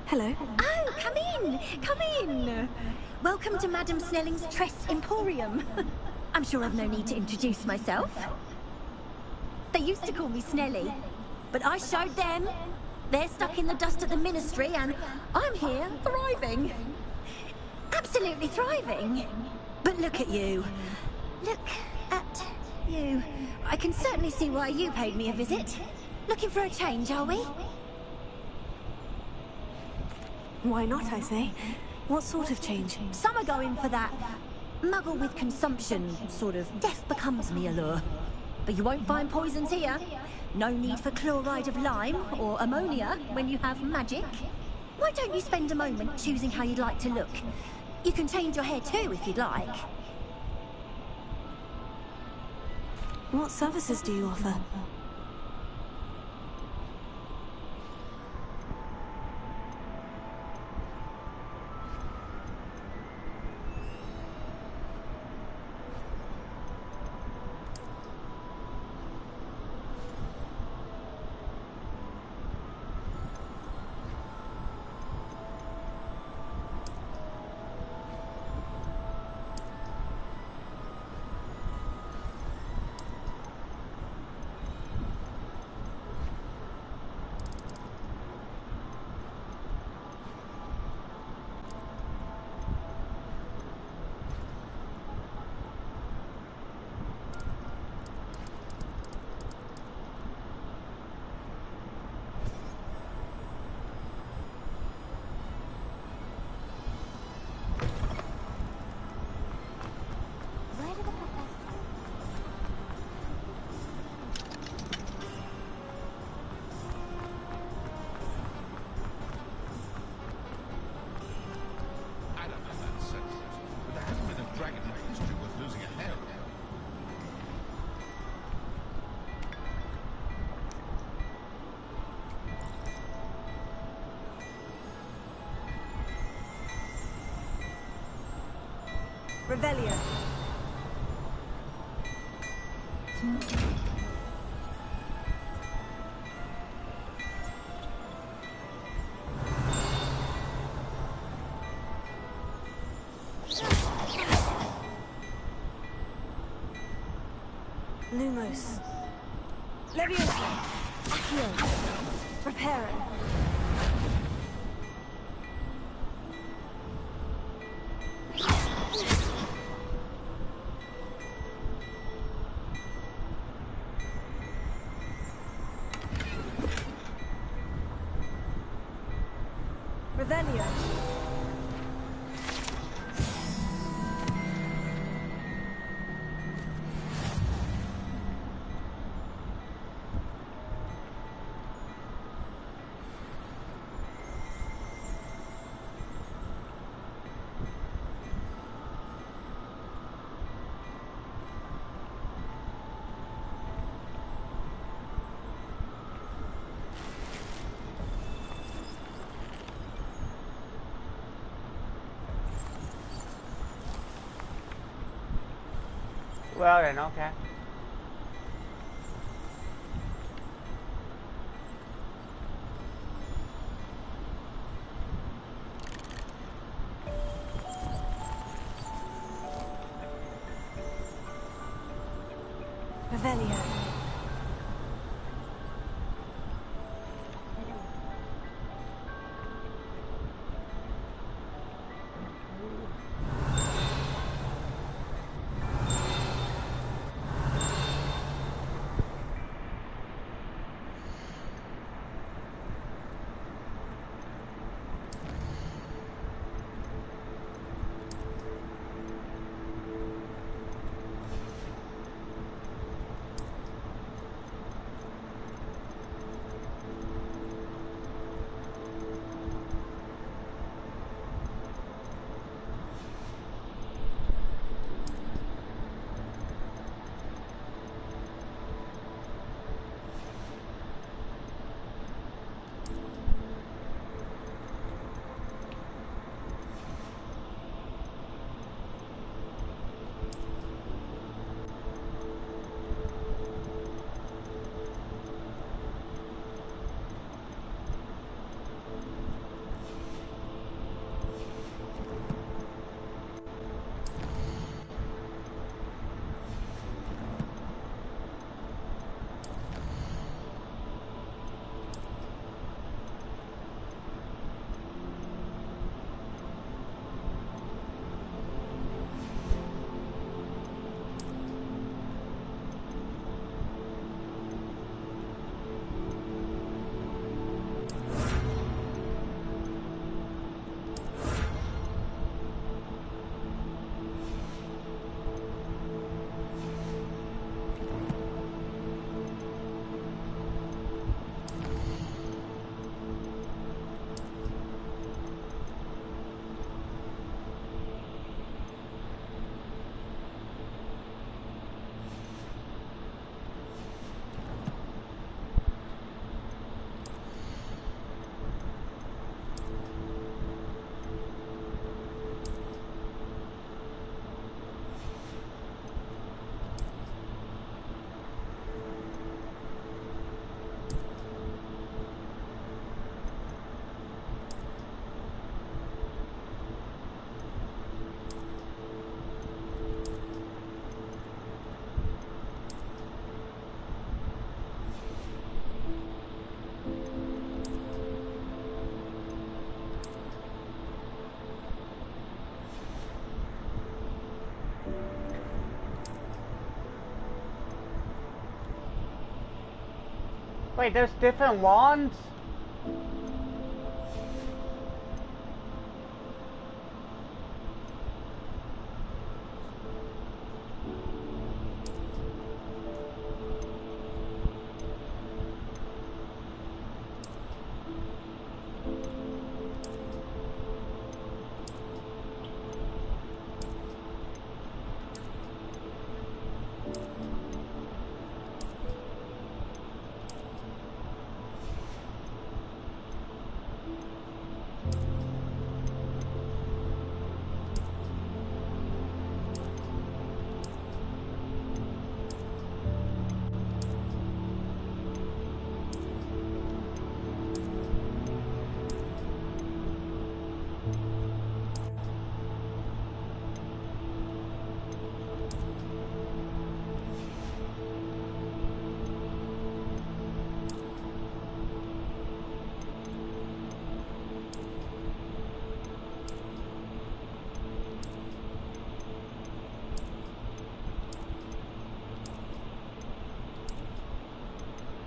Hello. Oh, come in! Come in! Welcome to Madame Snelling's Tress Emporium. I'm sure I've no need to introduce myself. They used to call me Snelly, but I showed them. They're stuck in the dust at the Ministry, and I'm here, thriving. Absolutely thriving. But look at you. Look at you. I can certainly see why you paid me a visit. Looking for a change, are we? Why not, I say? What sort of change? Some are going for that muggle with consumption, sort of death becomes me allure. But you won't find poisons here. No need for chloride of lime or ammonia when you have magic. Why don't you spend a moment choosing how you'd like to look? You can change your hair too if you'd like. What services do you offer? Revelio. Lumos. Leviosa. Accio. Reparo. Revelio. Well then, okay. Revelio. Wait, there's different wands?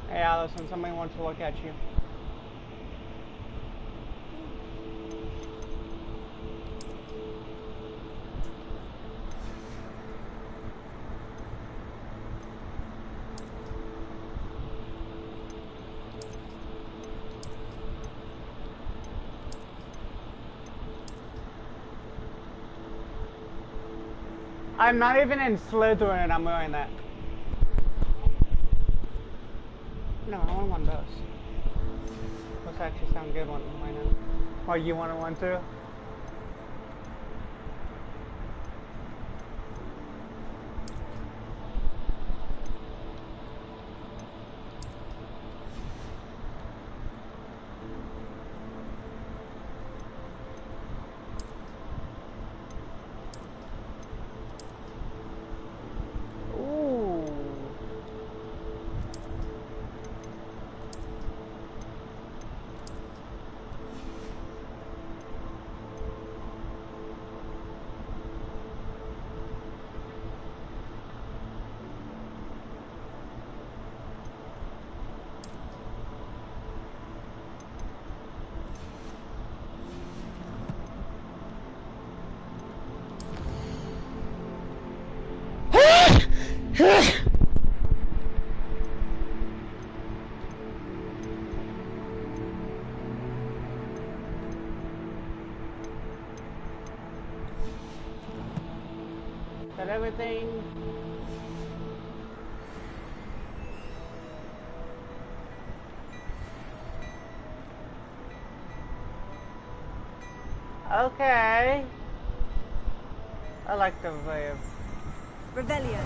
Hey Allison, somebody wants to look at you. I'm not even in Slytherin and I'm wearing that. No, I want one of those. Those actually sound good one right now. Oh, you want one too? Got everything. Okay. I like the way of Revelio.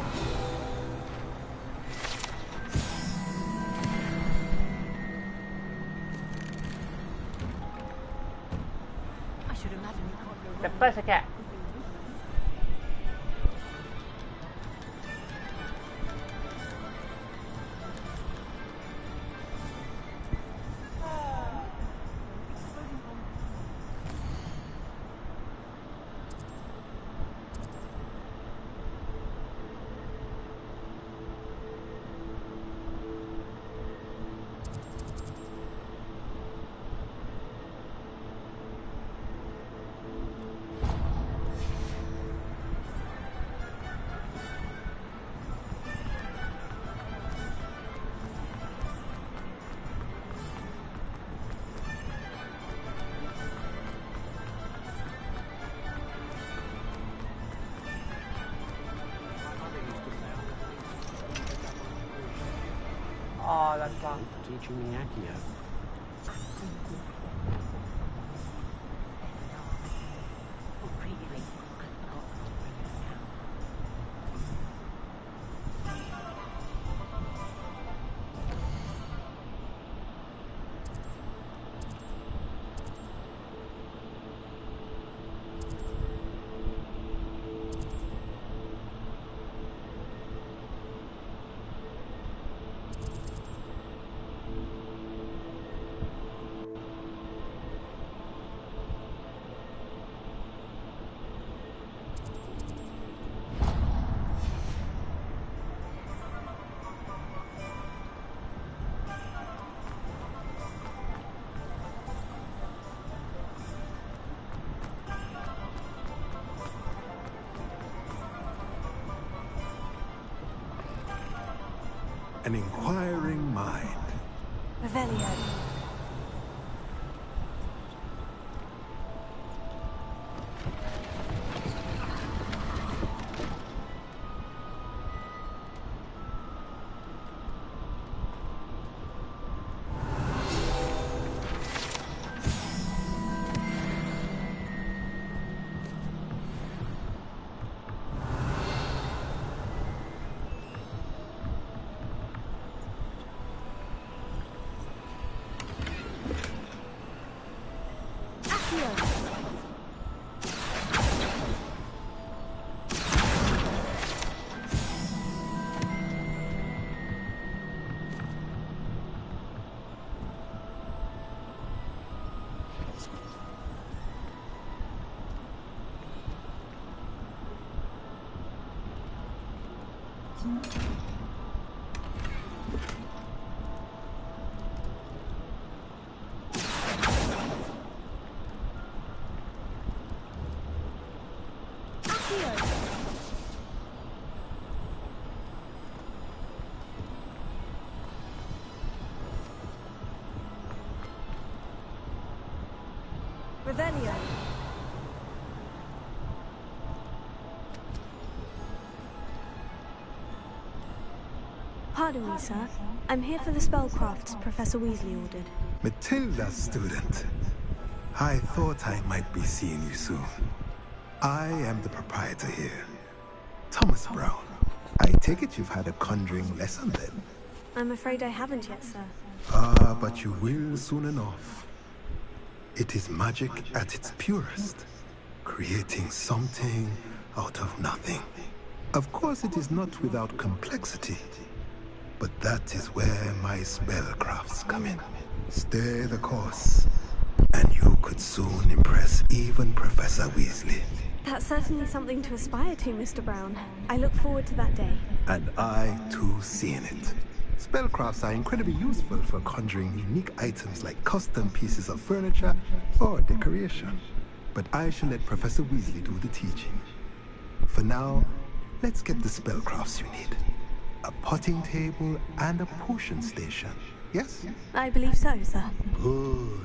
I should imagine you can't go the pussycat. Oh, that's fun. Teaching me Accio. An inquiring mind. Revelio. Revelio. Pardon me, sir. I'm here for the spellcrafts Professor Weasley ordered. Matilda, student. I thought I might be seeing you soon. I am the proprietor here, Thomas Brown. I take it you've had a conjuring lesson then? I'm afraid I haven't yet, sir. Ah, but you will soon enough. It is magic at its purest, creating something out of nothing. Of course, it is not without complexity, but that is where my spellcrafts come in. Stay the course, and you could soon impress even Professor Weasley. That's certainly something to aspire to, Mr. Brown. I look forward to that day. And I, too, seeing it. Spellcrafts are incredibly useful for conjuring unique items like custom pieces of furniture or decoration. But I shall let Professor Weasley do the teaching. For now, let's get the spellcrafts you need. A potting table and a potion station, yes? I believe so, sir. Good.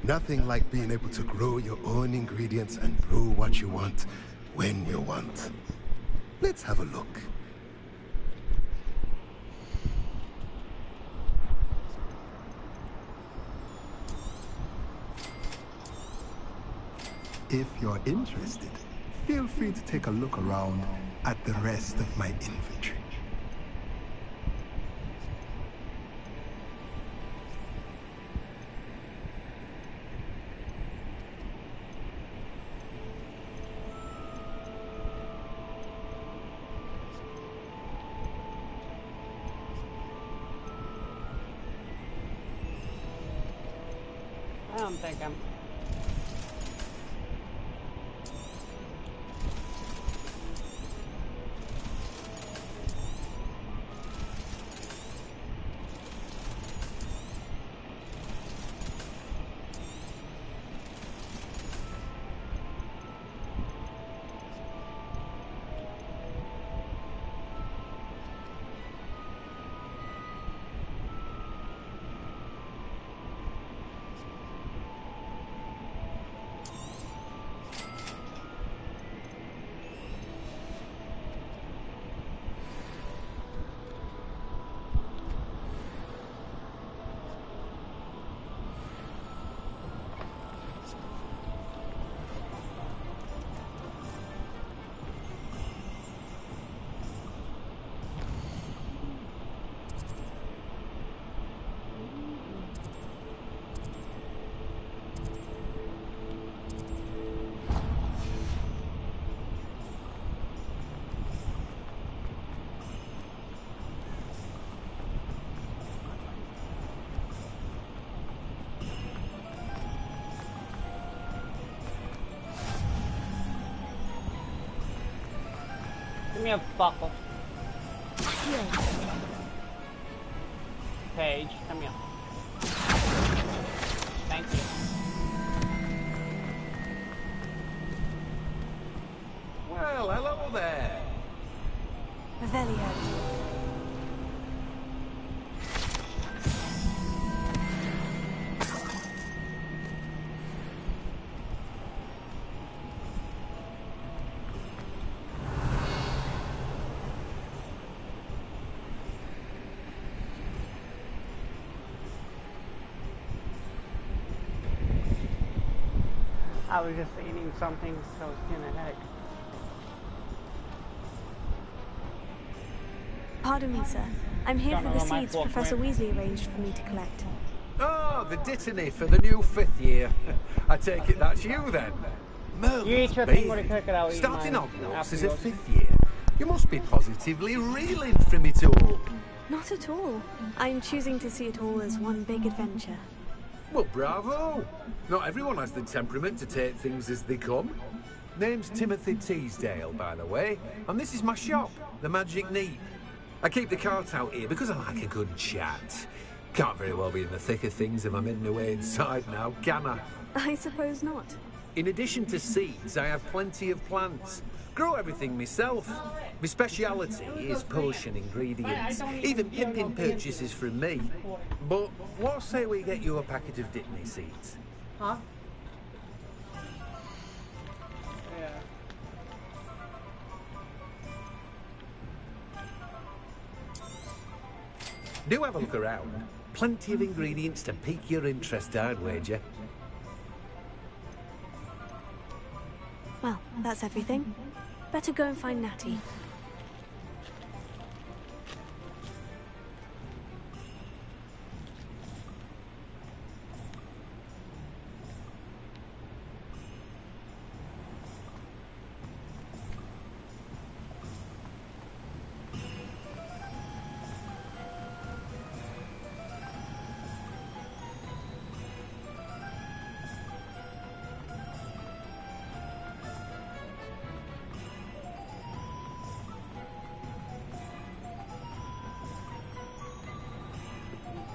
Nothing like being able to grow your own ingredients and brew what you want, when you want. Let's have a look. If you're interested, feel free to take a look around at the rest of my inventory. I don't think I'm... Give me a buckle. Paige, come here. Thank you. Well, hello there. Revelio. I was just eating something, so it's in a heck. Pardon me, sir. I'm here for the seeds Professor Weasley arranged for me to collect. Oh, the dittany for the new 5th year. I take it that's you then. You eat your thing with a cricket, I'll eat Starting mine Hogwarts after as a yours. 5th year. You must be positively reeling from it all. Not at all. I'm choosing to see it all as one big adventure. Well, bravo. Not everyone has the temperament to take things as they come. Name's Timothy Teasdale, by the way, and this is my shop, the Magic Neat. I keep the cart out here because I like a good chat. Can't very well be in the thick of things if I'm hidden away inside now, can I? I suppose not. In addition to seeds, I have plenty of plants. Grow everything myself. My speciality is potion ingredients. Even pimping purchases from me. But what say we get you a packet of dittany seeds? Huh? Do have a look around. Plenty of ingredients to pique your interest, I'd wager. Well, that's everything. Better go and find Natty.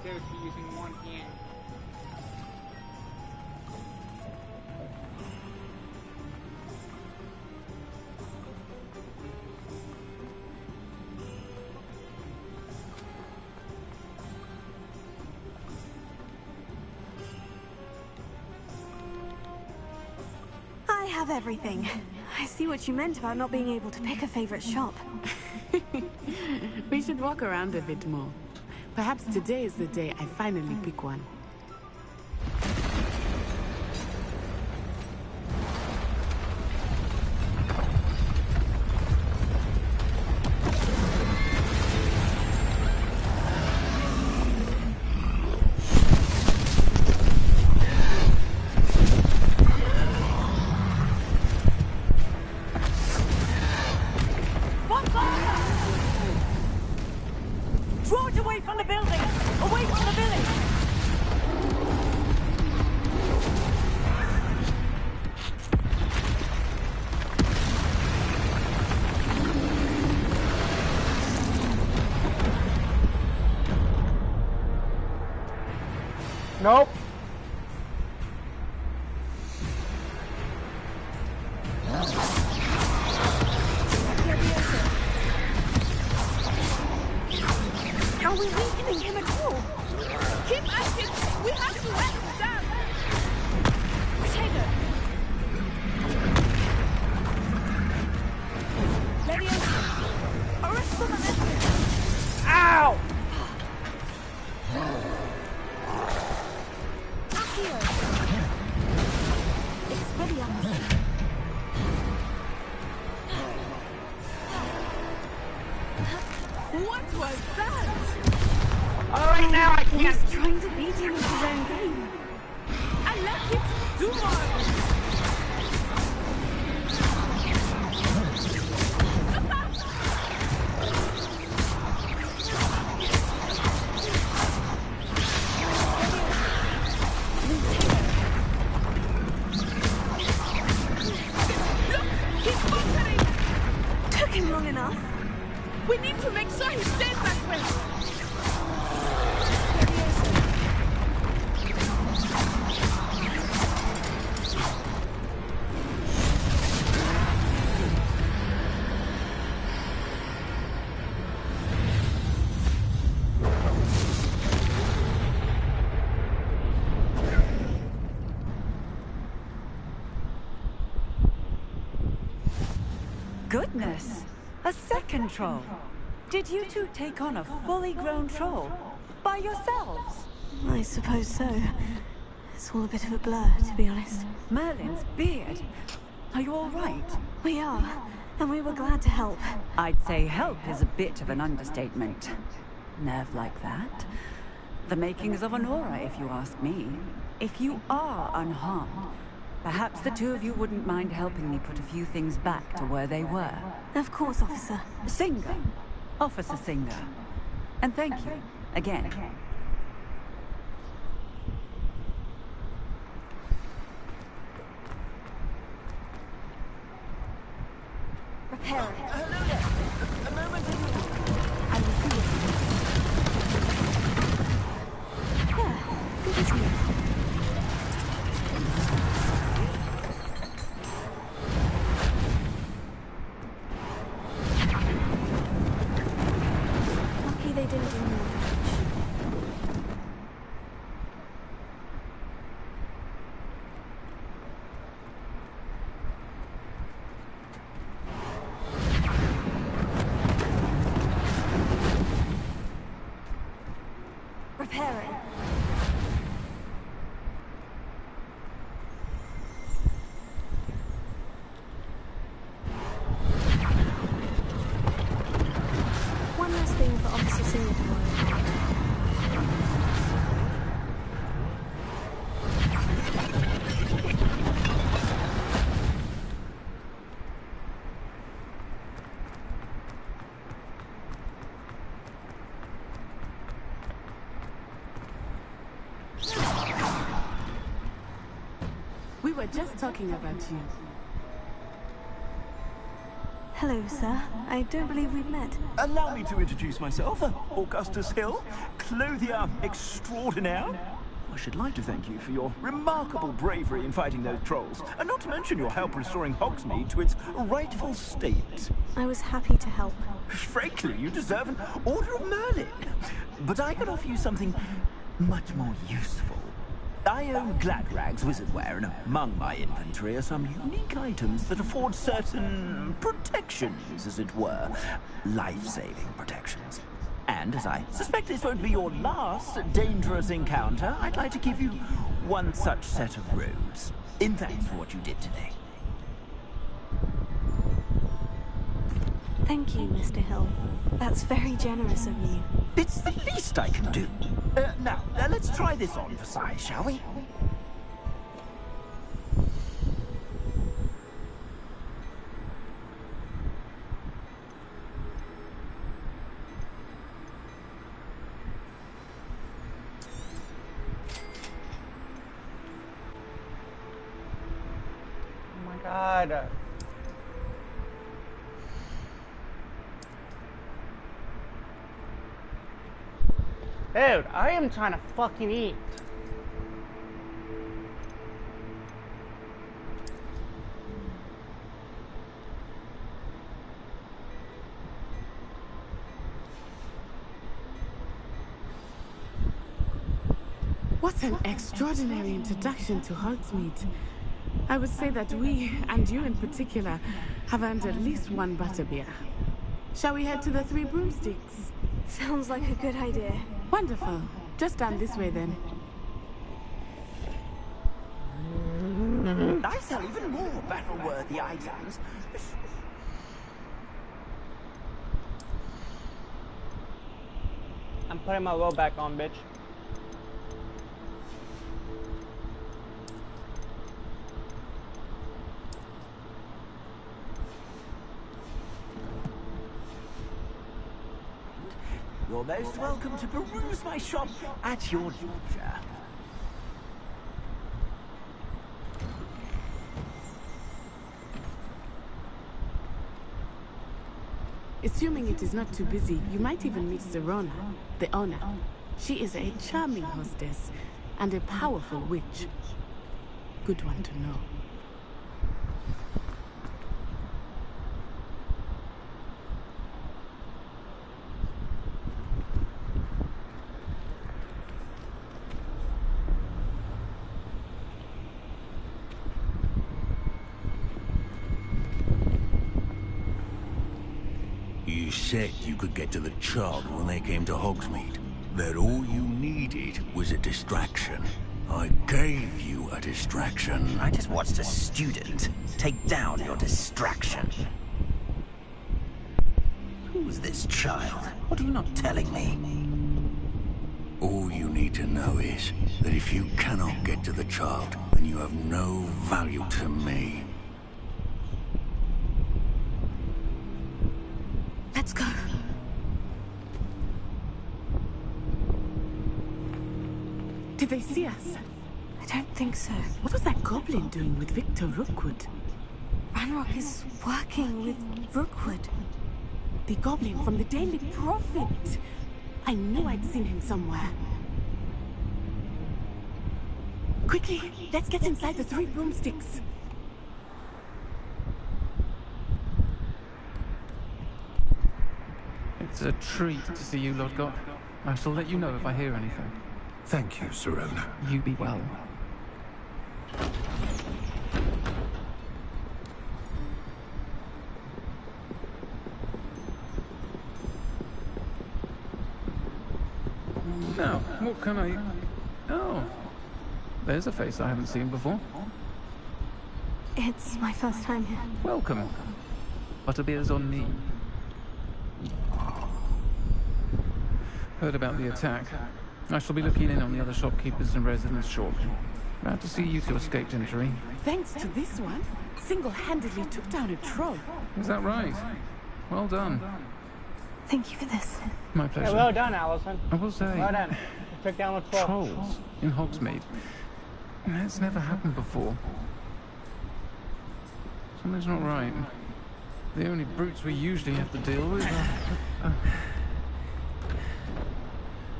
Seriously, using one hand. I have everything. I see what you meant about not being able to pick a favorite shop. We should walk around a bit more. Perhaps today is the day I finally pick one. Draw it away from the building! Away from the village! Nope. Are we weakening him at all? Keep at it! We have to let him down! Potato! Leviosa! Arrest the momentum! Ow! Accio! Expelliarmus! What was that? Alright, now I can't. He's trying to beat him with his own game. I left it too much. Look, he's bunkering. Took him long enough. We need to make sure he stays that way. Goodness! A second troll! Did you two take on a fully grown troll? By yourselves? I suppose so. It's all a bit of a blur, to be honest. Merlin's beard! Are you all right? We are, and we were glad to help. I'd say help is a bit of an understatement. Nerve like that? The makings of an aura, if you ask me. If you are unharmed, perhaps the two of you wouldn't mind helping me put a few things back to where they were. Of course, officer. Singer. Officer Singer. And thank you, again. Repair it. Hello there. A moment. I will see you. There. Good as new. Lucky they didn't do more damage. preparing. One last thing for Officer Singer to worry about. We were just talking about you. Hello, sir. I don't believe we've met. Allow me to introduce myself, Augustus Hill, clothier extraordinaire. I should like to thank you for your remarkable bravery in fighting those trolls, and not to mention your help restoring Hogsmeade to its rightful state. I was happy to help. Frankly, you deserve an Order of Merlin. But I could offer you something much more useful. I own Gladrag's wizardware, and among my inventory are some unique items that afford certain protections, as it were. Life-saving protections. And as I suspect this won't be your last dangerous encounter, I'd like to give you one such set of robes, in thanks for what you did today. Thank you, Mr. Hill. That's very generous of you. It's the least I can do. Now, let's try this on for size, shall we? Oh my god. Dude, I am trying to fucking eat. What an extraordinary introduction to Hogsmeade. I would say that we, and you in particular, have earned at least one butterbeer. Shall we head to the Three Broomsticks? Sounds like a good idea. Wonderful. Just down this way then. I sell even more battle-worthy items. I'm putting my robe back on, bitch. You're most welcome to peruse my shop at your leisure. Assuming it is not too busy, you might even meet Serona, the owner. She is a charming hostess and a powerful witch. Good one to know. You said you could get to the child when they came to Hogsmeade. That all you needed was a distraction. I gave you a distraction. I just watched a student take down your distraction. Who's this child? What are you not telling me? All you need to know is that if you cannot get to the child, then you have no value to me. Let's go. Did they see us? I don't think so. What was that goblin doing with Victor Rookwood? Ranrock is working with Rookwood. The goblin from the Daily Prophet. I knew I'd seen him somewhere. Quickly, let's get inside the Three Broomsticks. It's a treat to see you, Lord God. I shall let you know if I hear anything. Thank you, Serona. You be well. Now, what can I... Oh, there's a face I haven't seen before. It's my first time here. Welcome. Butterbeer's on me. Heard about the attack. I shall be looking in on the other shopkeepers and residents shortly. Glad to see you two escaped injury. Thanks to this one, single-handedly took down a troll. Is that right? Well done. Thank you for this. My pleasure. Yeah, well done, Allison. I will say... Well done. You took down a troll. Trolls in Hogsmeade. That's never happened before. Something's not right. The only brutes we usually have to deal with are...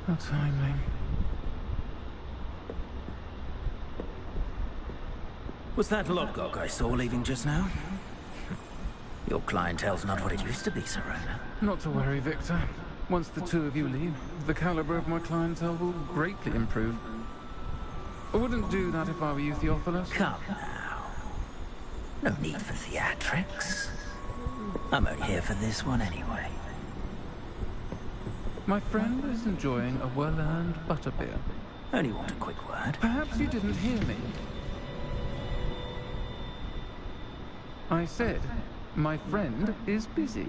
How timely. Was that Lodgok I saw leaving just now? Your clientele's not what it used to be, Serona. Not to worry, Victor. Once the two of you leave, the caliber of my clientele will greatly improve. I wouldn't do that if I were you, Theophilus. Come now. No need for theatrics. I'm only here for this one anyway. My friend is enjoying a well-earned butterbeer. Only want a quick word. Perhaps you didn't hear me. I said, my friend is busy.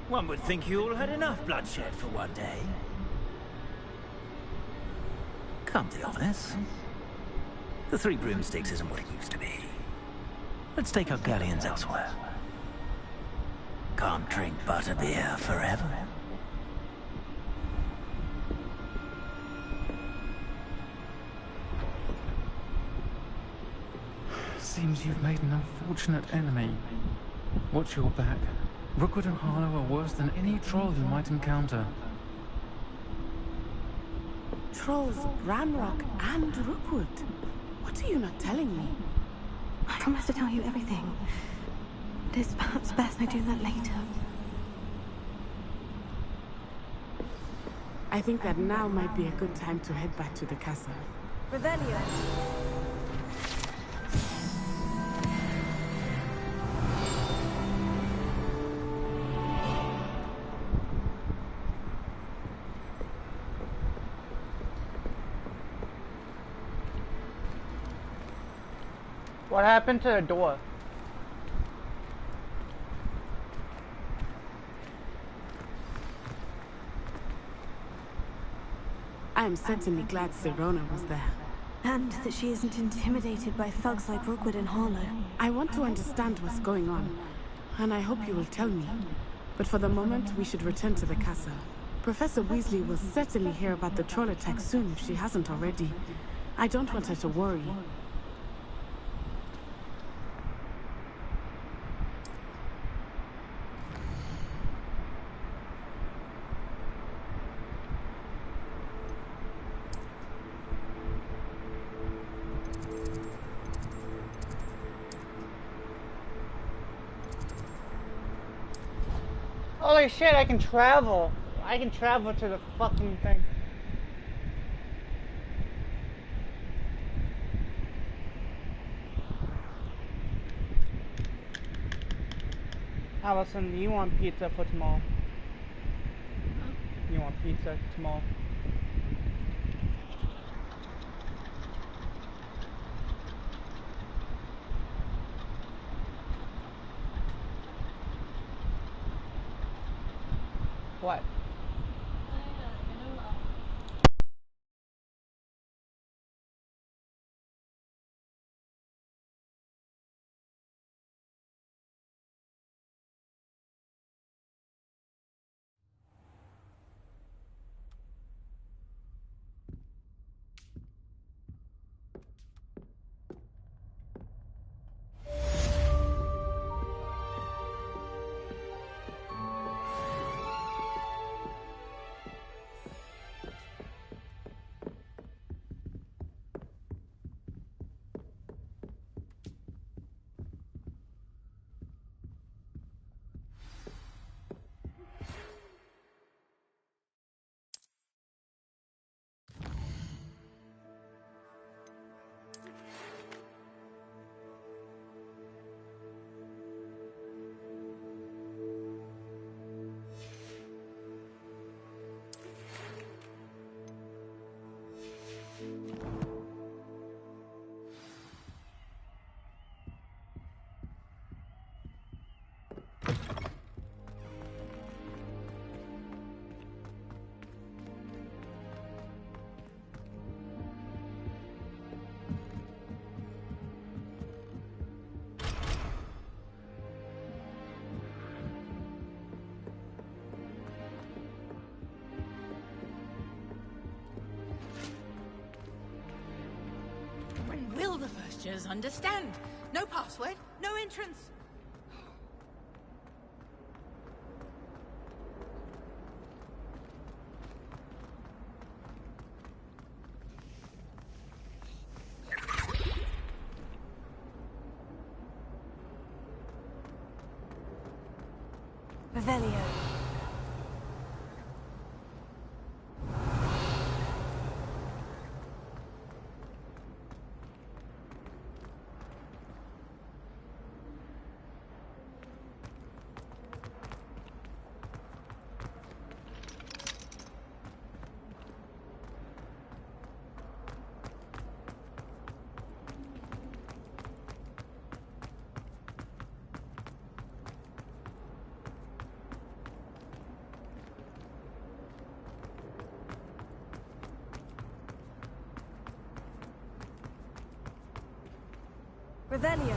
One would think you all had enough bloodshed for one day. Come be honest. The Three Broomsticks isn't what it used to be. Let's take our galleons elsewhere. Can't drink butterbeer forever. Seems you've made an unfortunate enemy. Watch your back. Rookwood and Harlow are worse than any troll you might encounter. Trolls, Ranrock, and Rookwood. What are you not telling me? I promise to tell you everything. It is perhaps best I do that later. I think that now might be a good time to head back to the castle. Revelio. What happened to the door? I am certainly glad Serona was there. And that she isn't intimidated by thugs like Rookwood and Harlow. I want to understand what's going on, and I hope you will tell me. But for the moment, we should return to the castle. Professor Weasley will certainly hear about the troll attack soon if she hasn't already. I don't want her to worry. Holy shit, I can travel. I can travel to the fucking thing. Allison, do you want pizza for tomorrow? You want pizza tomorrow? What? teachers understand. No password, no entrance. Revelio. Revelio.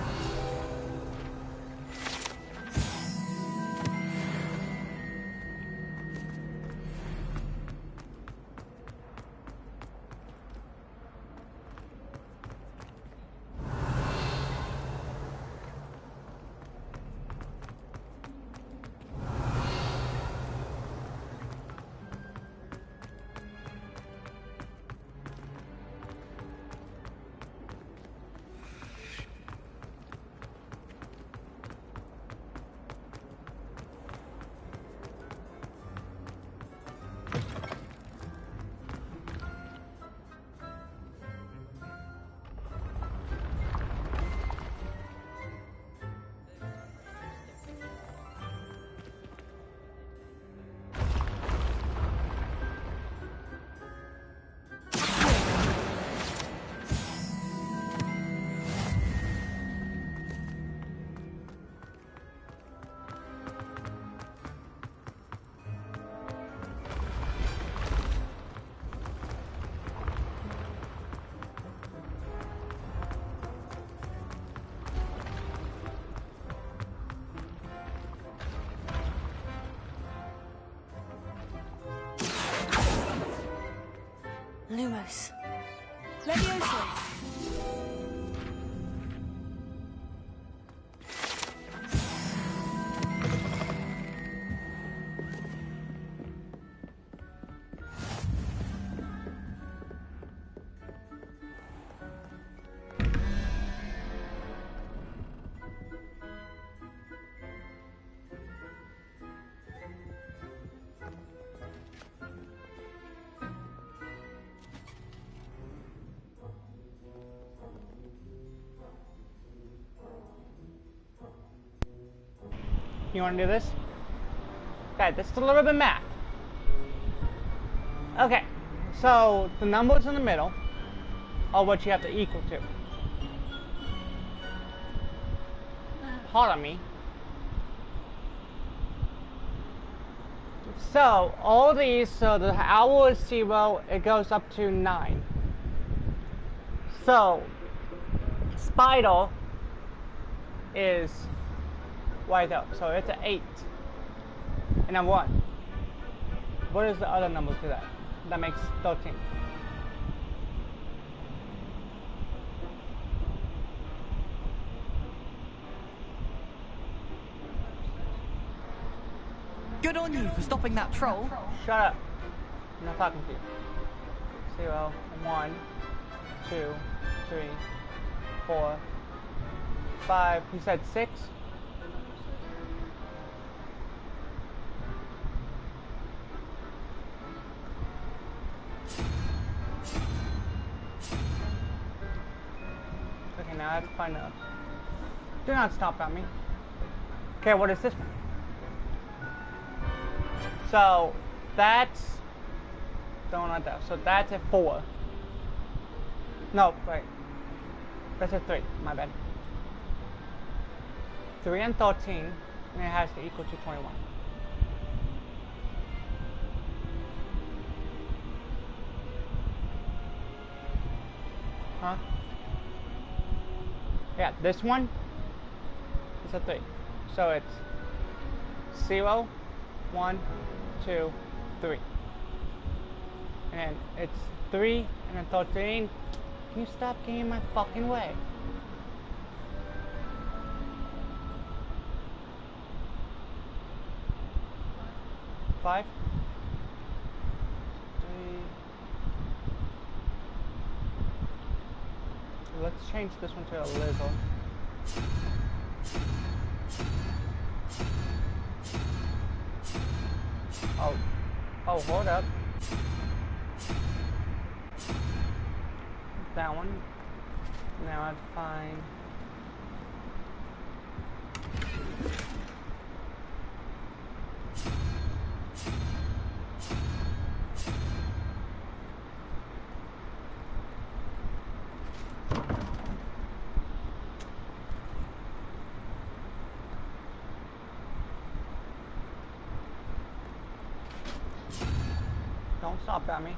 Lumos. Levioso. You want to do this? Okay, this is a little bit of math. Okay, so the numbers in the middle are what you have to equal to. Pardon me. So all these, so the hour is 0, it goes up to 9. So spider is right up, so it's an 8 and a 1. What is the other number to that? That makes 13. Good on you for stopping that troll. Shut up. I'm not talking to you. 0, 1, 2, 3, 4, 5. He said 6. Okay, now I have to find out. Do not stop at me. Okay, what is this one? So that's don't like that. So that's a 4. No, wait. That's a 3. My bad. 3 and 13, and it has to equal to 21. Huh? Yeah, this one is a 3. So it's 0, 1, 2, 3. And then it's 3 and then 13. Can you stop getting in my fucking way? Five. 3. Let's change this one to a little. Oh, hold up. That one. Now I'd find. Don't stop at me.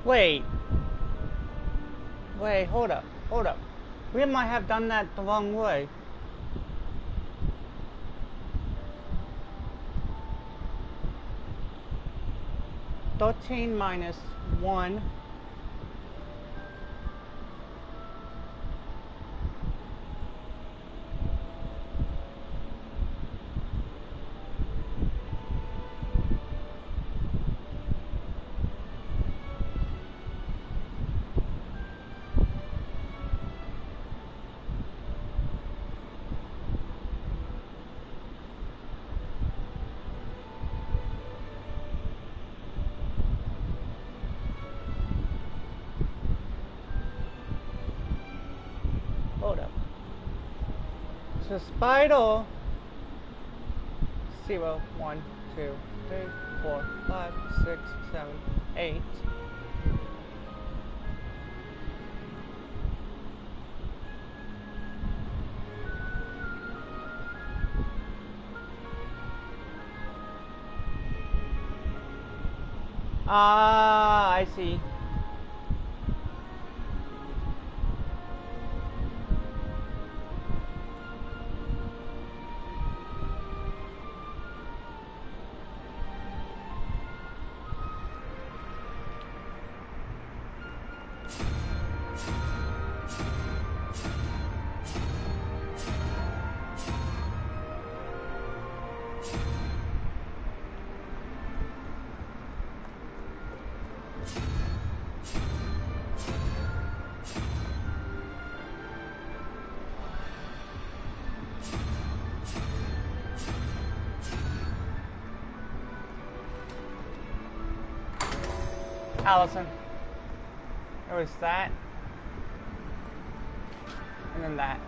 Wait, hold up. We might have done that the wrong way. -13 -1. So spider 0, 1, 2, 3, 4, 5, 6, 7, 8. Ah, I see. Allison. There was that. And then that.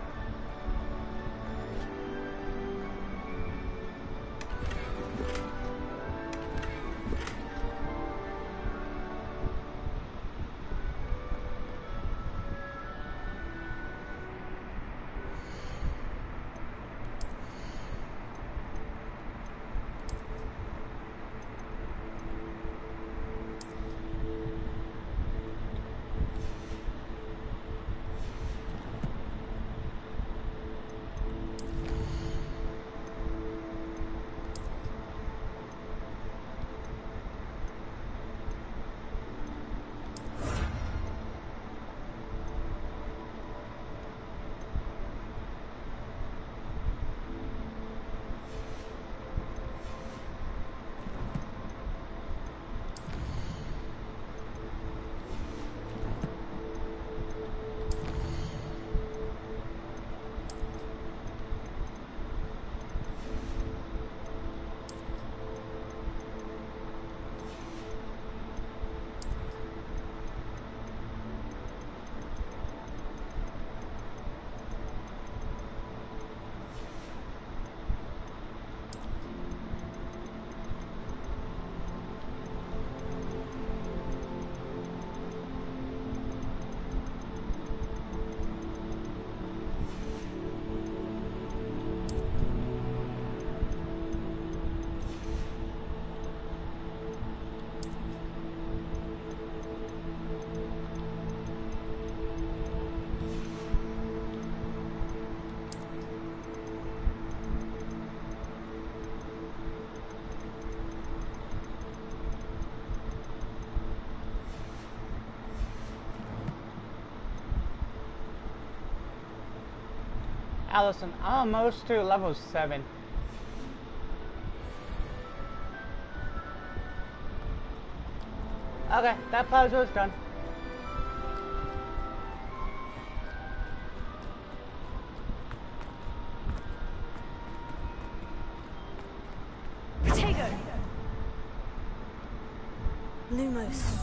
Allison, I'm almost to level 7. Okay, that puzzle is done. Potato! Lumos.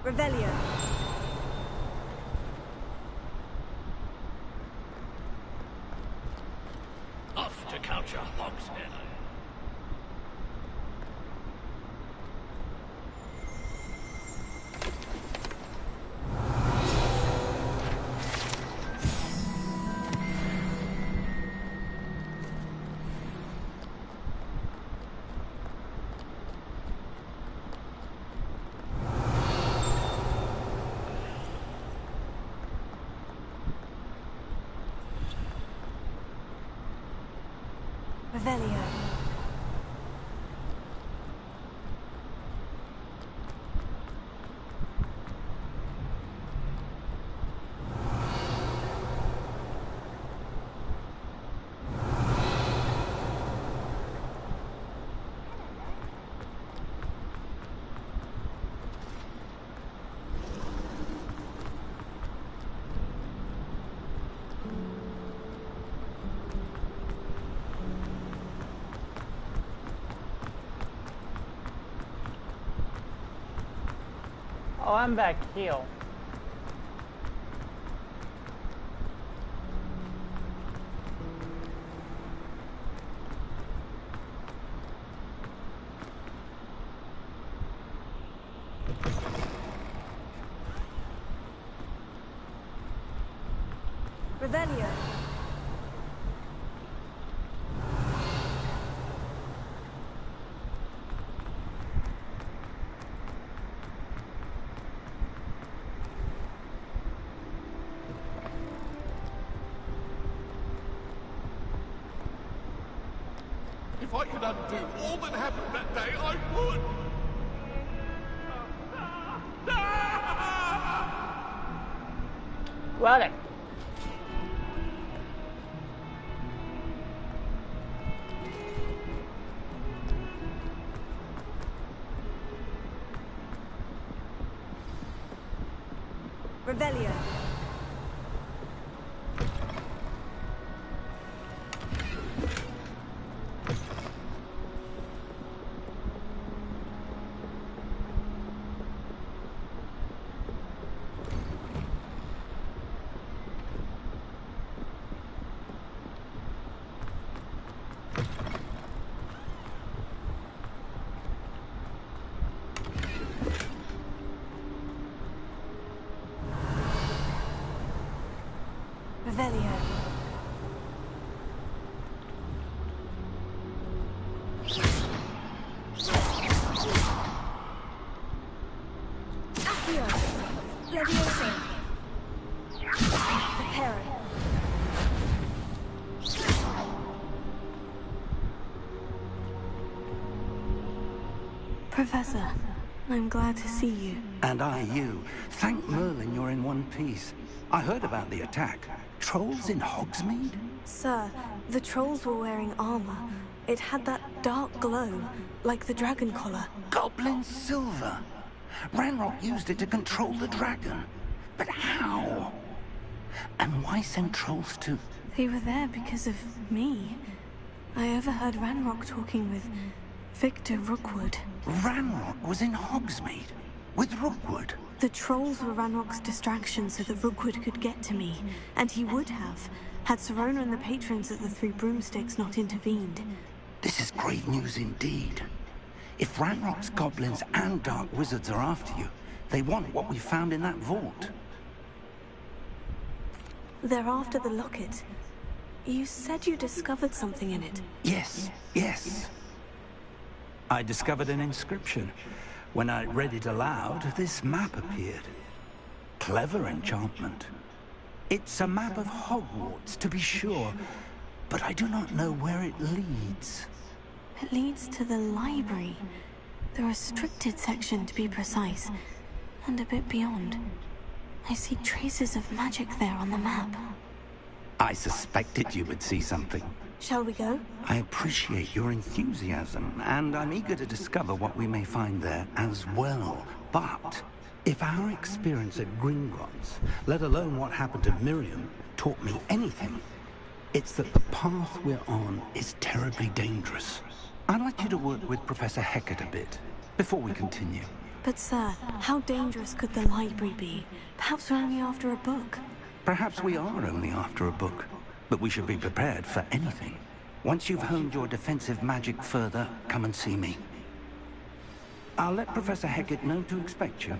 Revelio. Off to capture Hogshead. Revelio. Oh, I'm back here. Revelio. If I could undo all that happened that day, I would! Well then. Revelio. Revelio. Accio. Leviosa. Prepare. Professor, I'm glad to see you. And I you. Thank Merlin you're in one piece. I heard about the attack. Trolls in Hogsmeade? Sir, the trolls were wearing armor. It had that dark glow, like the dragon collar. Goblin silver. Ranrock used it to control the dragon. But how? And why send trolls to... They were there because of me. I overheard Ranrock talking with Victor Rookwood. Ranrock was in Hogsmeade? With Rookwood? The trolls were Ranrock's distraction so that Rookwood could get to me. And he would have, had Serona and the patrons of the Three Broomsticks not intervened. This is great news indeed. If Ranrock's goblins and dark wizards are after you, they want what we found in that vault. They're after the locket. You said you discovered something in it. Yes, yes. I discovered an inscription. When I read it aloud, this map appeared. Clever enchantment. It's a map of Hogwarts, to be sure, but I do not know where it leads. It leads to the library. The restricted section, to be precise, and a bit beyond. I see traces of magic there on the map. I suspected you would see something. Shall we go? I appreciate your enthusiasm, and I'm eager to discover what we may find there as well. But if our experience at Gringotts, let alone what happened to Miriam, taught me anything, it's that the path we're on is terribly dangerous. I'd like you to work with Professor Hecat a bit, before we continue. But sir, how dangerous could the library be? Perhaps we're only after a book. Perhaps we are only after a book, but we should be prepared for anything. Once you've honed your defensive magic further, come and see me. I'll let Professor Hecat know to expect you.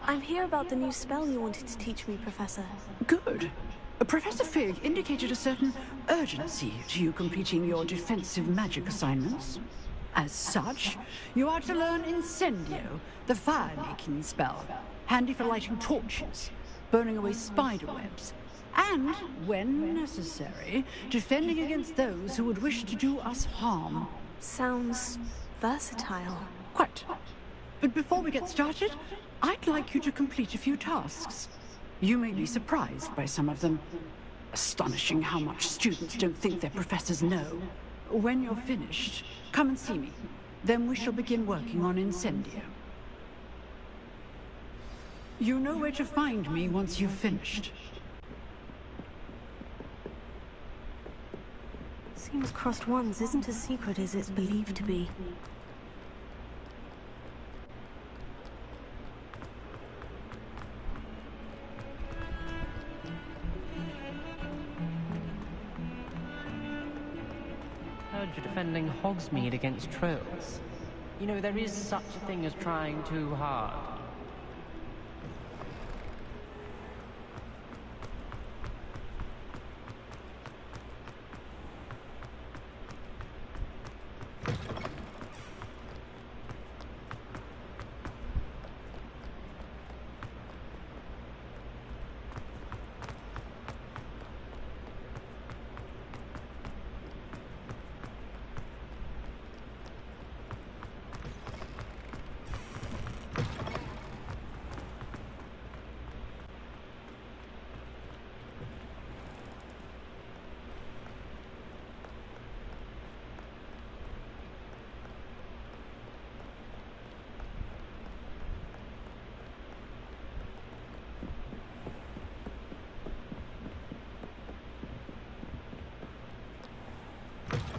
I'm here about the new spell you wanted to teach me, Professor. Good. Professor Fig indicated a certain urgency to you completing your defensive magic assignments. As such, you are to learn Incendio, the fire-making spell, handy for lighting torches, burning away spider webs, and, when necessary, defending against those who would wish to do us harm. Sounds versatile. Quite. But before we get started, I'd like you to complete a few tasks. You may be surprised by some of them. Astonishing how much students don't think their professors know. When you're finished, come and see me. Then we shall begin working on Incendio. You know where to find me once you've finished. Seems crossed ones isn't as secret as it's believed to be. You're defending Hogsmeade against trolls. You know, there is such a thing as trying too hard.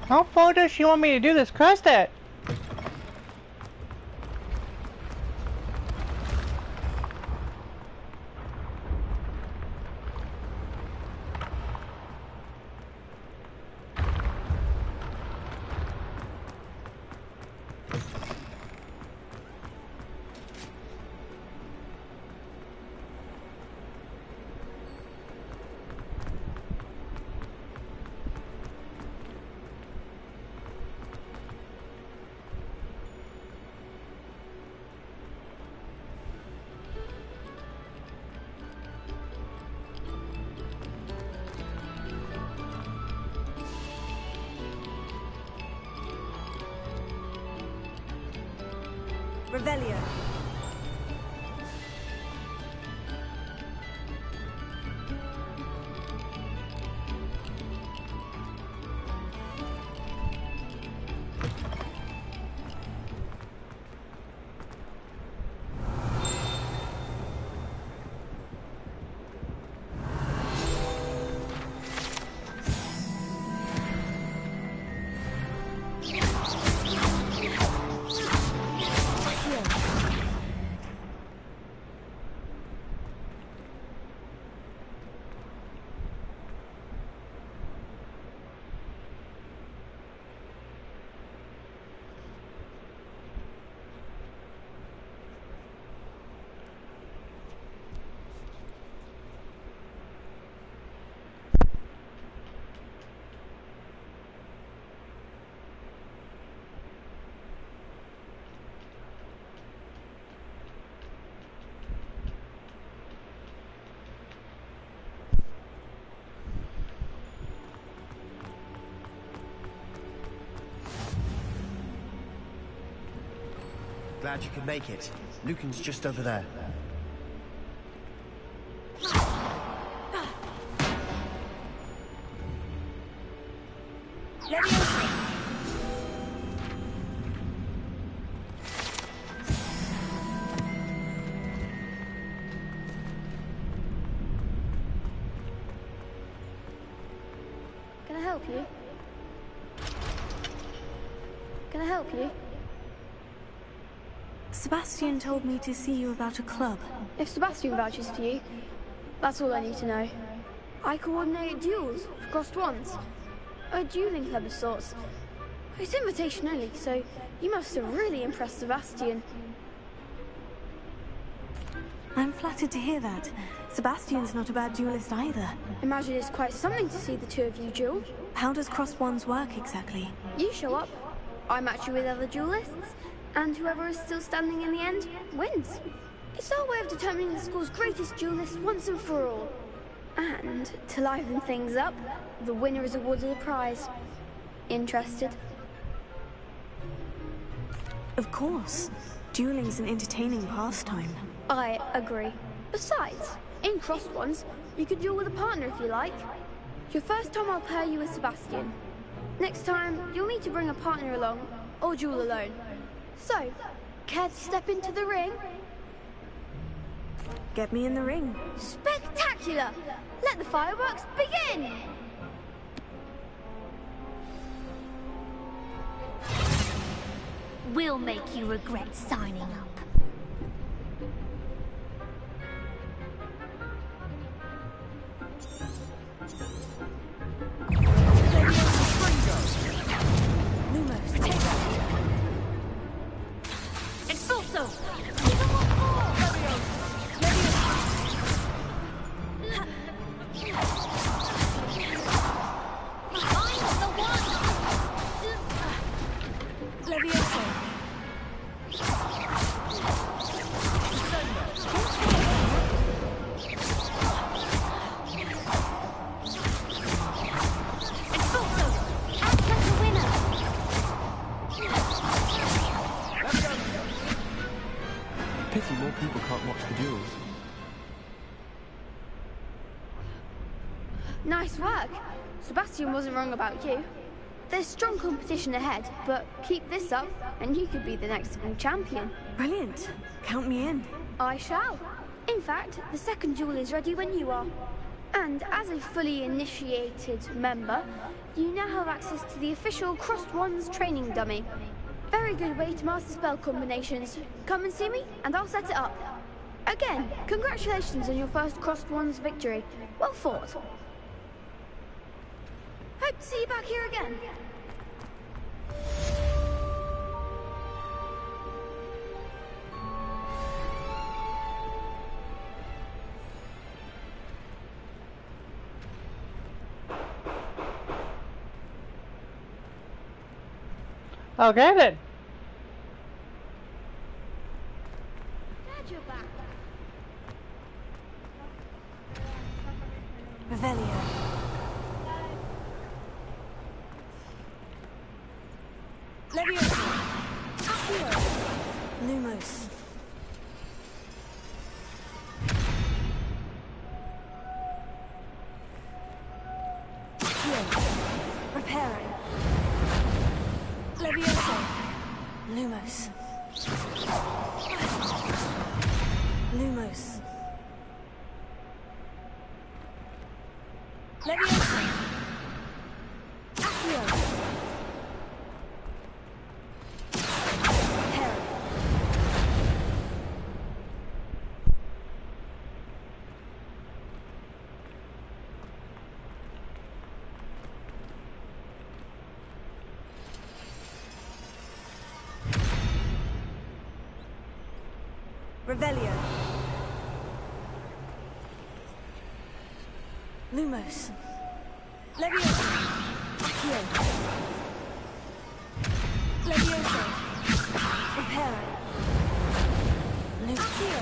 How far does she want me to do this quest at? Revelio. Glad you could make it. Lucan's just over there. Can I help you? Can I help you? Sebastian told me to see you about a club. If Sebastian vouches for you, that's all I need to know. I coordinate duels for crossed ones. A dueling club of sorts. It's invitation only, so you must have really impressed Sebastian. I'm flattered to hear that. Sebastian's not a bad duelist either. Imagine it's quite something to see the two of you duel. How does crossed ones work exactly? You show up, I match you with other duelists, and whoever is still standing in the end wins. It's our way of determining the school's greatest duelist once and for all. And to liven things up, the winner is awarded a prize. Interested? Of course. Dueling's an entertaining pastime. I agree. Besides, in crossed ones, you could duel with a partner if you like. Your first time I'll pair you with Sebastian. Next time, you'll need to bring a partner along, or duel alone. So, care to step into the ring? Get me in the ring. Spectacular! Let the fireworks begin! We'll make you regret signing up. Lumos, potato! Expulso! Levioso. Pity more people can't watch the duels. Nice work. Sebastian wasn't wrong about you. There's strong competition ahead, but keep this up and you could be the next school champion. Brilliant. Count me in. I shall. In fact, the second duel is ready when you are. And as a fully initiated member, you now have access to the official Crossed Wands training dummy. Very good way to master spell combinations. Come and see me, and I'll set it up. Again, congratulations on your first Crossed Wands victory. Well fought. Hope to see you back here again. Okay then. Glad you're back. Revelio. Levioso. Accio. Lumos. Levioso. Lumos. Lumos. Levioso. Accio. Terra. Revelio. Lumos. Levioso. Accio. Levioso. Reparo. Accio.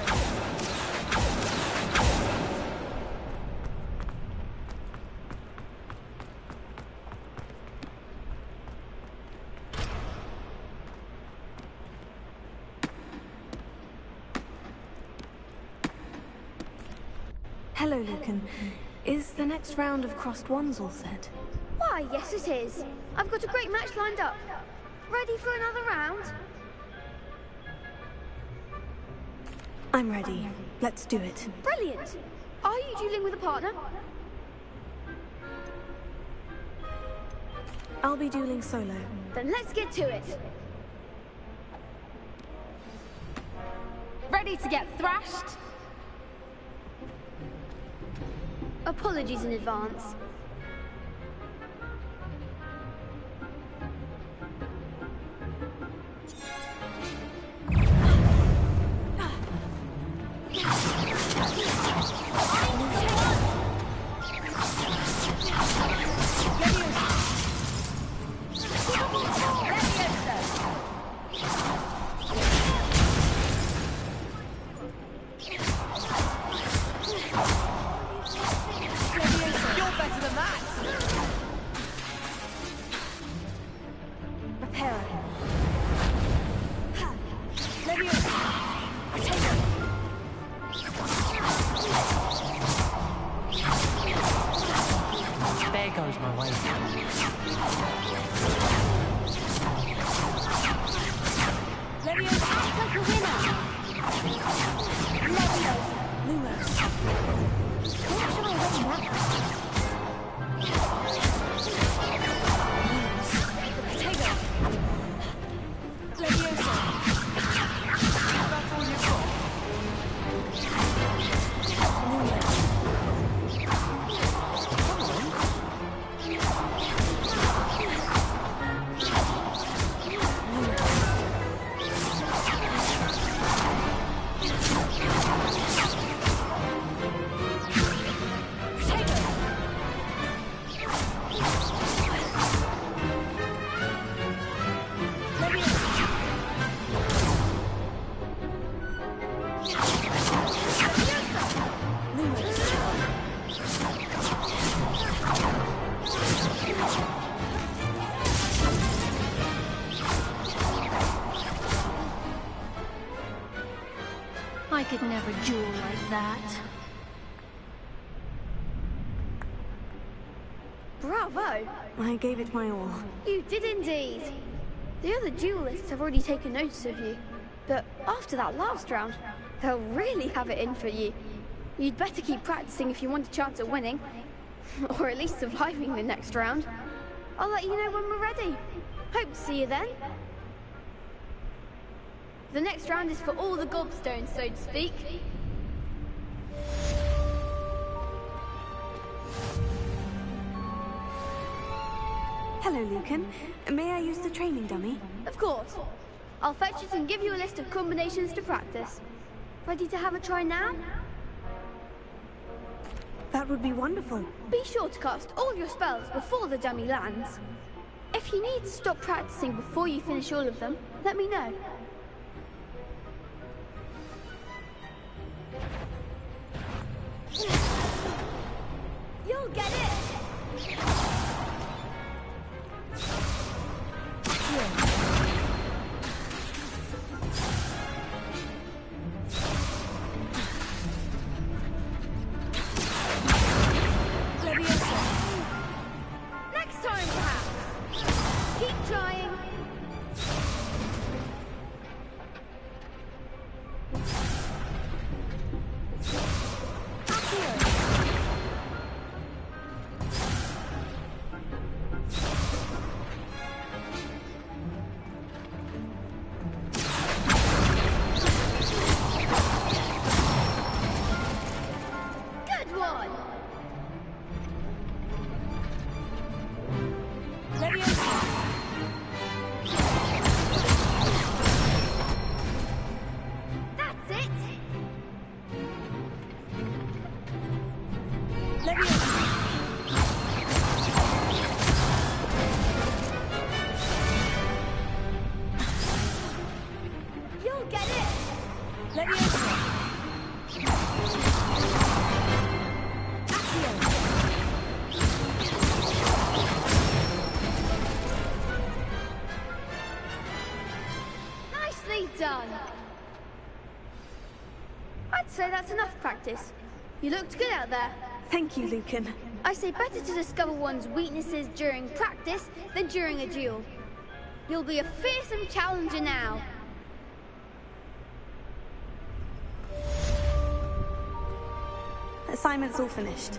Hello, Lucan. Is the next round of crossed ones all set? Why, yes it is. I've got a great match lined up. Ready for another round? I'm ready. Let's do it. Brilliant. Are you dueling with a partner? I'll be dueling solo. Then let's get to it. Ready to get thrashed? Apologies in advance. There goes my way. Leviosa, act like a winner. Leviosa, Lumos. What should I win that? Potato. Leviosa. That's all you've got. Lumos. I could never duel like that. Bravo! I gave it my all. You did indeed. The other duelists have already taken notice of you, but after that last round, they'll really have it in for you. You'd better keep practicing if you want a chance at winning, or at least surviving the next round. I'll let you know when we're ready. Hope to see you then. The next round is for all the gobstones, so to speak. Hello, Lucan. May I use the training dummy? Of course. I'll fetch it and give you a list of combinations to practice. Ready to have a try now? That would be wonderful. Be sure to cast all your spells before the dummy lands. If you need to stop practicing before you finish all of them, let me know. You'll get it! Leviosa. Next time, perhaps. Keep trying. that's enough practice. You looked good out there. Thank you, Lucan. I say better to discover one's weaknesses during practice than during a duel. You'll be a fearsome challenger now. Assignment's all finished.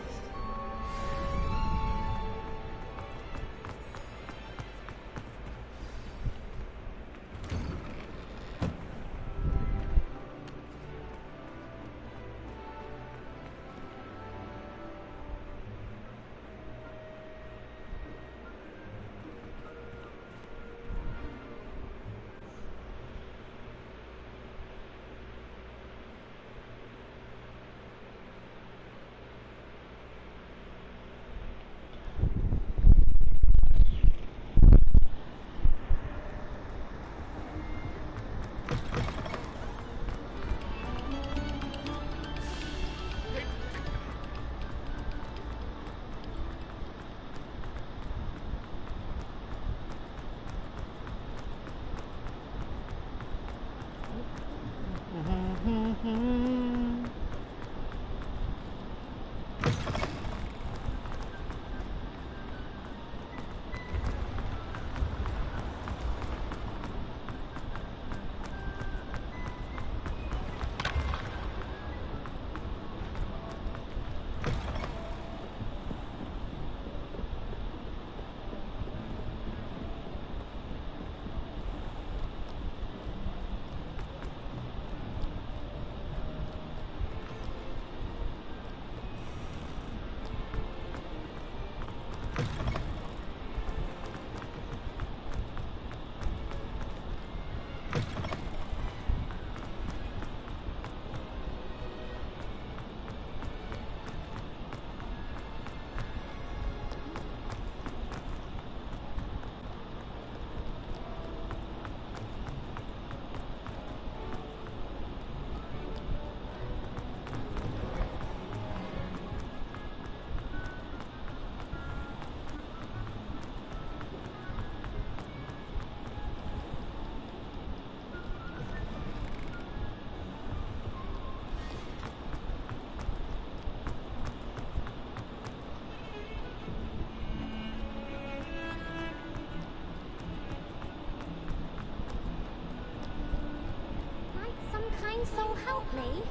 So help me.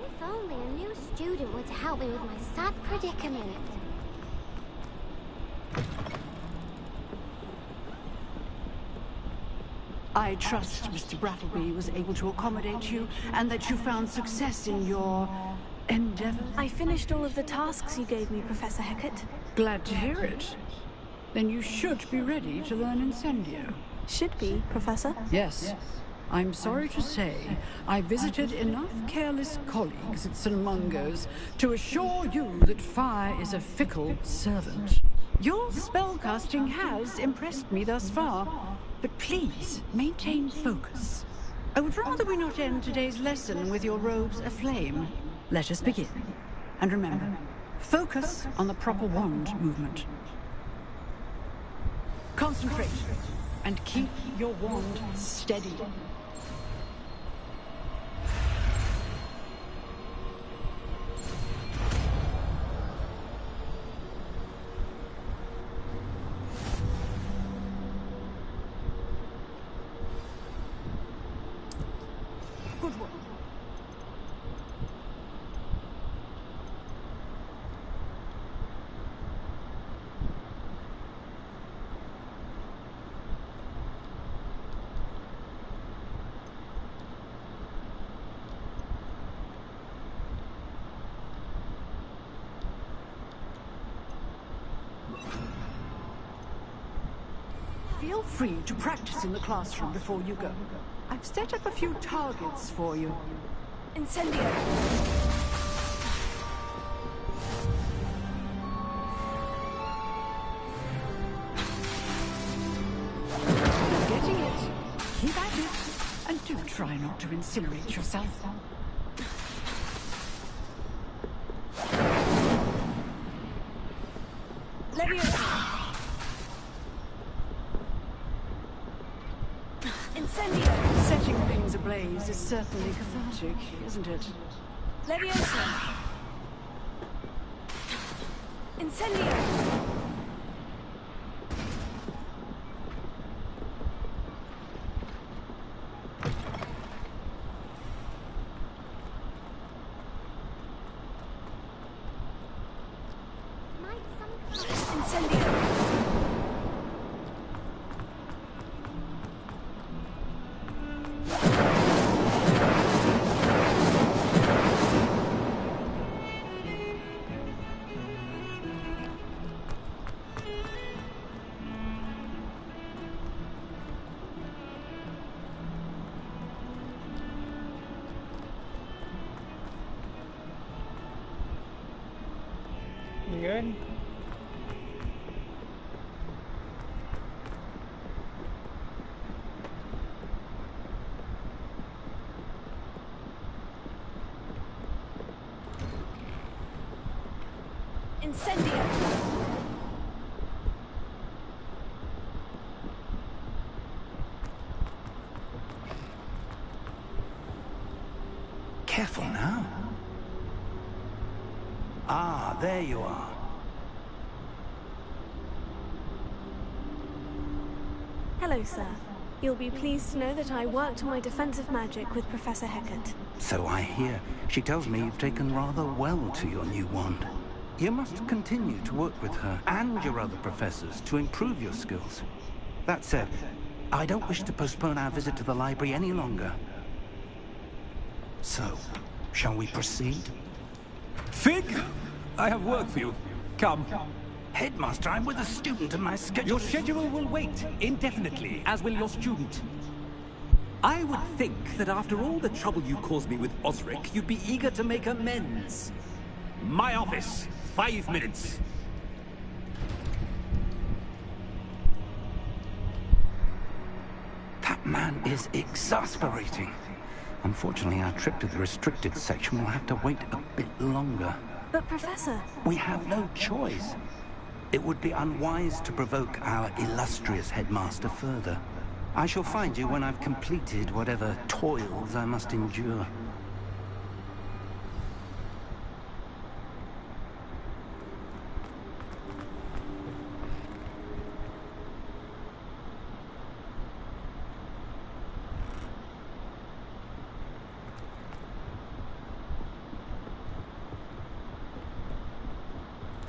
If only a new student were to help me with my sad predicament. I trust Mr. Brattleby was able to accommodate you, and that you found success in your endeavors. I finished all of the tasks you gave me, Professor Hecat. Glad to hear it. Then you should be ready to learn Incendio. Should be, Professor? Yes. I'm sorry to say, I visited enough careless colleagues at St. Mungo's to assure you that fire is a fickle servant. Your spellcasting has impressed me thus far, but please maintain focus. I would rather we not end today's lesson with your robes aflame. Let us begin. And remember, focus on the proper wand movement. Concentrate, and keep your wand steady. Good work. Feel free to practice in the classroom before you go. I've set up a few targets for you. Incendio! You're getting it. Keep at it. And do try not to incinerate yourself. Leviosa! Incendio! certainly cathartic, isn't it? Leviosa! Incendio! You good? Incendio! Careful now. Ah, there you are. Hello, sir. You'll be pleased to know that I worked on my defensive magic with Professor Heckert. So I hear. She tells me you've taken rather well to your new wand. You must continue to work with her and your other professors to improve your skills. That said, I don't wish to postpone our visit to the library any longer. So, shall we proceed? Fig, I have work for you. Come. Headmaster, I'm with a student and my schedule... Your schedule will wait indefinitely, as will your student. I would think that after all the trouble you caused me with Osric, you'd be eager to make amends. My office, 5 minutes. That man is exasperating. Unfortunately, our trip to the restricted section will have to wait a bit longer. But, Professor... We have no choice. It would be unwise to provoke our illustrious headmaster further. I shall find you when I've completed whatever toils I must endure.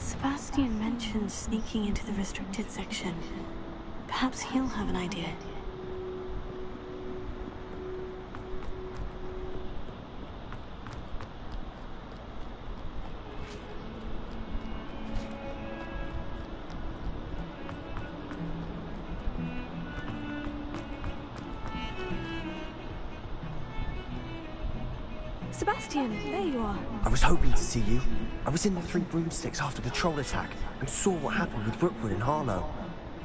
Sebastian mentioned sneaking into the restricted section. Perhaps he'll have an idea. Sebastian, there you are. I was hoping to see you. I was in the Three Broomsticks after the troll attack and saw what happened with Rookwood and Harlow.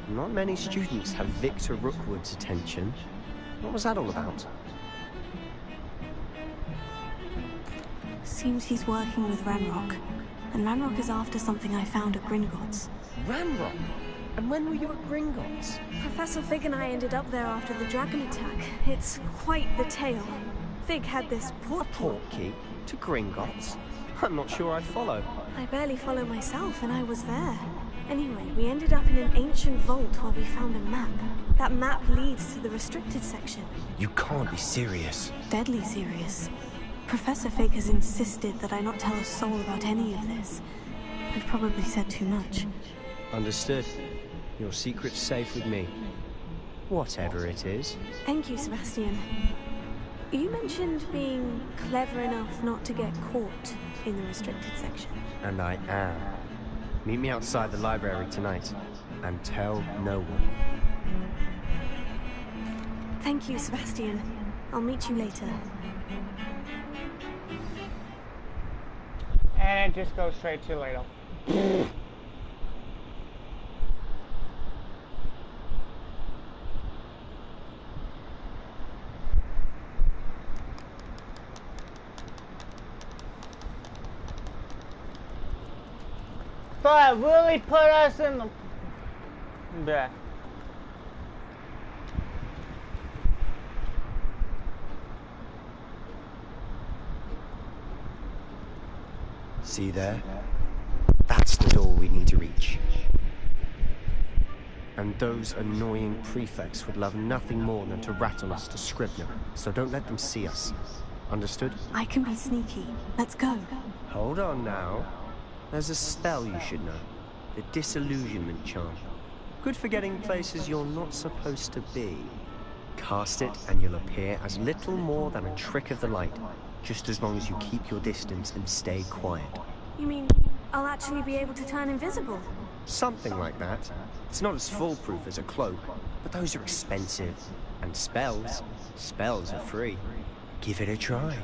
Not many students have Victor Rookwood's attention. What was that all about? Seems he's working with Ranrock. And Ranrock is after something I found at Gringotts. Ranrock? And when were you at Gringotts? Professor Fig and I ended up there after the dragon attack. It's quite the tale. Fig had this portkey to Gringotts? I'm not sure I'd follow. I barely follow myself, and I was there. Anyway, we ended up in an ancient vault where we found a map. That map leads to the restricted section. You can't be serious. Deadly serious. Professor Fig has insisted that I not tell a soul about any of this. I've probably said too much. Understood. Your secret's safe with me. Whatever it is. Thank you, Sebastian. You mentioned being clever enough not to get caught in the restricted section. And I am. Meet me outside the library tonight, and tell no one. Thank you, Sebastian. I'll meet you later. And it just goes straight to later. So it really put us in the... Bleh. See there? That's the door we need to reach. And those annoying prefects would love nothing more than to rat on us to Scribner, so don't let them see us. Understood? I can be sneaky. Let's go. Hold on now. There's a spell you should know. The disillusionment charm. Good for getting places you're not supposed to be. Cast it and you'll appear as little more than a trick of the light, just as long as you keep your distance and stay quiet. You mean I'll actually be able to turn invisible? Something like that. It's not as foolproof as a cloak, but those are expensive. And spells are free. Give it a try.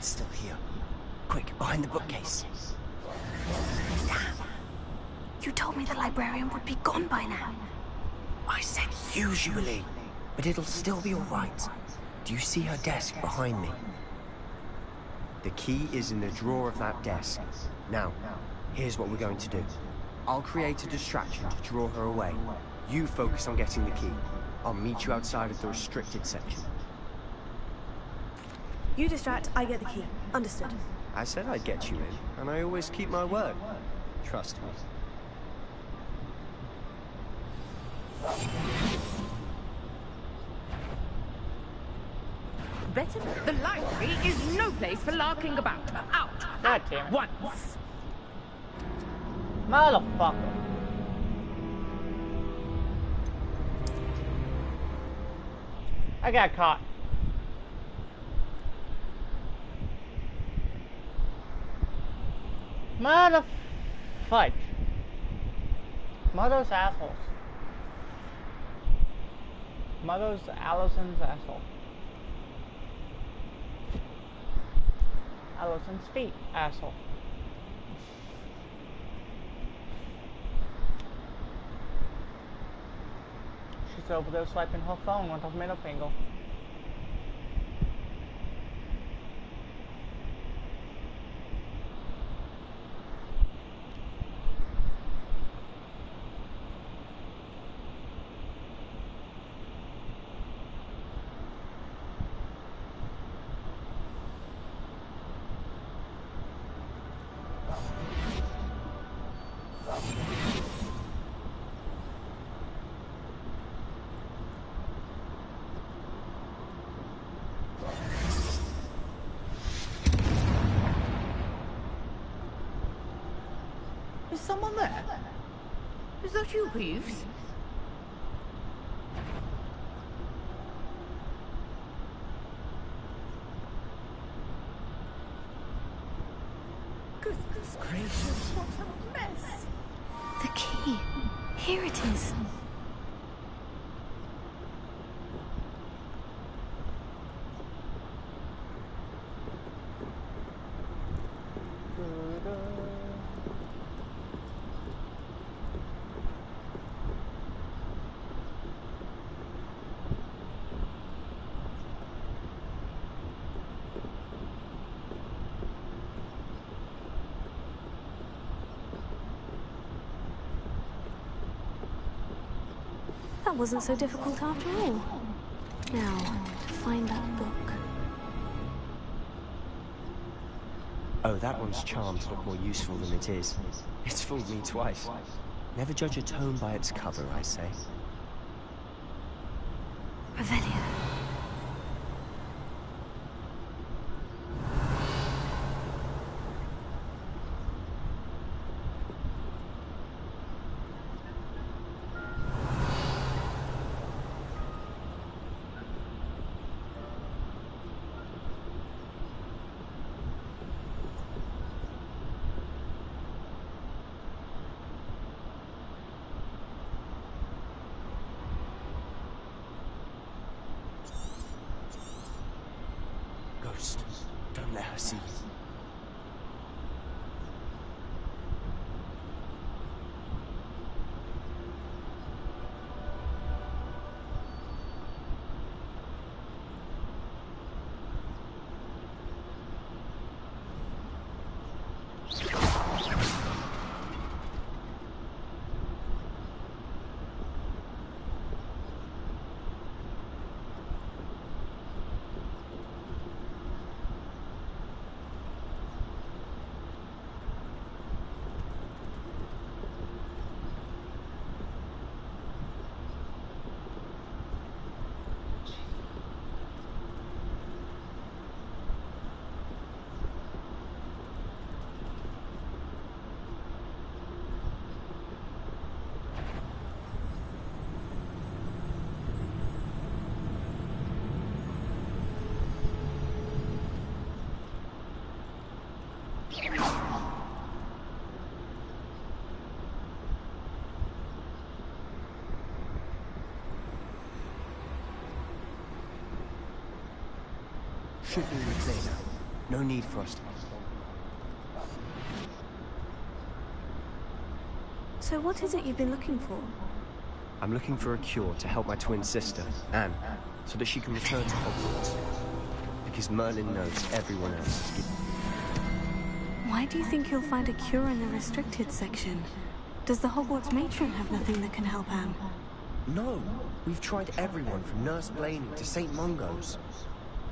Still here. Quick, behind the bookcase. Damn. You told me the librarian would be gone by now. I said usually, but it'll still be all right. Do you see her desk behind me? The key is in the drawer of that desk. Now, here's what we're going to do. I'll create a distraction to draw her away. You focus on getting the key. I'll meet you outside of the restricted section. You distract, I get the key. Understood. I said I'd get you in, and I always keep my word. Trust me. Better. The library is no place for larking about. Out. God damn it. Once. Motherfucker. I got caught. Mother fudge. Mother's assholes. Mother's Allison's asshole. Allison's feet, asshole. She's over there swiping her phone with her middle finger. Is someone there? Is that you, Peeves? Goodness gracious, what a mess! The key. Here it is. That wasn't so difficult after all. Now, to find that book. Oh, that one's charms look more useful than it is. It's fooled me twice. Never judge a tome by its cover, I say. Revelio. Ghost, don't let her see you. Should be clear now. No need for us to... So what is it you've been looking for? I'm looking for a cure to help my twin sister, Anne, so that she can return to Hogwarts. Because Merlin knows everyone else is given. Why do you think you'll find a cure in the restricted section? Does the Hogwarts matron have nothing that can help Anne? No, we've tried everyone from Nurse Blaney to St. Mungo's.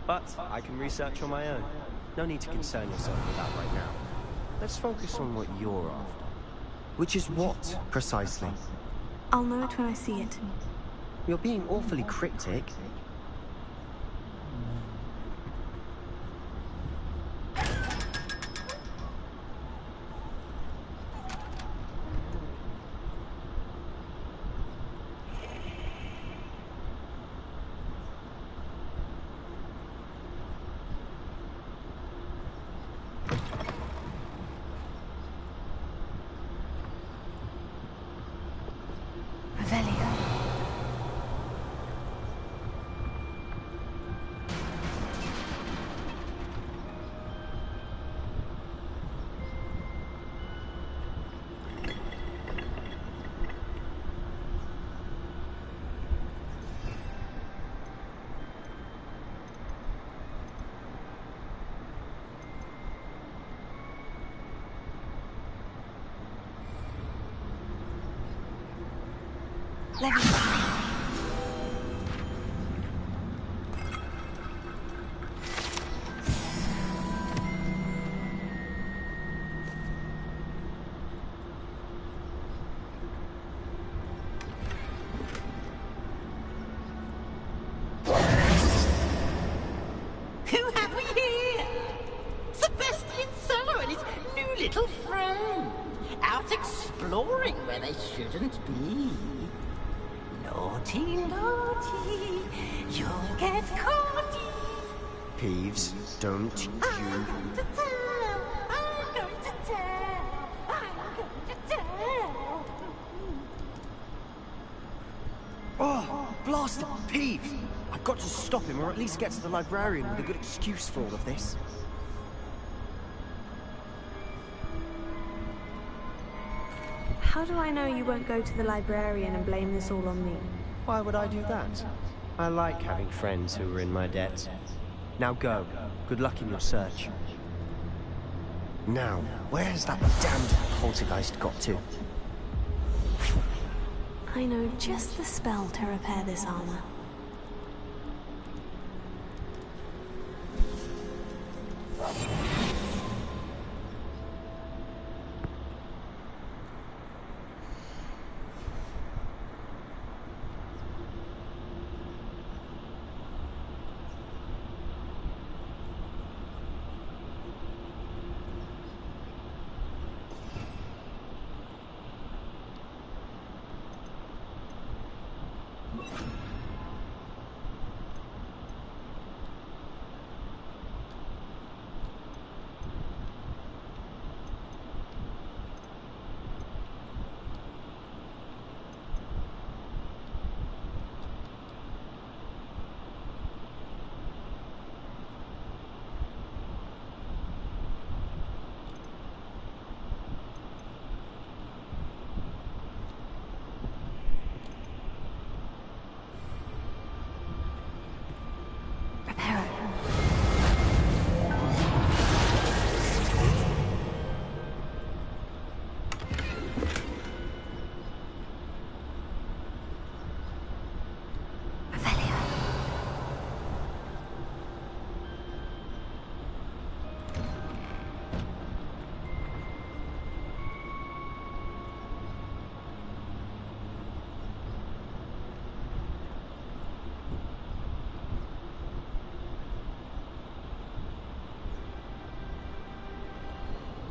But I can research on my own. No need to concern yourself with that right now. Let's focus on what you're after. Which is what, precisely? I'll know it when I see it. You're being awfully cryptic. Who have we here? Sebastian Cello and his new little friend, out exploring where they shouldn't be. Naughty, naughty, you'll get caught. Peeves, don't you... I'm going to tell, I'm going to tell, I'm going to tell. Oh, blast it, Peeves! I've got to stop him, or at least get to the librarian with a good excuse for all of this. How do I know you won't go to the librarian and blame this all on me? Why would I do that? I like having friends who are in my debt. Now go. Good luck in your search. Now, where's that damned poltergeist got to? I know just the spell to repair this armor.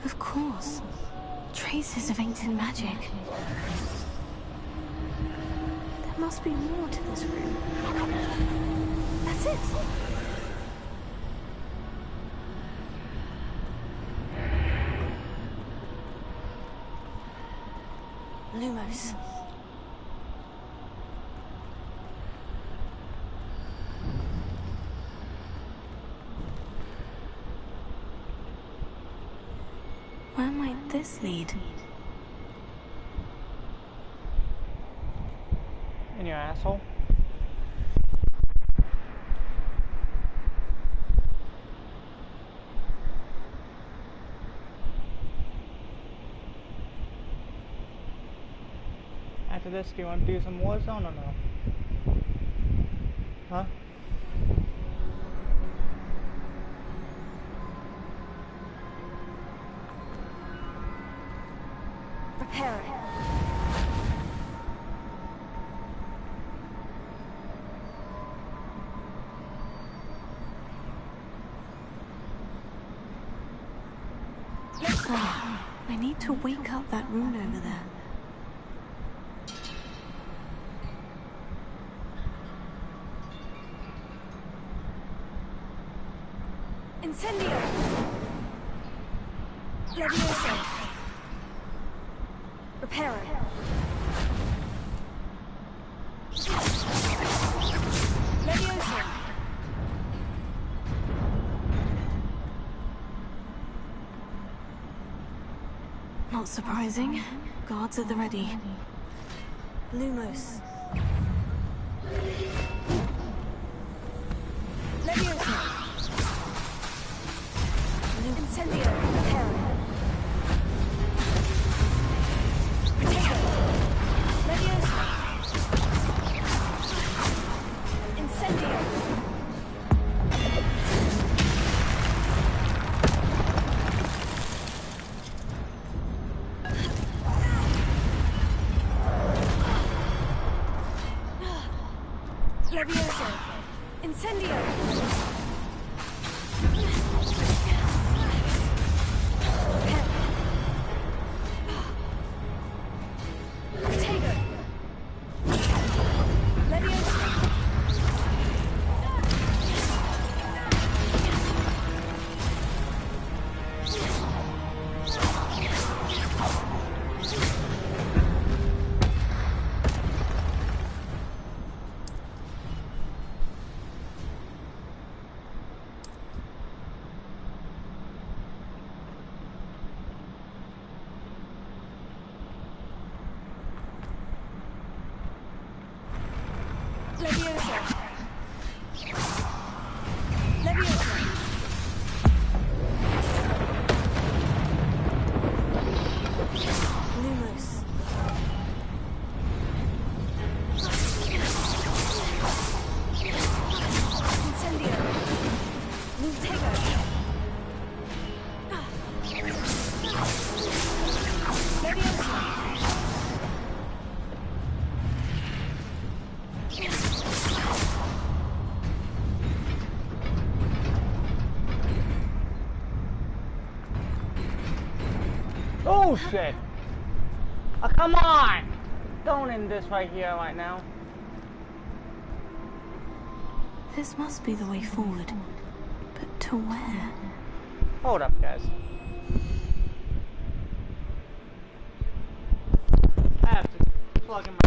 Of course. Traces of ancient magic. There must be more to this room. That's it! Lumos. Where might this lead? In your asshole? After this, do you want to do some Warzone or no? Huh? Prepare it. I need to wake up that rune over there. Incendio! Levioso! Reparo! Levioso! Not surprising. Guards at the ready. Lumos. Levioso! Incendio! Reparo! Levioso! Incendio! Levioso! Incendio! shit. Oh, come on! Don't end this right here, right now. This must be the way forward. But to where? Hold up, guys. I have to plug in my...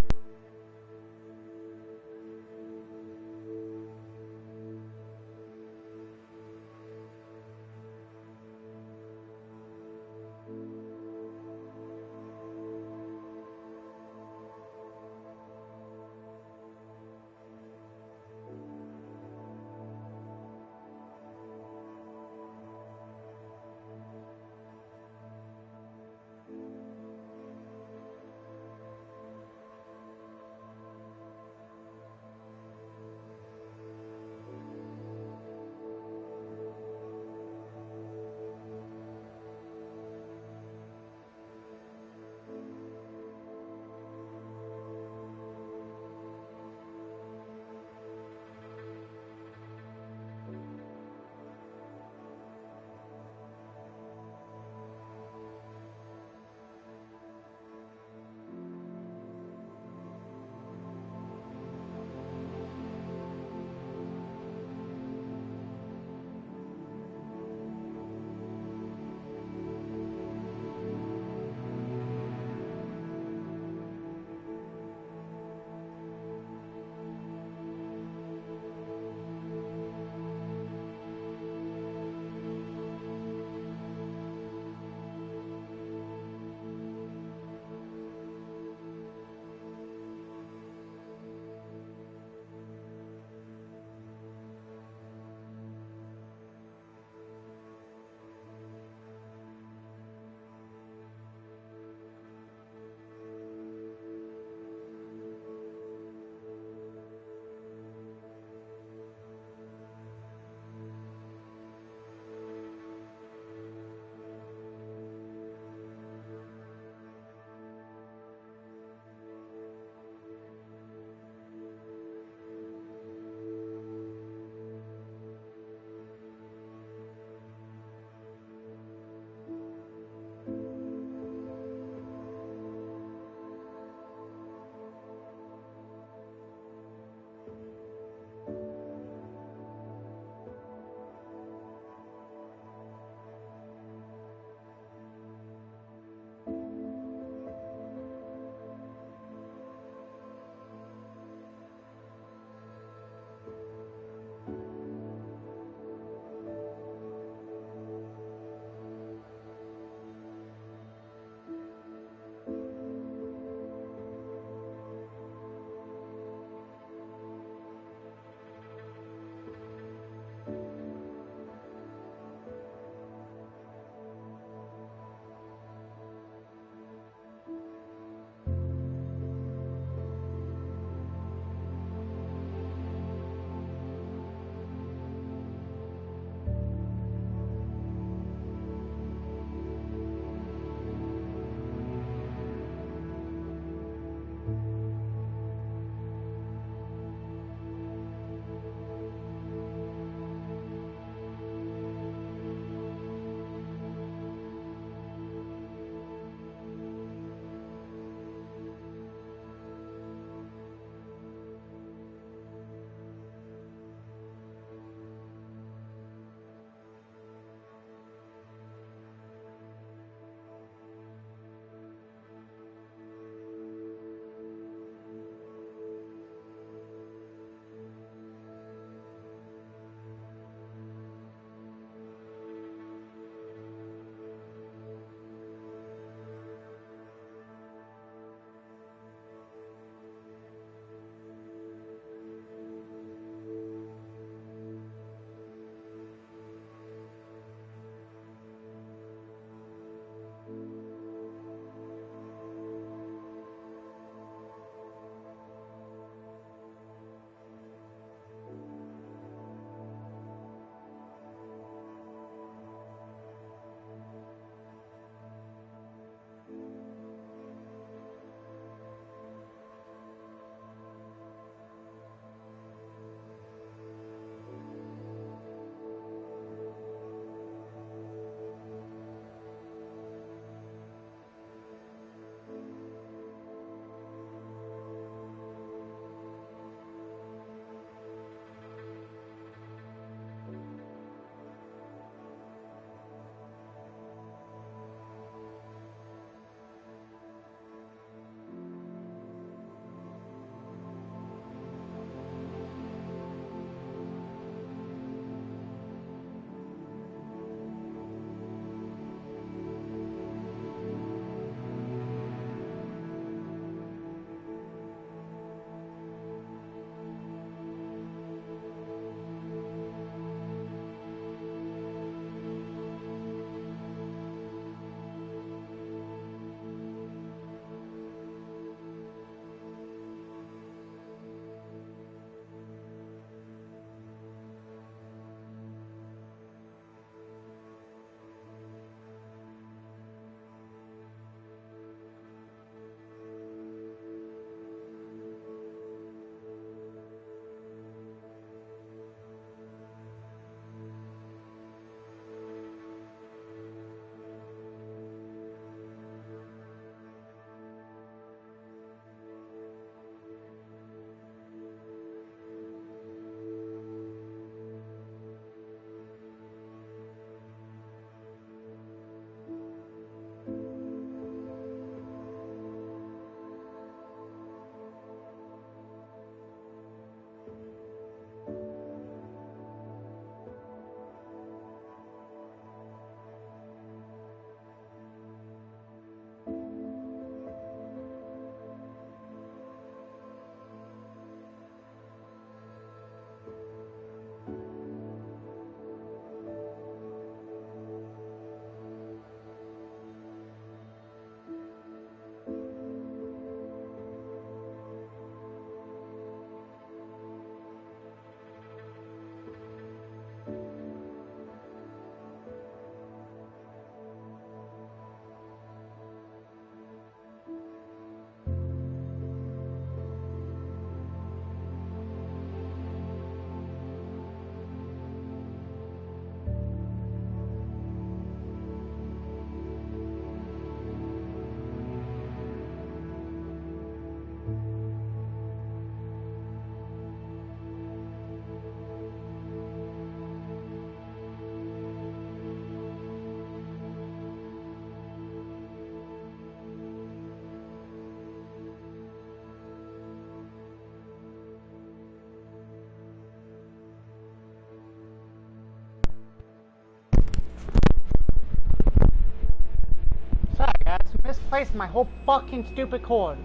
replaced my whole fucking stupid cord.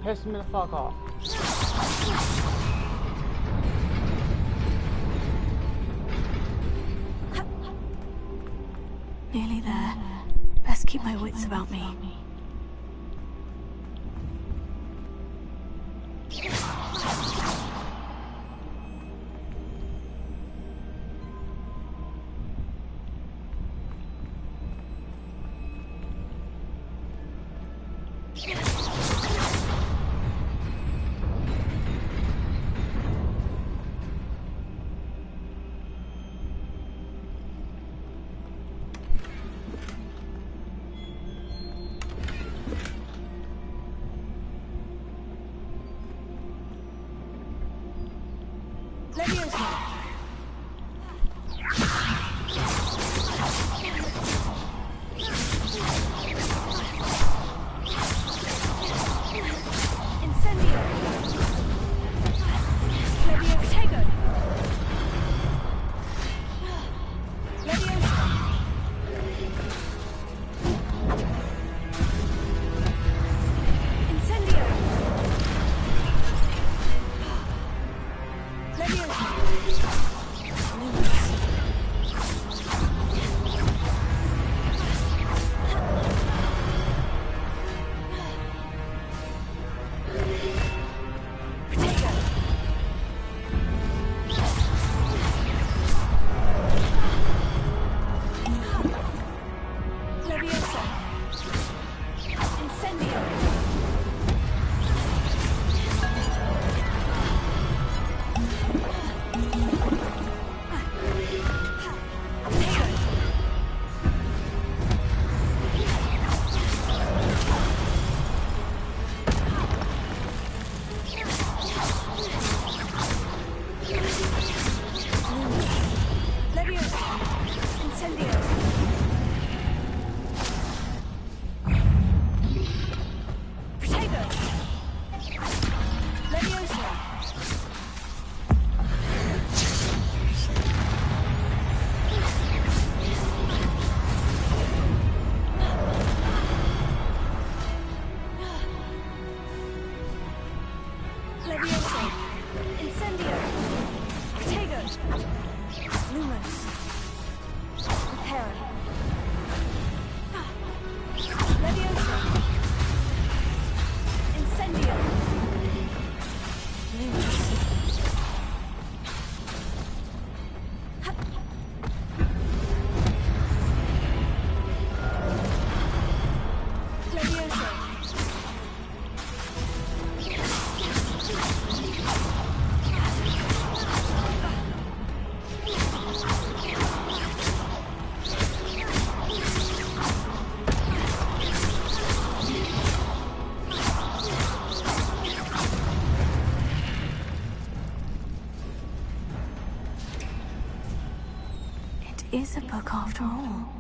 Piss me the fuck off. Nearly there. Best keep my wits about me. Is a book after all.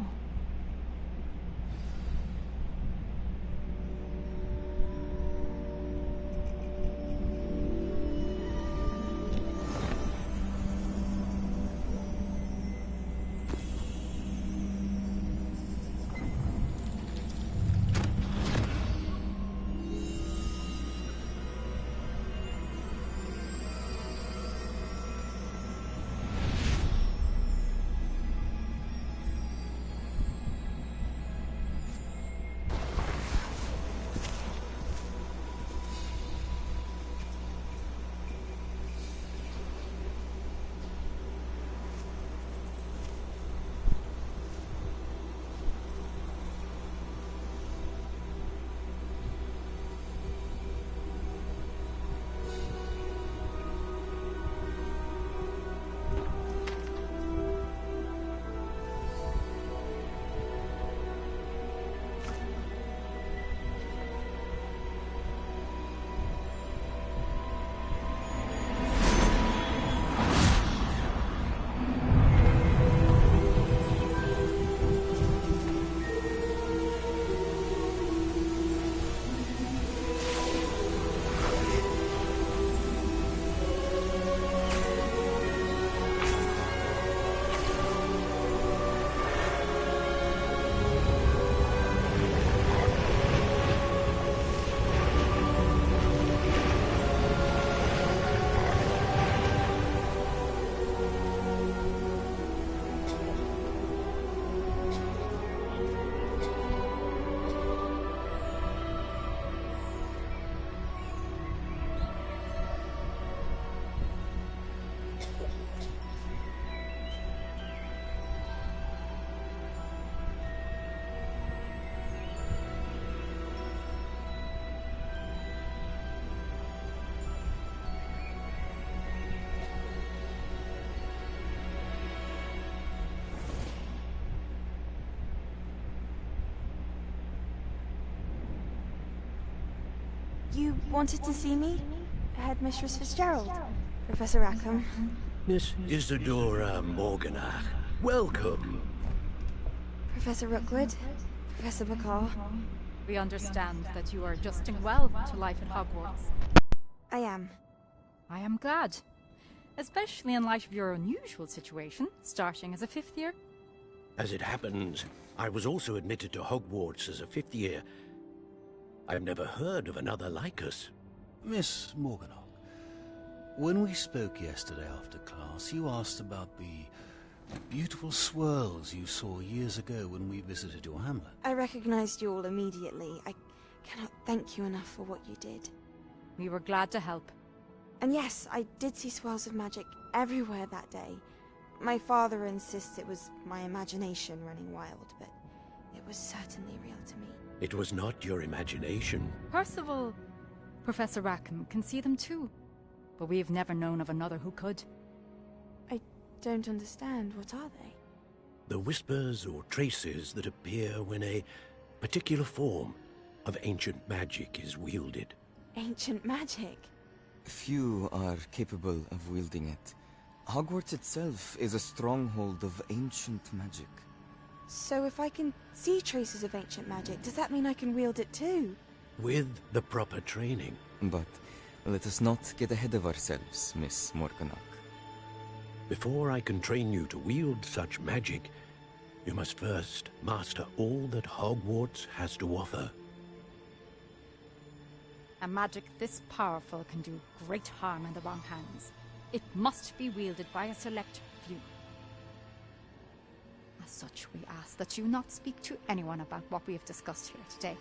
You wanted to see me? Headmistress Fitzgerald? Professor Rackham? Miss Isadora Morganach, welcome. Professor Rookwood? Professor Bakar? We understand that you are adjusting well to life at Hogwarts. I am. I am glad. Especially in light of your unusual situation, starting as a 5th year. As it happens, I was also admitted to Hogwarts as a 5th year. I've never heard of another like us. Miss Morganach, when we spoke yesterday after class, you asked about the beautiful swirls you saw years ago when we visited your hamlet. I recognized you all immediately. I cannot thank you enough for what you did. We were glad to help. And yes, I did see swirls of magic everywhere that day. My father insists it was my imagination running wild, but it was certainly real to me. It was not your imagination. Percival, Professor Rackham can see them too. But we've never known of another who could. I don't understand. What are they? The whispers or traces that appear when a particular form of ancient magic is wielded. Ancient magic? Few are capable of wielding it. Hogwarts itself is a stronghold of ancient magic. So if I can see traces of ancient magic, does that mean I can wield it too? With the proper training. But let us not get ahead of ourselves, Miss Morganach. Before I can train you to wield such magic, you must first master all that Hogwarts has to offer. A magic this powerful can do great harm in the wrong hands. It must be wielded by a select few. As such, we ask that you not speak to anyone about what we have discussed here today.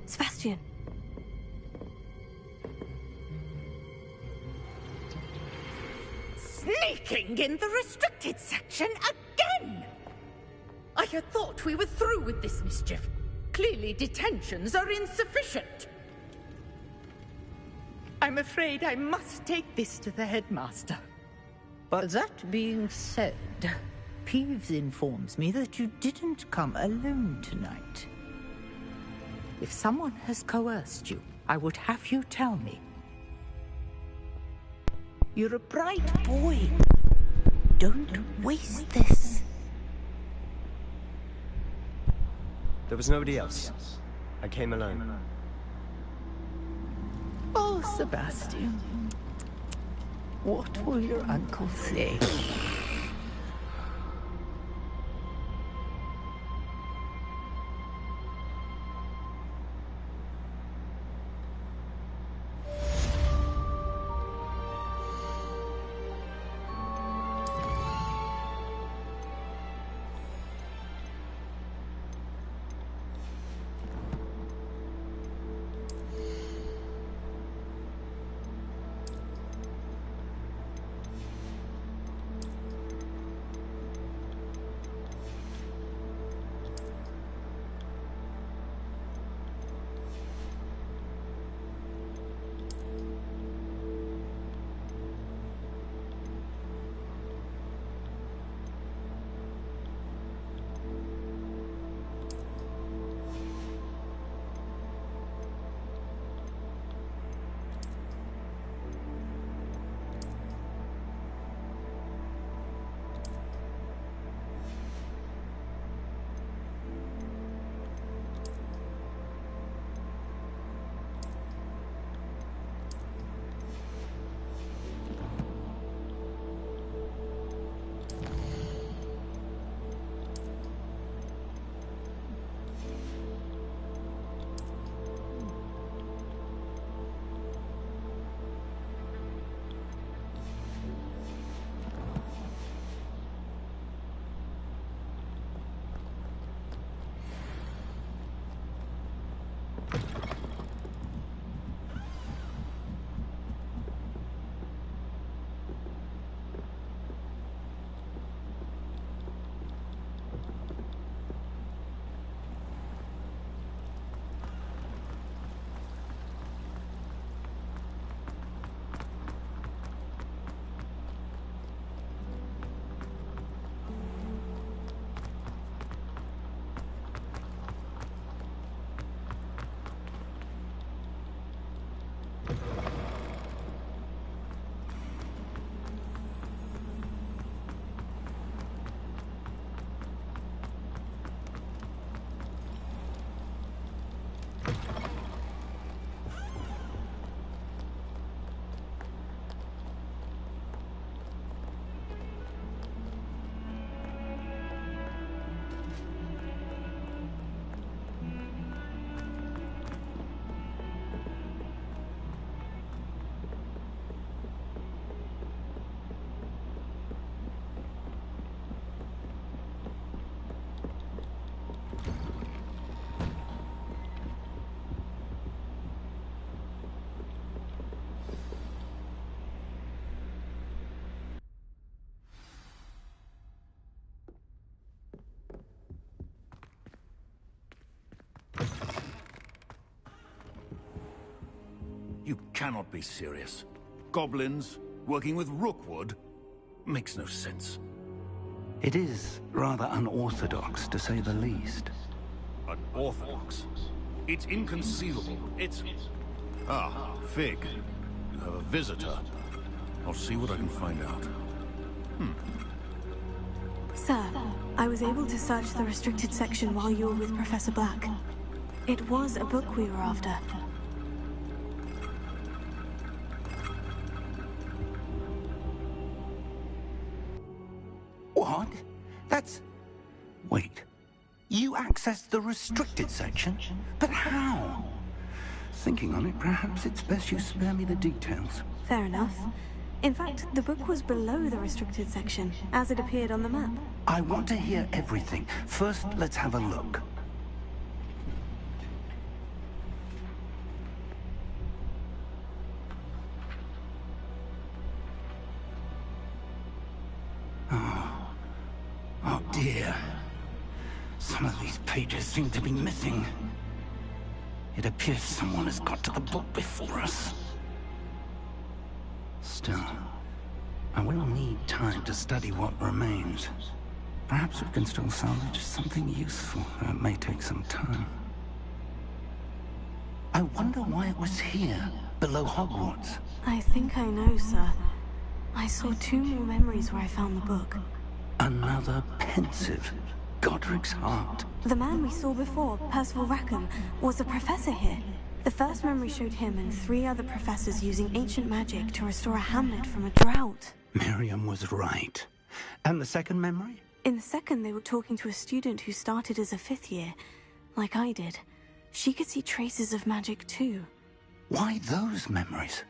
Sebastian! Sneaking in the restricted section again! I had thought we were through with this mischief. Clearly detentions are insufficient. I'm afraid I must take this to the headmaster. But that being said, Peeves informs me that you didn't come alone tonight. If someone has coerced you, I would have you tell me. You're a bright boy. Don't waste this. There was nobody else. I came alone. Oh, Sebastian. What will your uncle say? You cannot be serious. Goblins working with Rookwood makes no sense. It is rather unorthodox, to say the least. Unorthodox? It's inconceivable. It's... Ah, Fig. You have a visitor. I'll see what I can find out. Sir, I was able to search the restricted section while you were with Professor Black. It was a book we were after. What? That's... Wait. You accessed the restricted section? But how? Thinking on it, perhaps it's best you spare me the details. Fair enough. In fact, the book was below the restricted section, as it appeared on the map. I want to hear everything. First, let's have a look. Oh dear. Some of these pages seem to be missing. It appears someone has got to the book before us. Still, I will need time to study what remains. Perhaps we can still salvage something useful, though it may take some time. I wonder why it was here, below Hogwarts. I think I know, sir. I saw 2 more memories where I found the book. Another pensive. Godric's heart. The man we saw before, Percival Rackham, was a professor here. The first memory showed him and 3 other professors using ancient magic to restore a hamlet from a drought. Miriam was right. And the second memory? In the second, they were talking to a student who started as a 5th year, like I did. She could see traces of magic too. Why those memories?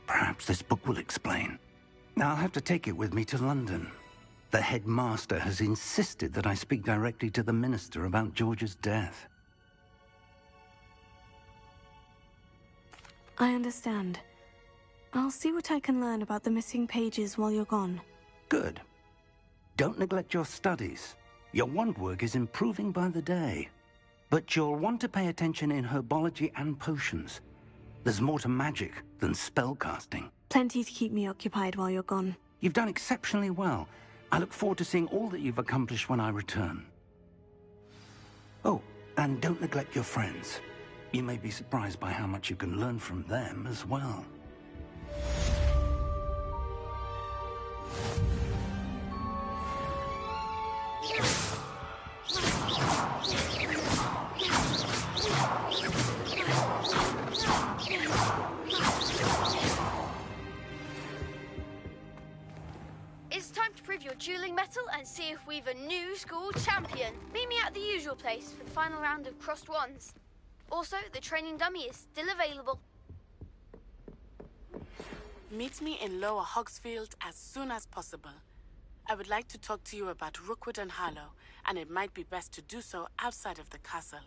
Perhaps this book will explain. I'll have to take it with me to London. The headmaster has insisted that I speak directly to the minister about George's death. I understand. I'll see what I can learn about the missing pages while you're gone. Good. Don't neglect your studies. Your wand work is improving by the day. But you'll want to pay attention in herbology and potions. There's more to magic than spellcasting. Plenty to keep me occupied while you're gone. You've done exceptionally well. I look forward to seeing all that you've accomplished when I return. Oh, and don't neglect your friends. You may be surprised by how much you can learn from them as well. It's time to prove your dueling mettle and see if we've a new school champion. Meet me at the usual place for the final round of crossed wands. Also, the training dummy is still available. Meet me in Lower Hogsfield as soon as possible. I would like to talk to you about Rookwood and Harlow, and it might be best to do so outside of the castle.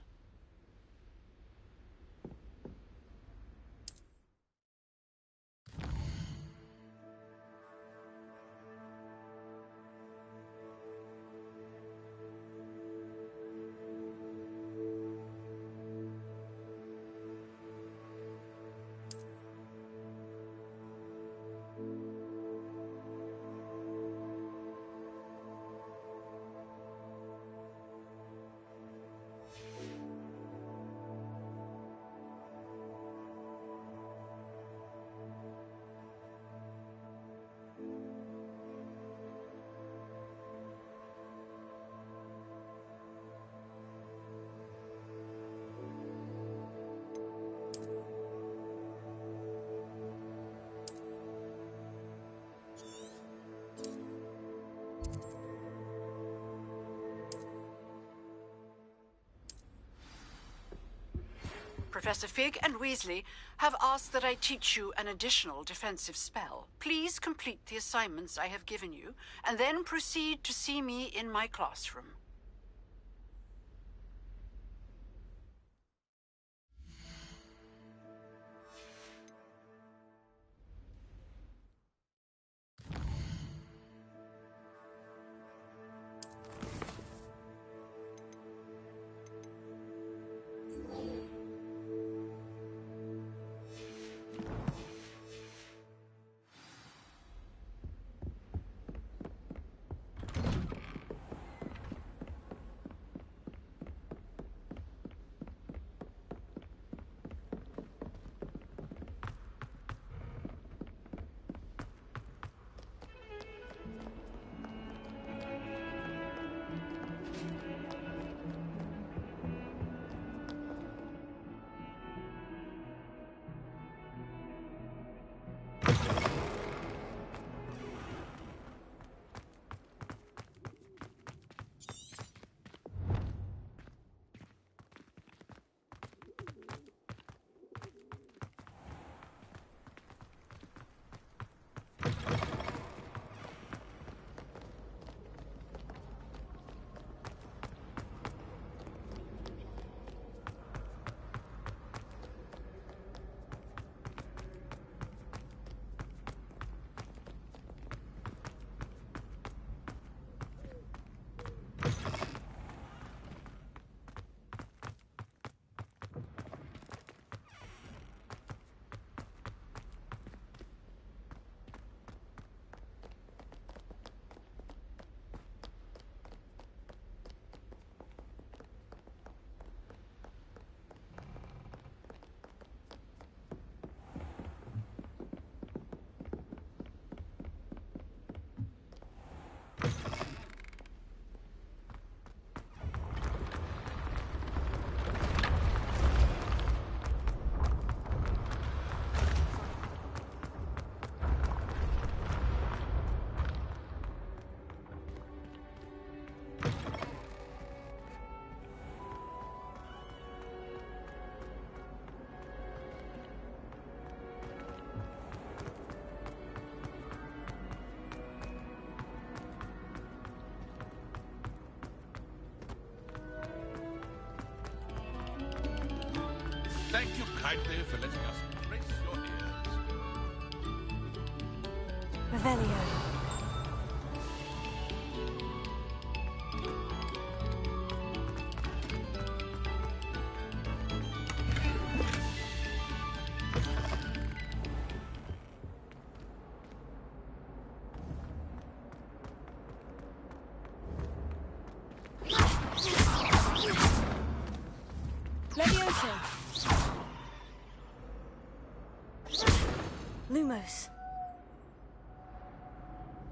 Professor Fig and Weasley have asked that I teach you an additional defensive spell. Please complete the assignments I have given you, and then proceed to see me in my classroom. Thank you kindly for letting us grace your ears. Revelio. Lumos.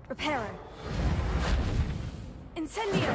Reparo. Incendio.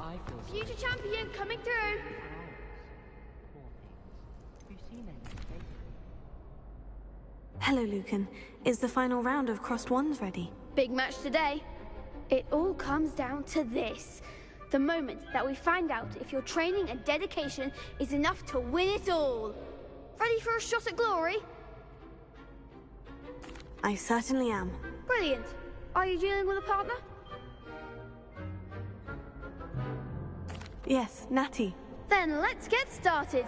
I feel so. Future champion coming through. Have you seen anything? Hello, Lucan. Is the final round of Crossed Wands ready? Big match today. It all comes down to this. The moment that we find out if your training and dedication is enough to win it all. Ready for a shot at glory? I certainly am. Brilliant. Are you dealing with a partner? Yes, Natty. Then let's get started.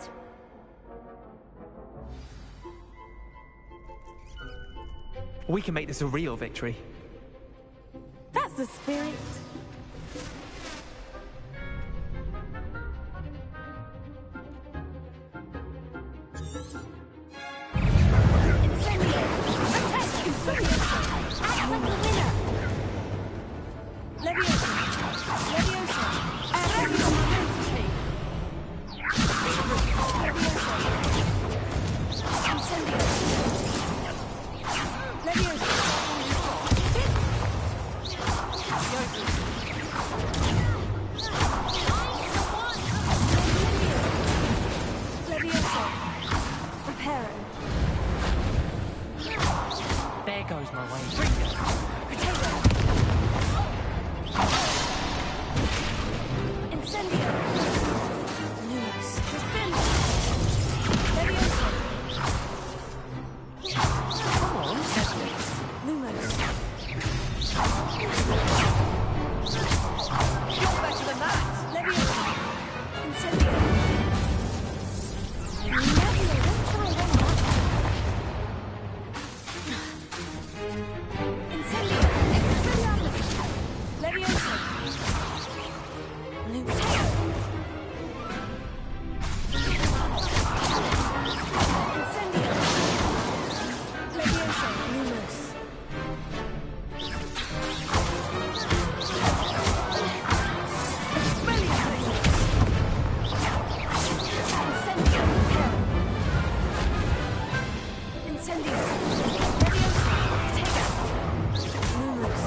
We can make this a real victory. That's the spirit. There goes my way. Incendio. Lumos. Come on, Lumos. You're better than that. Leviosa. Incendio. Levio, let's try one more. Incendio. Expelliarmus. Leviosa. Lumos. Incendio. Leviosa. Lumos. Incendio. Leviosa. Tega. Lumos.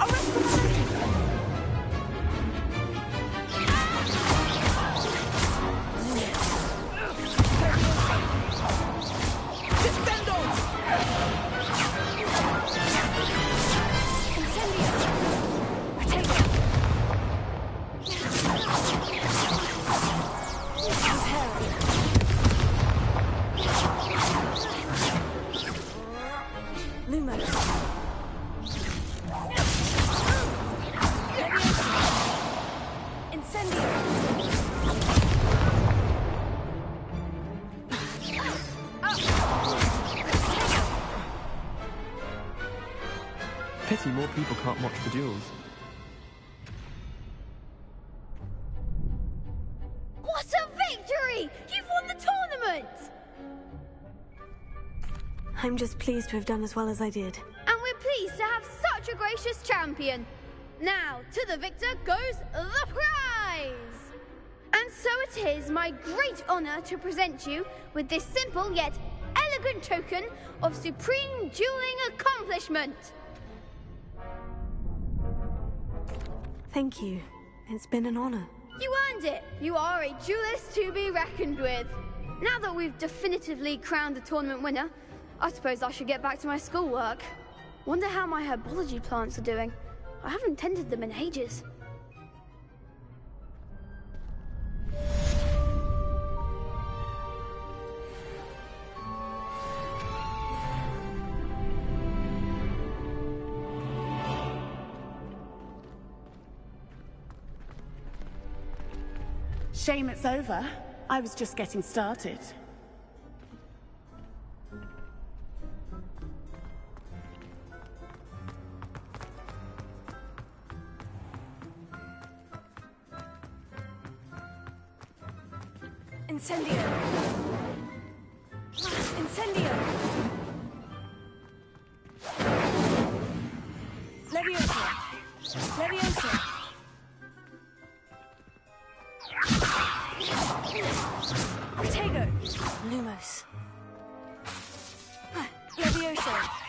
Arrest the momentum. Lumos. Incendio. Pity more people can't watch the duels. What a victory! You've won the tournament! I'm just pleased to have done as well as I did. And we're pleased to have such a gracious champion. Now, to the victor goes the prize! And so it is my great honor to present you with this simple yet elegant token of supreme dueling accomplishment. Thank you. It's been an honor. You earned it. You are a duelist to be reckoned with. Now that we've definitively crowned the tournament winner, I suppose I should get back to my schoolwork. Wonder how my herbology plants are doing. I haven't tended them in ages. Shame it's over. I was just getting started. Incendio! Incendio! Leviosa! Leviosa! Protego! Lumos! Leviosa!